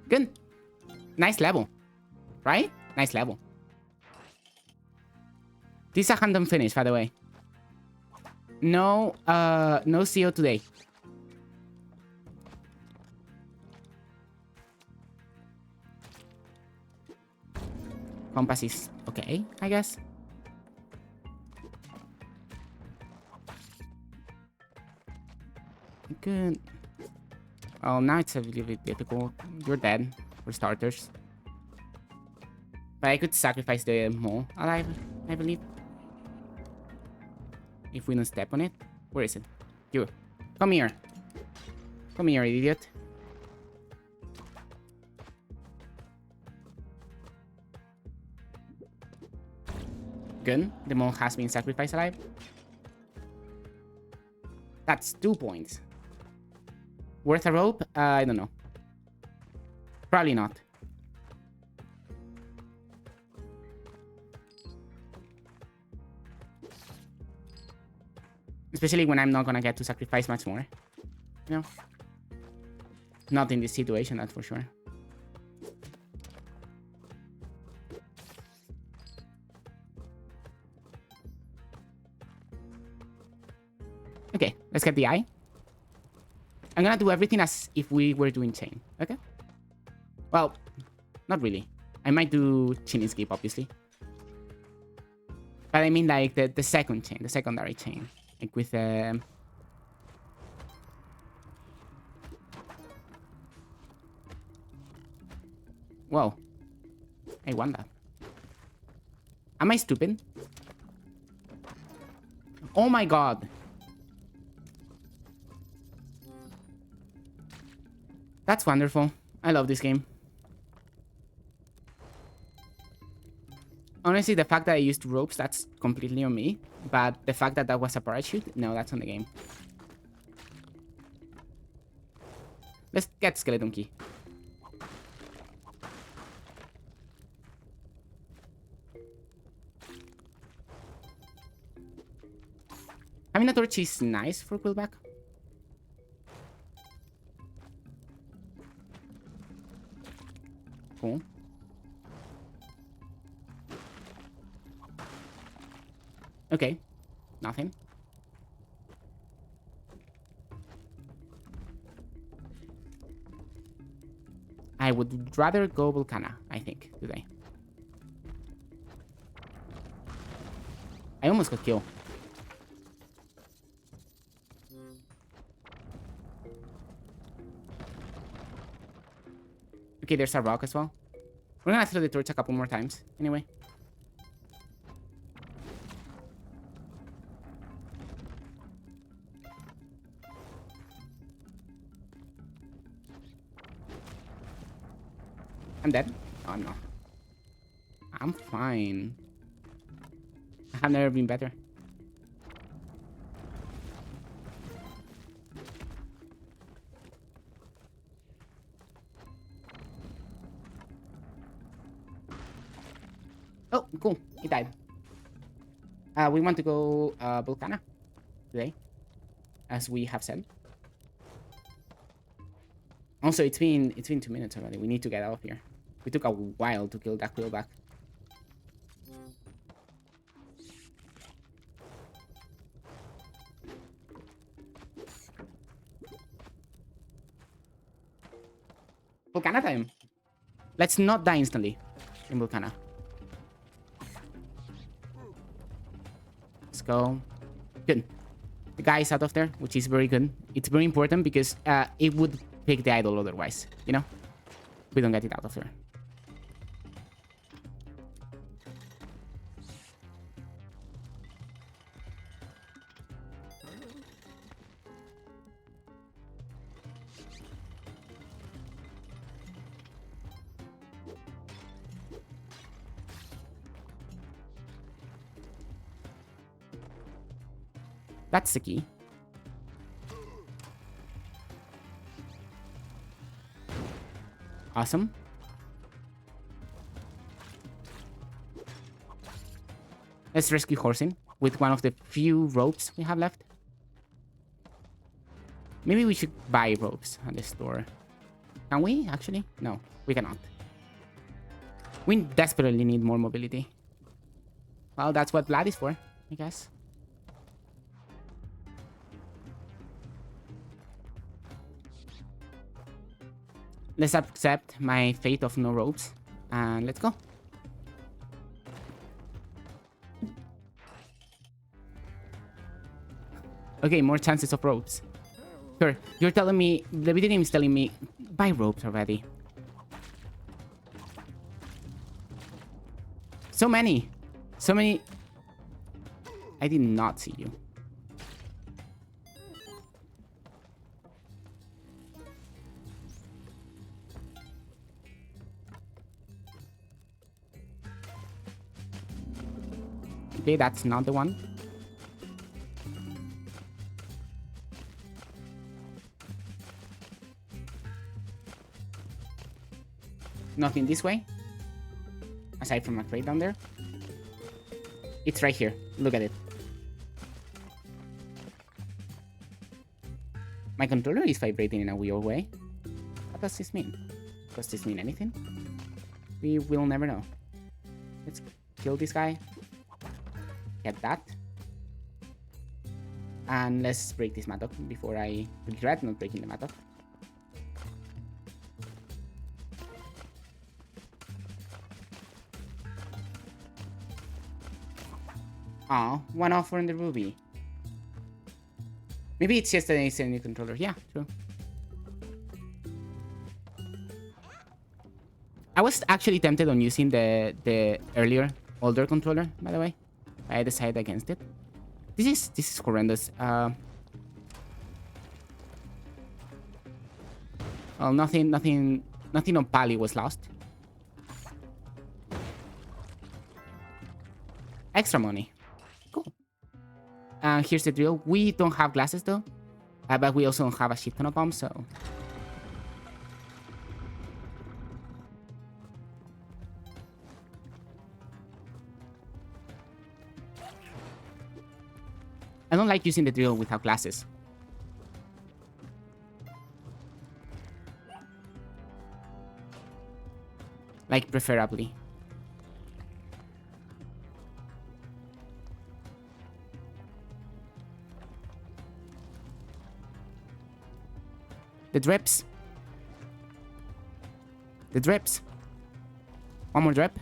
Good. Nice level. Right? Nice level. This is a random finish, by the way. No, no CO today. Compass is okay, I guess. Good. Oh, now it's a little bit difficult. You're dead, for starters. But I could sacrifice the mole alive, I believe. If we don't step on it. Where is it? You. Come here. Come here, idiot. Good. The mole has been sacrificed alive. That's 2 points. Worth a rope? I don't know. Probably not. Especially when I'm not gonna get to sacrifice much more. You know? Not in this situation, that's for sure. Okay, let's get the eye. I'm gonna do everything as if we were doing chain, okay? Well, not really. I might do chain escape, obviously. But I mean like the second chain, the secondary chain. Like with Whoa. I won that. Am I stupid? Oh my god. That's wonderful. I love this game. Honestly, the fact that I used ropes, that's completely on me. But the fact that that was a parachute, no, that's on the game. Let's get skeleton key. Having a torch is nice for pullback. Cool. Okay. Nothing. I would rather go Volcana, I think, today. I almost got killed. Okay, there's a rock as well. We're gonna throw the torch a couple more times. Anyway. I'm dead. Oh, no. I'm fine. I have never been better. Oh, cool. He died. We want to go Volcana today, as we have said. Also, it's been 2 minutes already. We need to get out of here. We took a while to kill that quillback. Volcana time. Let's not die instantly in Volcana. Let's go. Good. The guy is out of there, which is very good. It's very important because it would pick the idol otherwise, you know? We don't get it out of there. That's the key. Awesome. Let's rescue Horsing with one of the few ropes we have left. Maybe we should buy ropes at the store. Can we, actually? No, we cannot. We desperately need more mobility. Well, that's what Vlad is for, I guess. Let's accept my fate of no ropes. And let's go. Okay, more chances of ropes. Sure, you're telling me... The video game is telling me... Buy ropes already. So many. So many... I did not see you. Okay, that's not the one. Nothing this way. Aside from a crate down there. It's right here. Look at it. My controller is vibrating in a weird way. What does this mean? Does this mean anything? We will never know. Let's kill this guy. Get that. And let's break this mattock before I regret not breaking the mattock. Oh, one off for the ruby. Maybe it's just a new controller. Yeah, true. I was actually tempted on using the earlier, older controller, by the way. I decided against it. This is horrendous. Well, nothing on Pali was lost. Extra money. Cool. And here's the drill. We don't have glasses though, but we also don't have a shit ton of bombs, so. I don't like using the drill without glasses. Like, preferably. The drips. The drips. One more drip.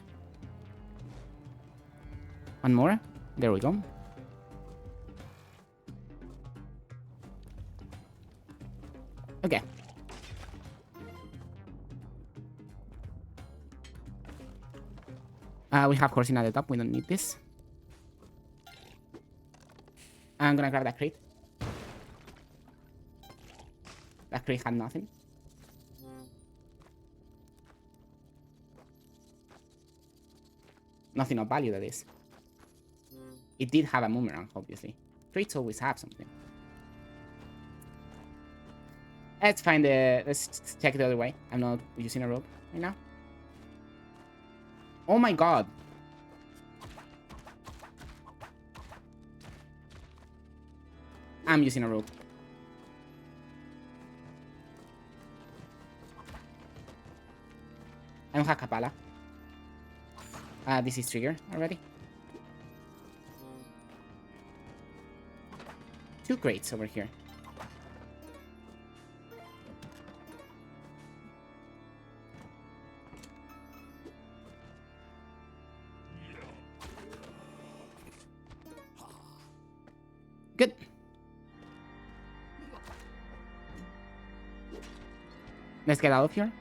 One more. There we go. Okay. We have Horsing at the top. We don't need this. I'm gonna grab that crate. That crate had nothing. Nothing of value, that is. It did have a boomerang, obviously. Crates always have something. Let's find the... Let's check the other way. I'm not using a rope right now. Oh my god. I'm using a rope. I don't have Kapala. This is trigger already. 2 crates over here. Good. Let's get out of here.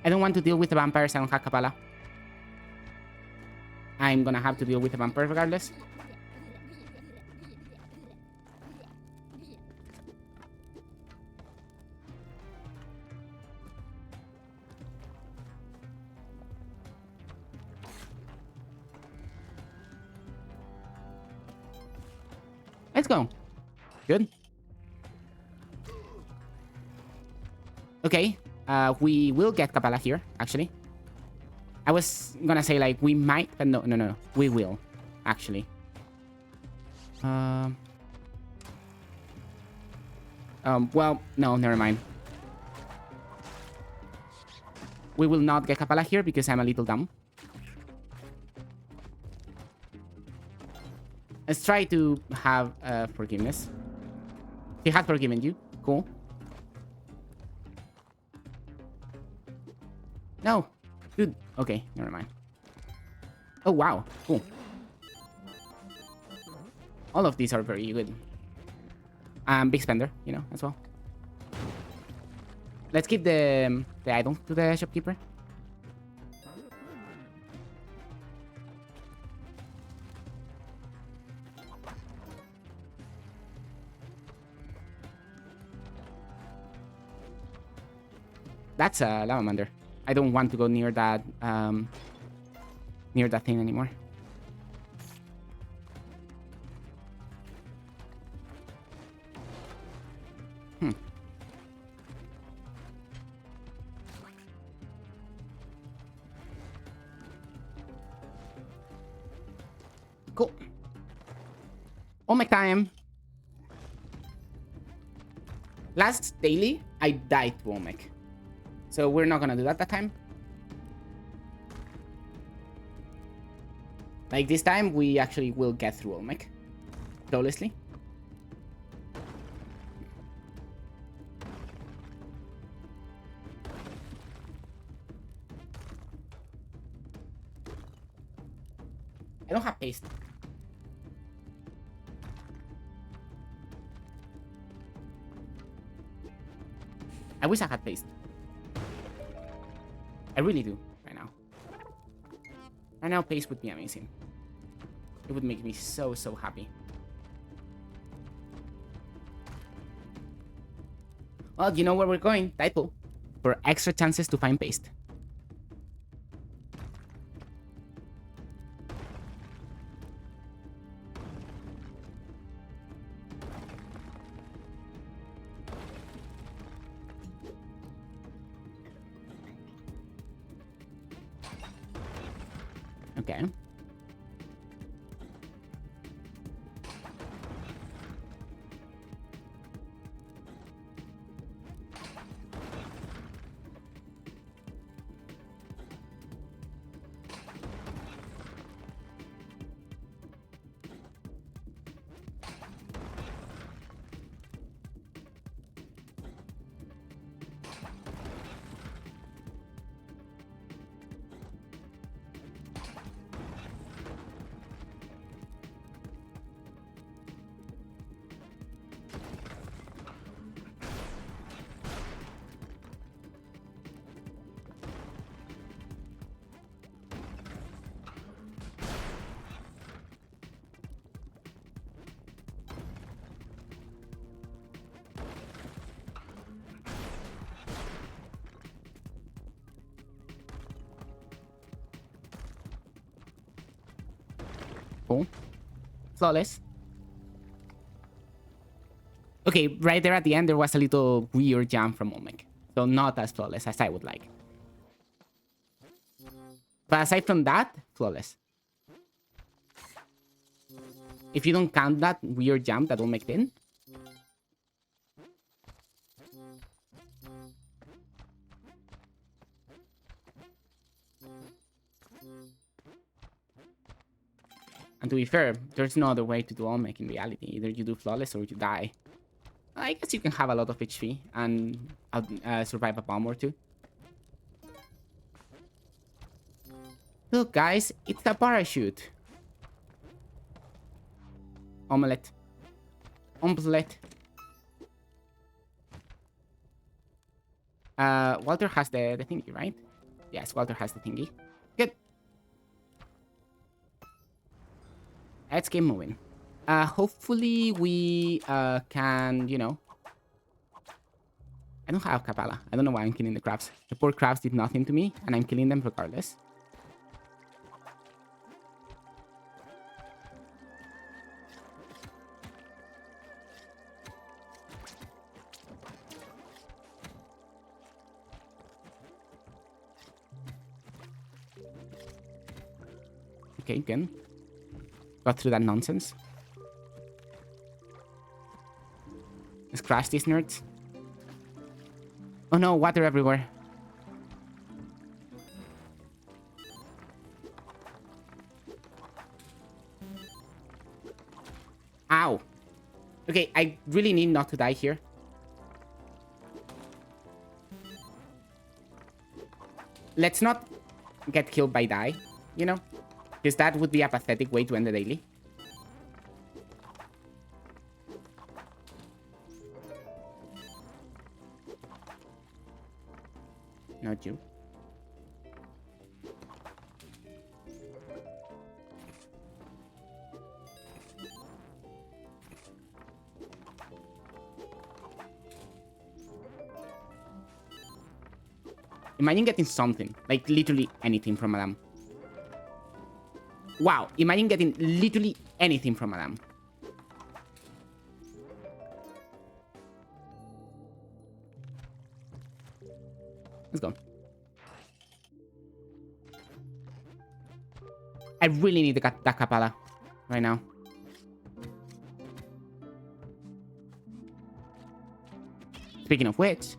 I don't want to deal with the vampires. I don't have Kapala. I'm gonna have to deal with the vampires regardless. Let's go. Good. Okay. We will get Kapala here, actually. I was gonna say, like, we might, but no. We will, actually. Well, no, never mind. We will not get Kapala here because I'm a little dumb. Let's try to have forgiveness. He had forgiven you. Cool. No. Dude. Okay, never mind. Oh, wow. Cool. All of these are very good. Big spender, you know, as well. Let's give the idol to the shopkeeper. That's a Lavamander. I don't want to go near that thing anymore. Cool. Olmec time. Last daily, I died to Olmec. So we're not gonna do that time. Like this time, we actually will get through Olmec flawlessly. I don't have paste. I wish I had paste. I really do, right now. Right now, paste would be amazing. It would make me so, so happy. Well, you know where we're going, Typo. For extra chances to find paste. Okay. Cool. Flawless. Okay, right there at the end, there was a little weird jump from Olmec. So not as flawless as I would like. But aside from that, flawless. If you don't count that weird jump that Olmec did. And to be fair, there's no other way to do Olmec in reality. Either you do flawless or you die. I guess you can have a lot of HP and survive a bomb or two. Look, guys, it's a parachute. Omelette. Omelette. Walter has the thingy, right? Yes, Walter has the thingy. Good. Let's keep moving. Hopefully we can, you know... I don't have Kapala. I don't know why I'm killing the crabs. The poor crabs did nothing to me, and I'm killing them regardless. Okay, good. Got through that nonsense. Let's crash these nerds. Oh no, water everywhere. Ow. Okay, I really need not to die here. Let's not get killed by die, you know? Because that would be a pathetic way to end the daily. Not you. Imagine getting something, like literally anything from Madame. Wow, imagine getting literally anything from Madame. Let's go. I really need that Kapala right now. Speaking of which...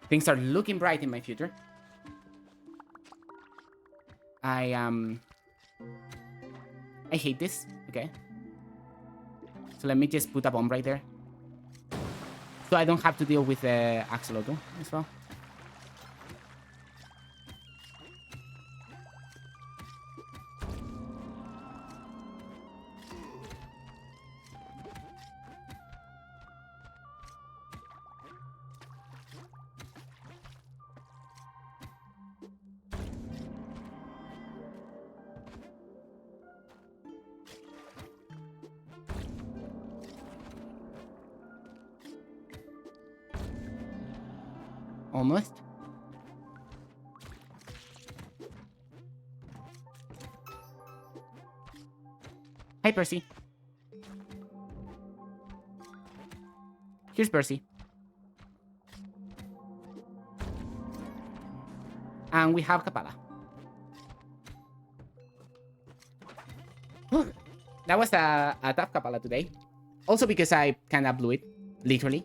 things are looking bright in my future. I hate this. Okay. So let me just put a bomb right there. So I don't have to deal with the Axolotl as well. Almost. Hi, Percy. Here's Percy. And we have Kapala. That was a tough Kapala today. Also because I kinda blew it. Literally.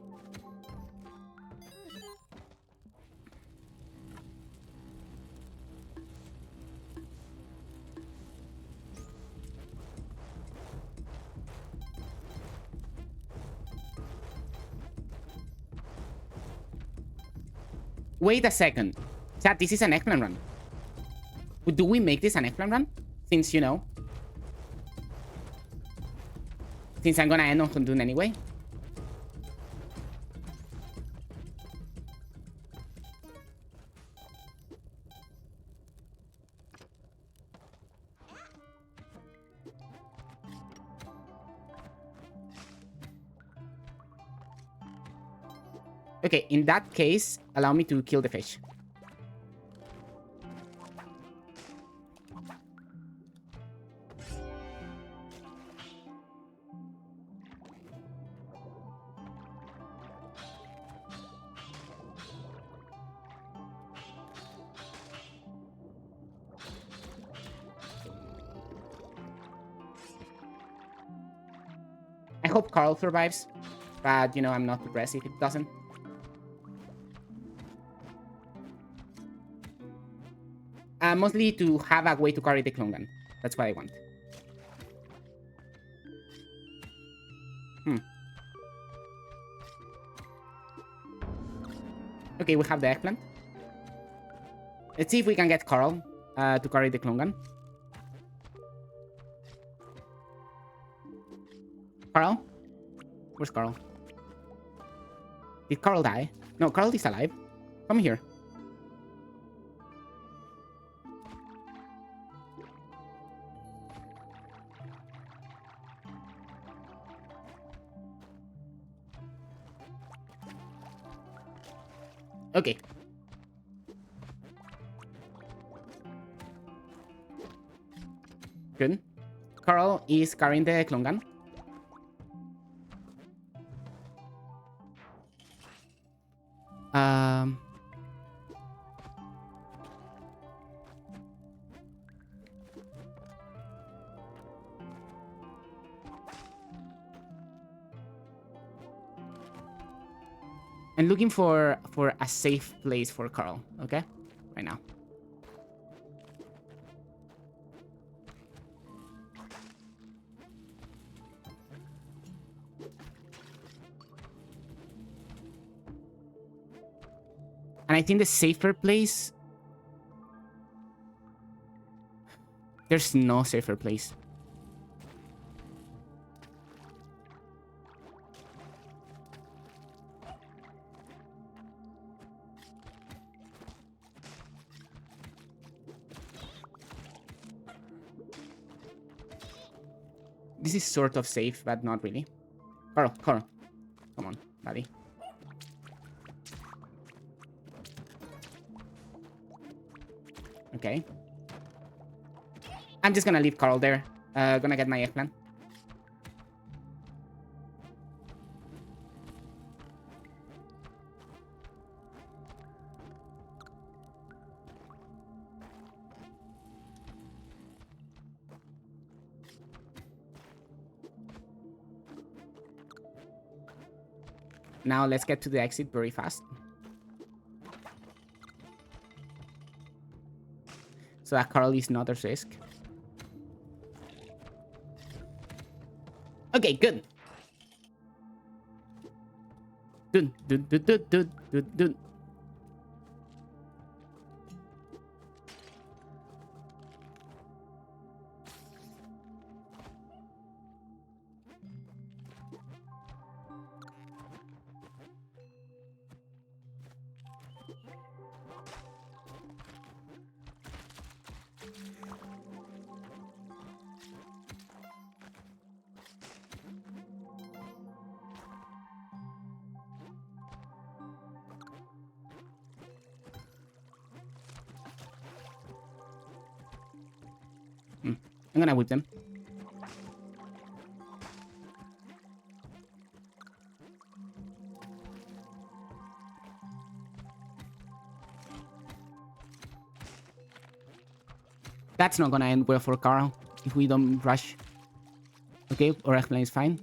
Wait a second. Chat, this is an eggplant run. Do we make this an eggplant run? Since, you know. Since I'm gonna end on Kundun anyway. Okay, in that case, allow me to kill the fish. I hope Carl survives, but, you know, I'm not depressed if it doesn't. Mostly to have a way to carry the clone gun. That's what I want. Okay, we have the eggplant. Let's see if we can get Carl to carry the clone gun. Carl? Where's Carl? Did Carl die? No, Carl is alive. Come here. Okay. Good. Carl is carrying the clone gun. I'm looking for a safe place for Carl, okay? Right now. And I think the safer place... There's no safer place. This is sort of safe, but not really. Carl, Carl. Come on, buddy. Okay. I'm just gonna leave Carl there. Gonna get my eggplant. Now let's get to the exit very fast. So that Carl is not at risk. Okay, good. Dude. I'm gonna whip them. That's not gonna end well for Carl if we don't rush. Okay, our airplane is fine.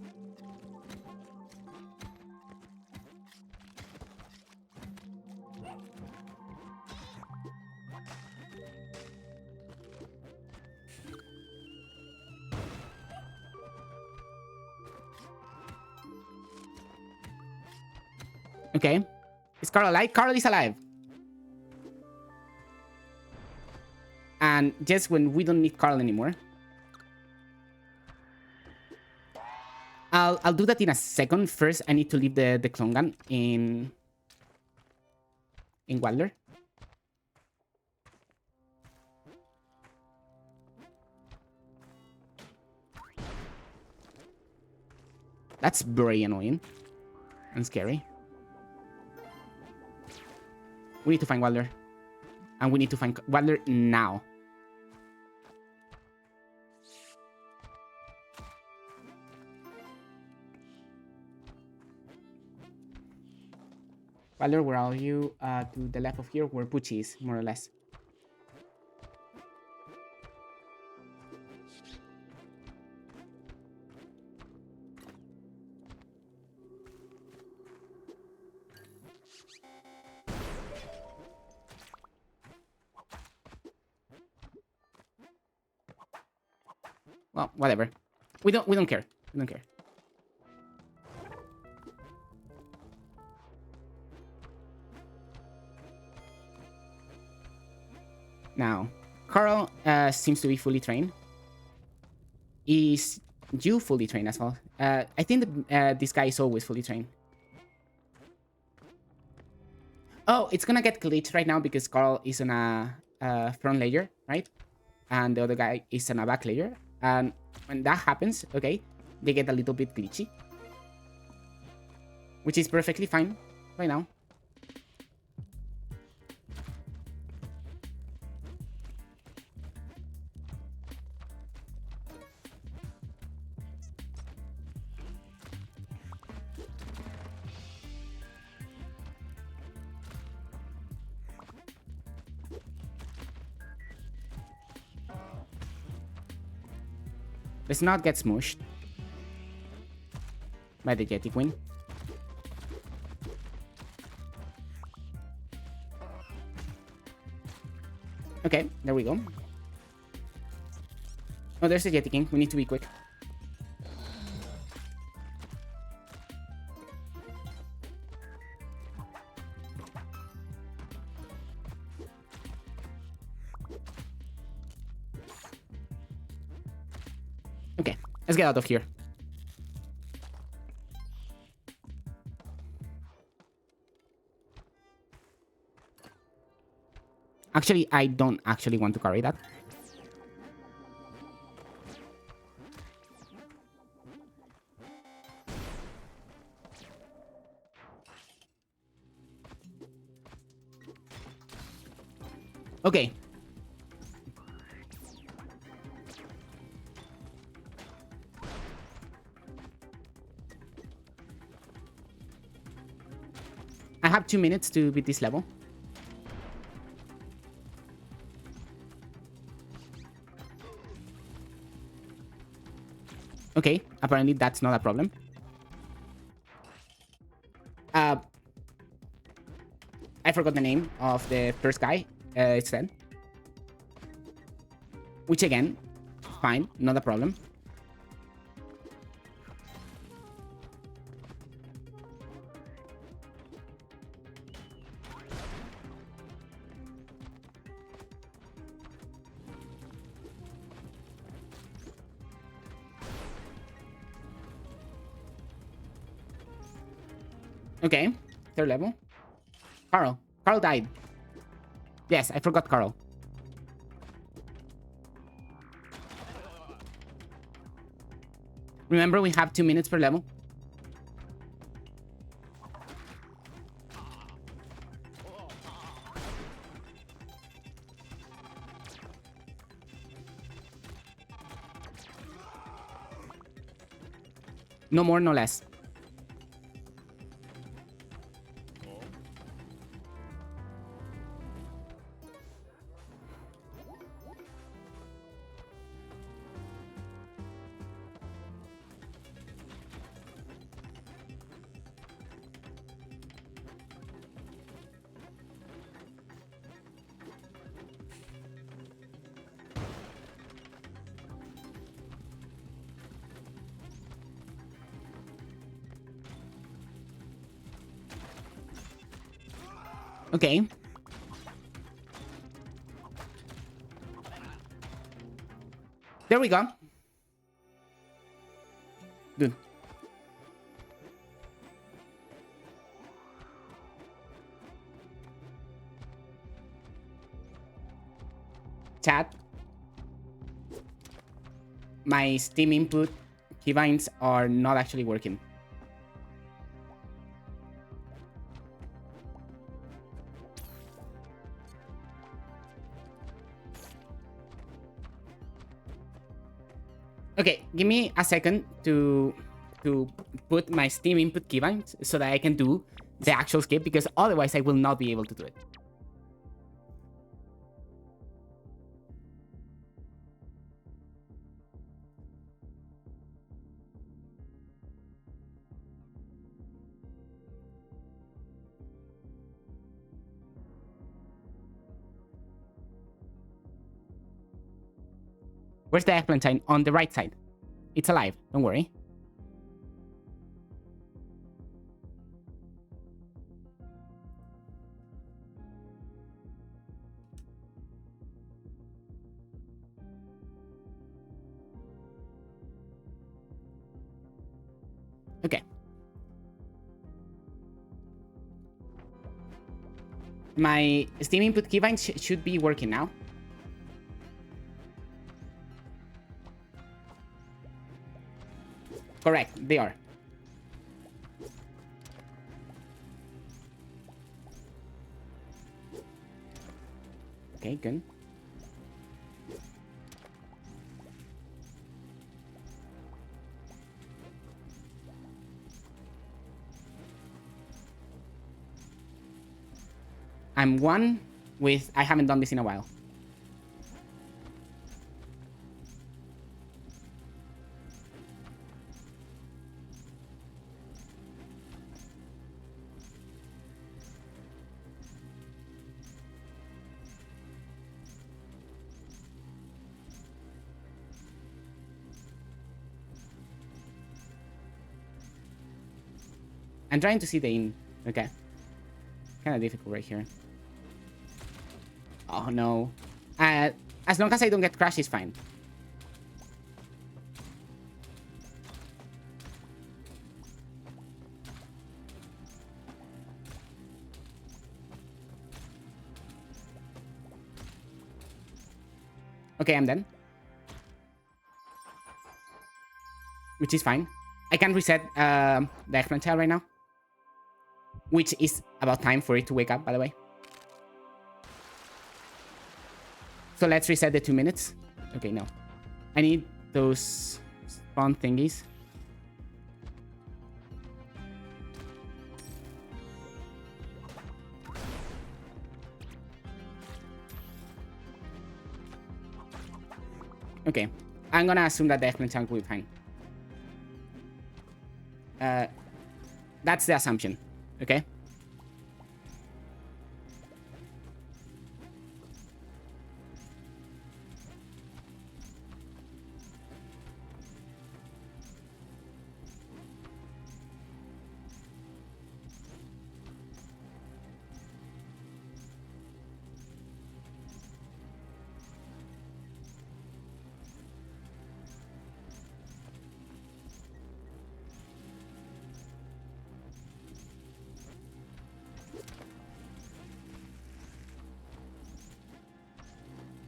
Okay. Is Carl alive? Carl is alive. And just when we don't need Carl anymore. I'll do that in a second. First, I need to leave the clone gun in Wilder. That's very annoying and scary. We need to find Wilder. And we need to find Wilder now. Wilder, where are you? To the left of here, where Pucci is, more or less. Well, whatever. We don't care. We don't care. Now, Carl seems to be fully trained. Is you fully trained as well? I think that, this guy is always fully trained. Oh, it's gonna get glitched right now because Carl is on a front layer, right? And the other guy is on a back layer. And when that happens, okay, they get a little bit glitchy. Which is perfectly fine right now. Let's not get smooshed by the Jetty Queen. Okay, there we go. Oh, there's the Jetty King. We need to be quick. Okay, let's get out of here. Actually, I don't actually want to carry that. Okay. I have 2 minutes to beat this level. Okay, apparently that's not a problem. I forgot the name of the first guy. It's dead. Which again, fine, not a problem. Okay, third level. Carl. Carl died. Yes, I forgot Carl. Remember, we have 2 minutes per level. No more, no less. Okay. There we go. Dude. Chat. My Steam input keybinds are not actually working. Okay, give me a second to put my Steam input keybinds so that I can do the actual skip, because otherwise I will not be able to do it. Where's the eggplant sign? On the right side. It's alive, don't worry. Okay. My Steam input keybinds should be working now. Correct, they are. Okay, good. I'm one with... I haven't done this in a while. I'm trying to see the in. Okay. Kind of difficult right here. Oh, no. As long as I don't get crashed, it's fine. Okay, I'm done. Which is fine. I can reset the exponential right now. Which is about time for it to wake up, by the way. So let's reset the 2 minutes. Okay, no. I need those spawn thingies. Okay. I'm gonna assume that the exponential will be fine. That's the assumption. Okay.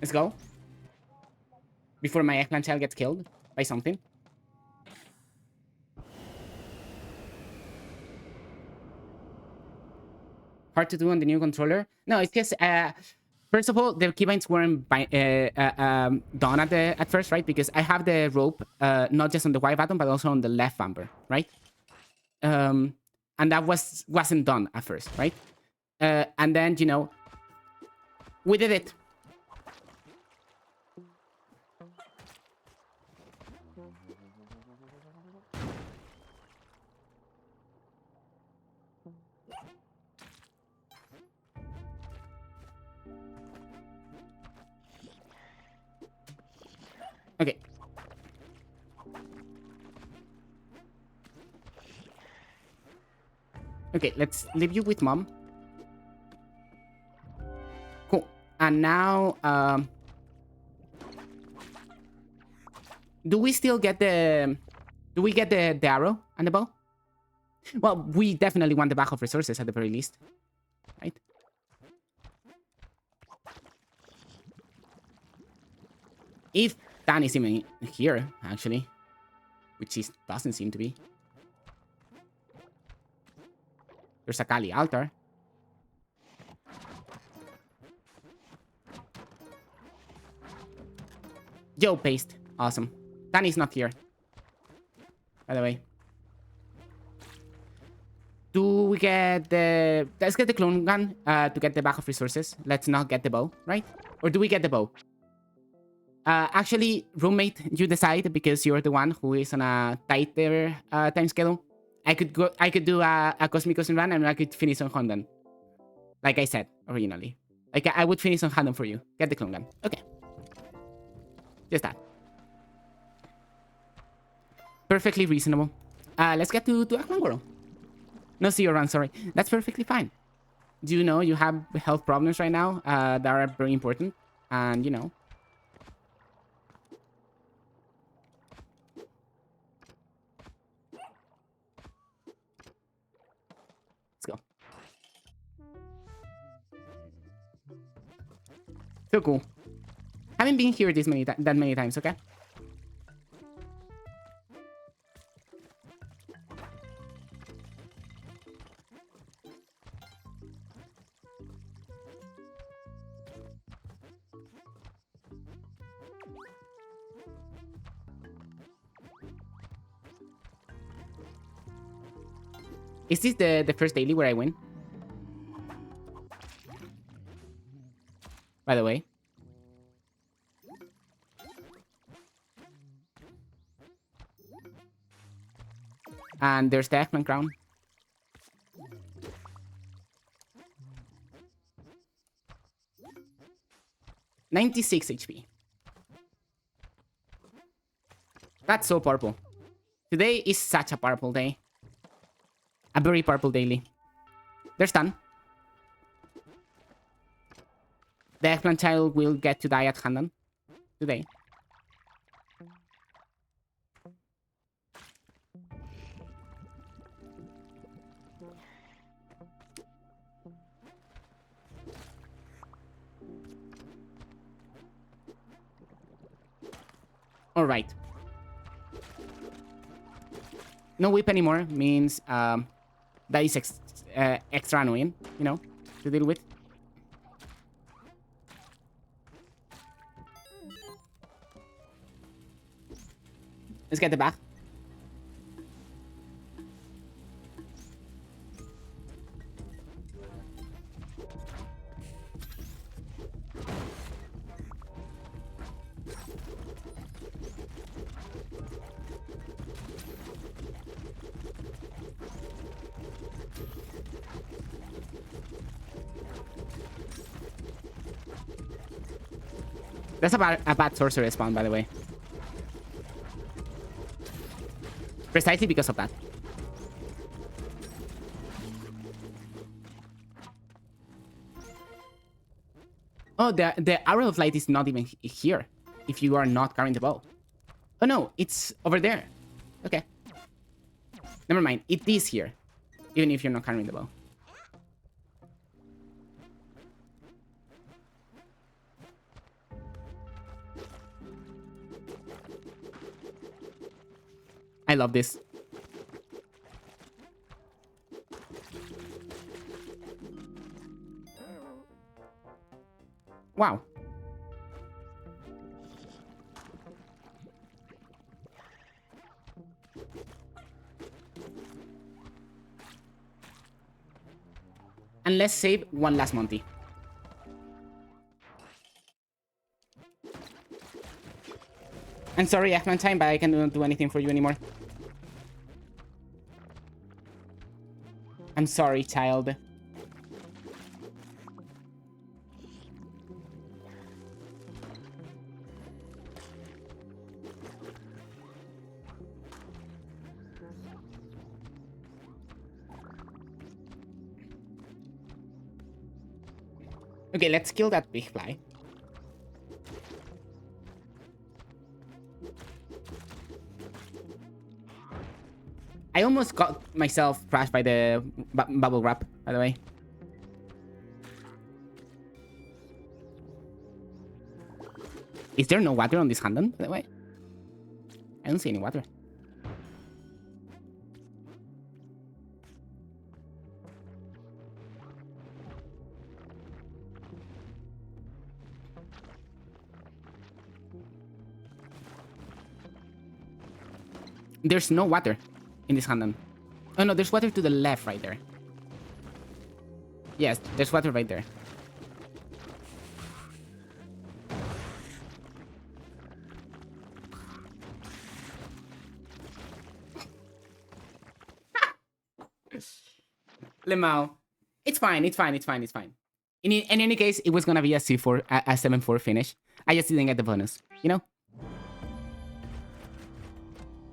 Let's go. Before my eggplant child gets killed by something. Hard to do on the new controller? No, it's just... first of all, the keybinds weren't done at first, right? Because I have the rope not just on the Y button, but also on the left bumper, right? And that wasn't done at first, right? And then, you know, we did it. Okay. Okay, let's leave you with mom. Cool. And now, do we still get the... Do we get the arrow and the bow? Well, we definitely want the bag of resources at the very least. Right? If Dan is even here, actually. Which he doesn't seem to be. There's a Kali altar. Yo, paste. Awesome. Danny's not here, by the way. Do we get the... Let's get the clone gun to get the backup resources. Let's not get the bow, right? Or do we get the bow? Actually, roommate, you decide because you're the one who is on a tighter time schedule. I could do a Cosmic Ocean run and I could finish on Hondan. Like I said originally. Like I would finish on Hondan for you. Get the clone gun. Okay. Just that. Perfectly reasonable. Let's get to Akman World. No, see your run, sorry. That's perfectly fine. Do you know you have health problems right now that are very important? And, you know... Let's go. So cool. Haven't been here that many times, okay? Is this the first daily where I win? By the way. And there's the Ekman crown. $96 HP. That's so purple. Today is such a purple day. A very purple daily. They're stunned. The eggplant child will get to die at Handan today. All right. No whip anymore means that is extra annoying, you know, to deal with. Let's get the back. That's a bad sorcerer spawn, by the way. Precisely because of that. Oh, the arrow of light is not even here if you are not carrying the bow. Oh no, it's over there. Okay. Never mind, it is here, even if you're not carrying the bow. I love this. Wow. And let's save one last Monty. I'm sorry, Ahmed time, but I cannot do anything for you anymore. I'm sorry, child. Okay, let's kill that big fly. I almost got myself crashed by the bubble wrap, by the way. Is there no water on this Handan, by the way? I don't see any water. There's no water in this Handan. Oh no, there's water to the left right there. Yes, there's water right there. Lemao. It's fine, it's fine, it's fine, it's fine. In any case, it was gonna be a C4, a 7-4 finish. I just didn't get the bonus, you know?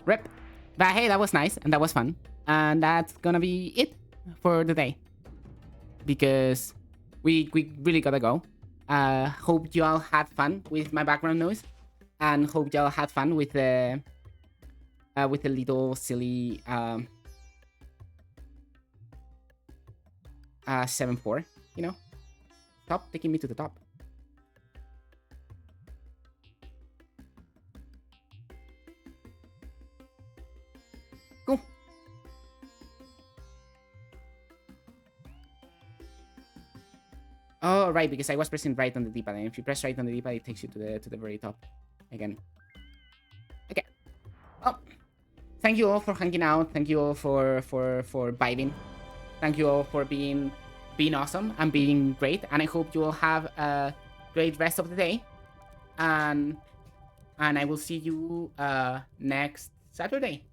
Rip. But hey, that was nice, and that was fun. And that's gonna be it for the day. Because we really gotta go. Hope you all had fun with my background noise. And hope y'all had fun with the little silly 7-4, you know? Top, taking me to the top. Cool. Oh, right, because I was pressing right on the D-pad, and if you press right on the D-pad, it takes you to the very top again. Okay. Well, thank you all for hanging out. Thank you all for vibing. Thank you all for being awesome and being great. And I hope you all have a great rest of the day. And I will see you next Saturday,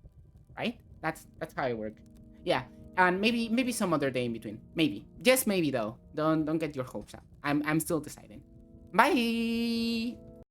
right? That's how it works. Yeah, and maybe some other day in between. Maybe, just maybe though. Don't get your hopes up. I'm still deciding. Bye.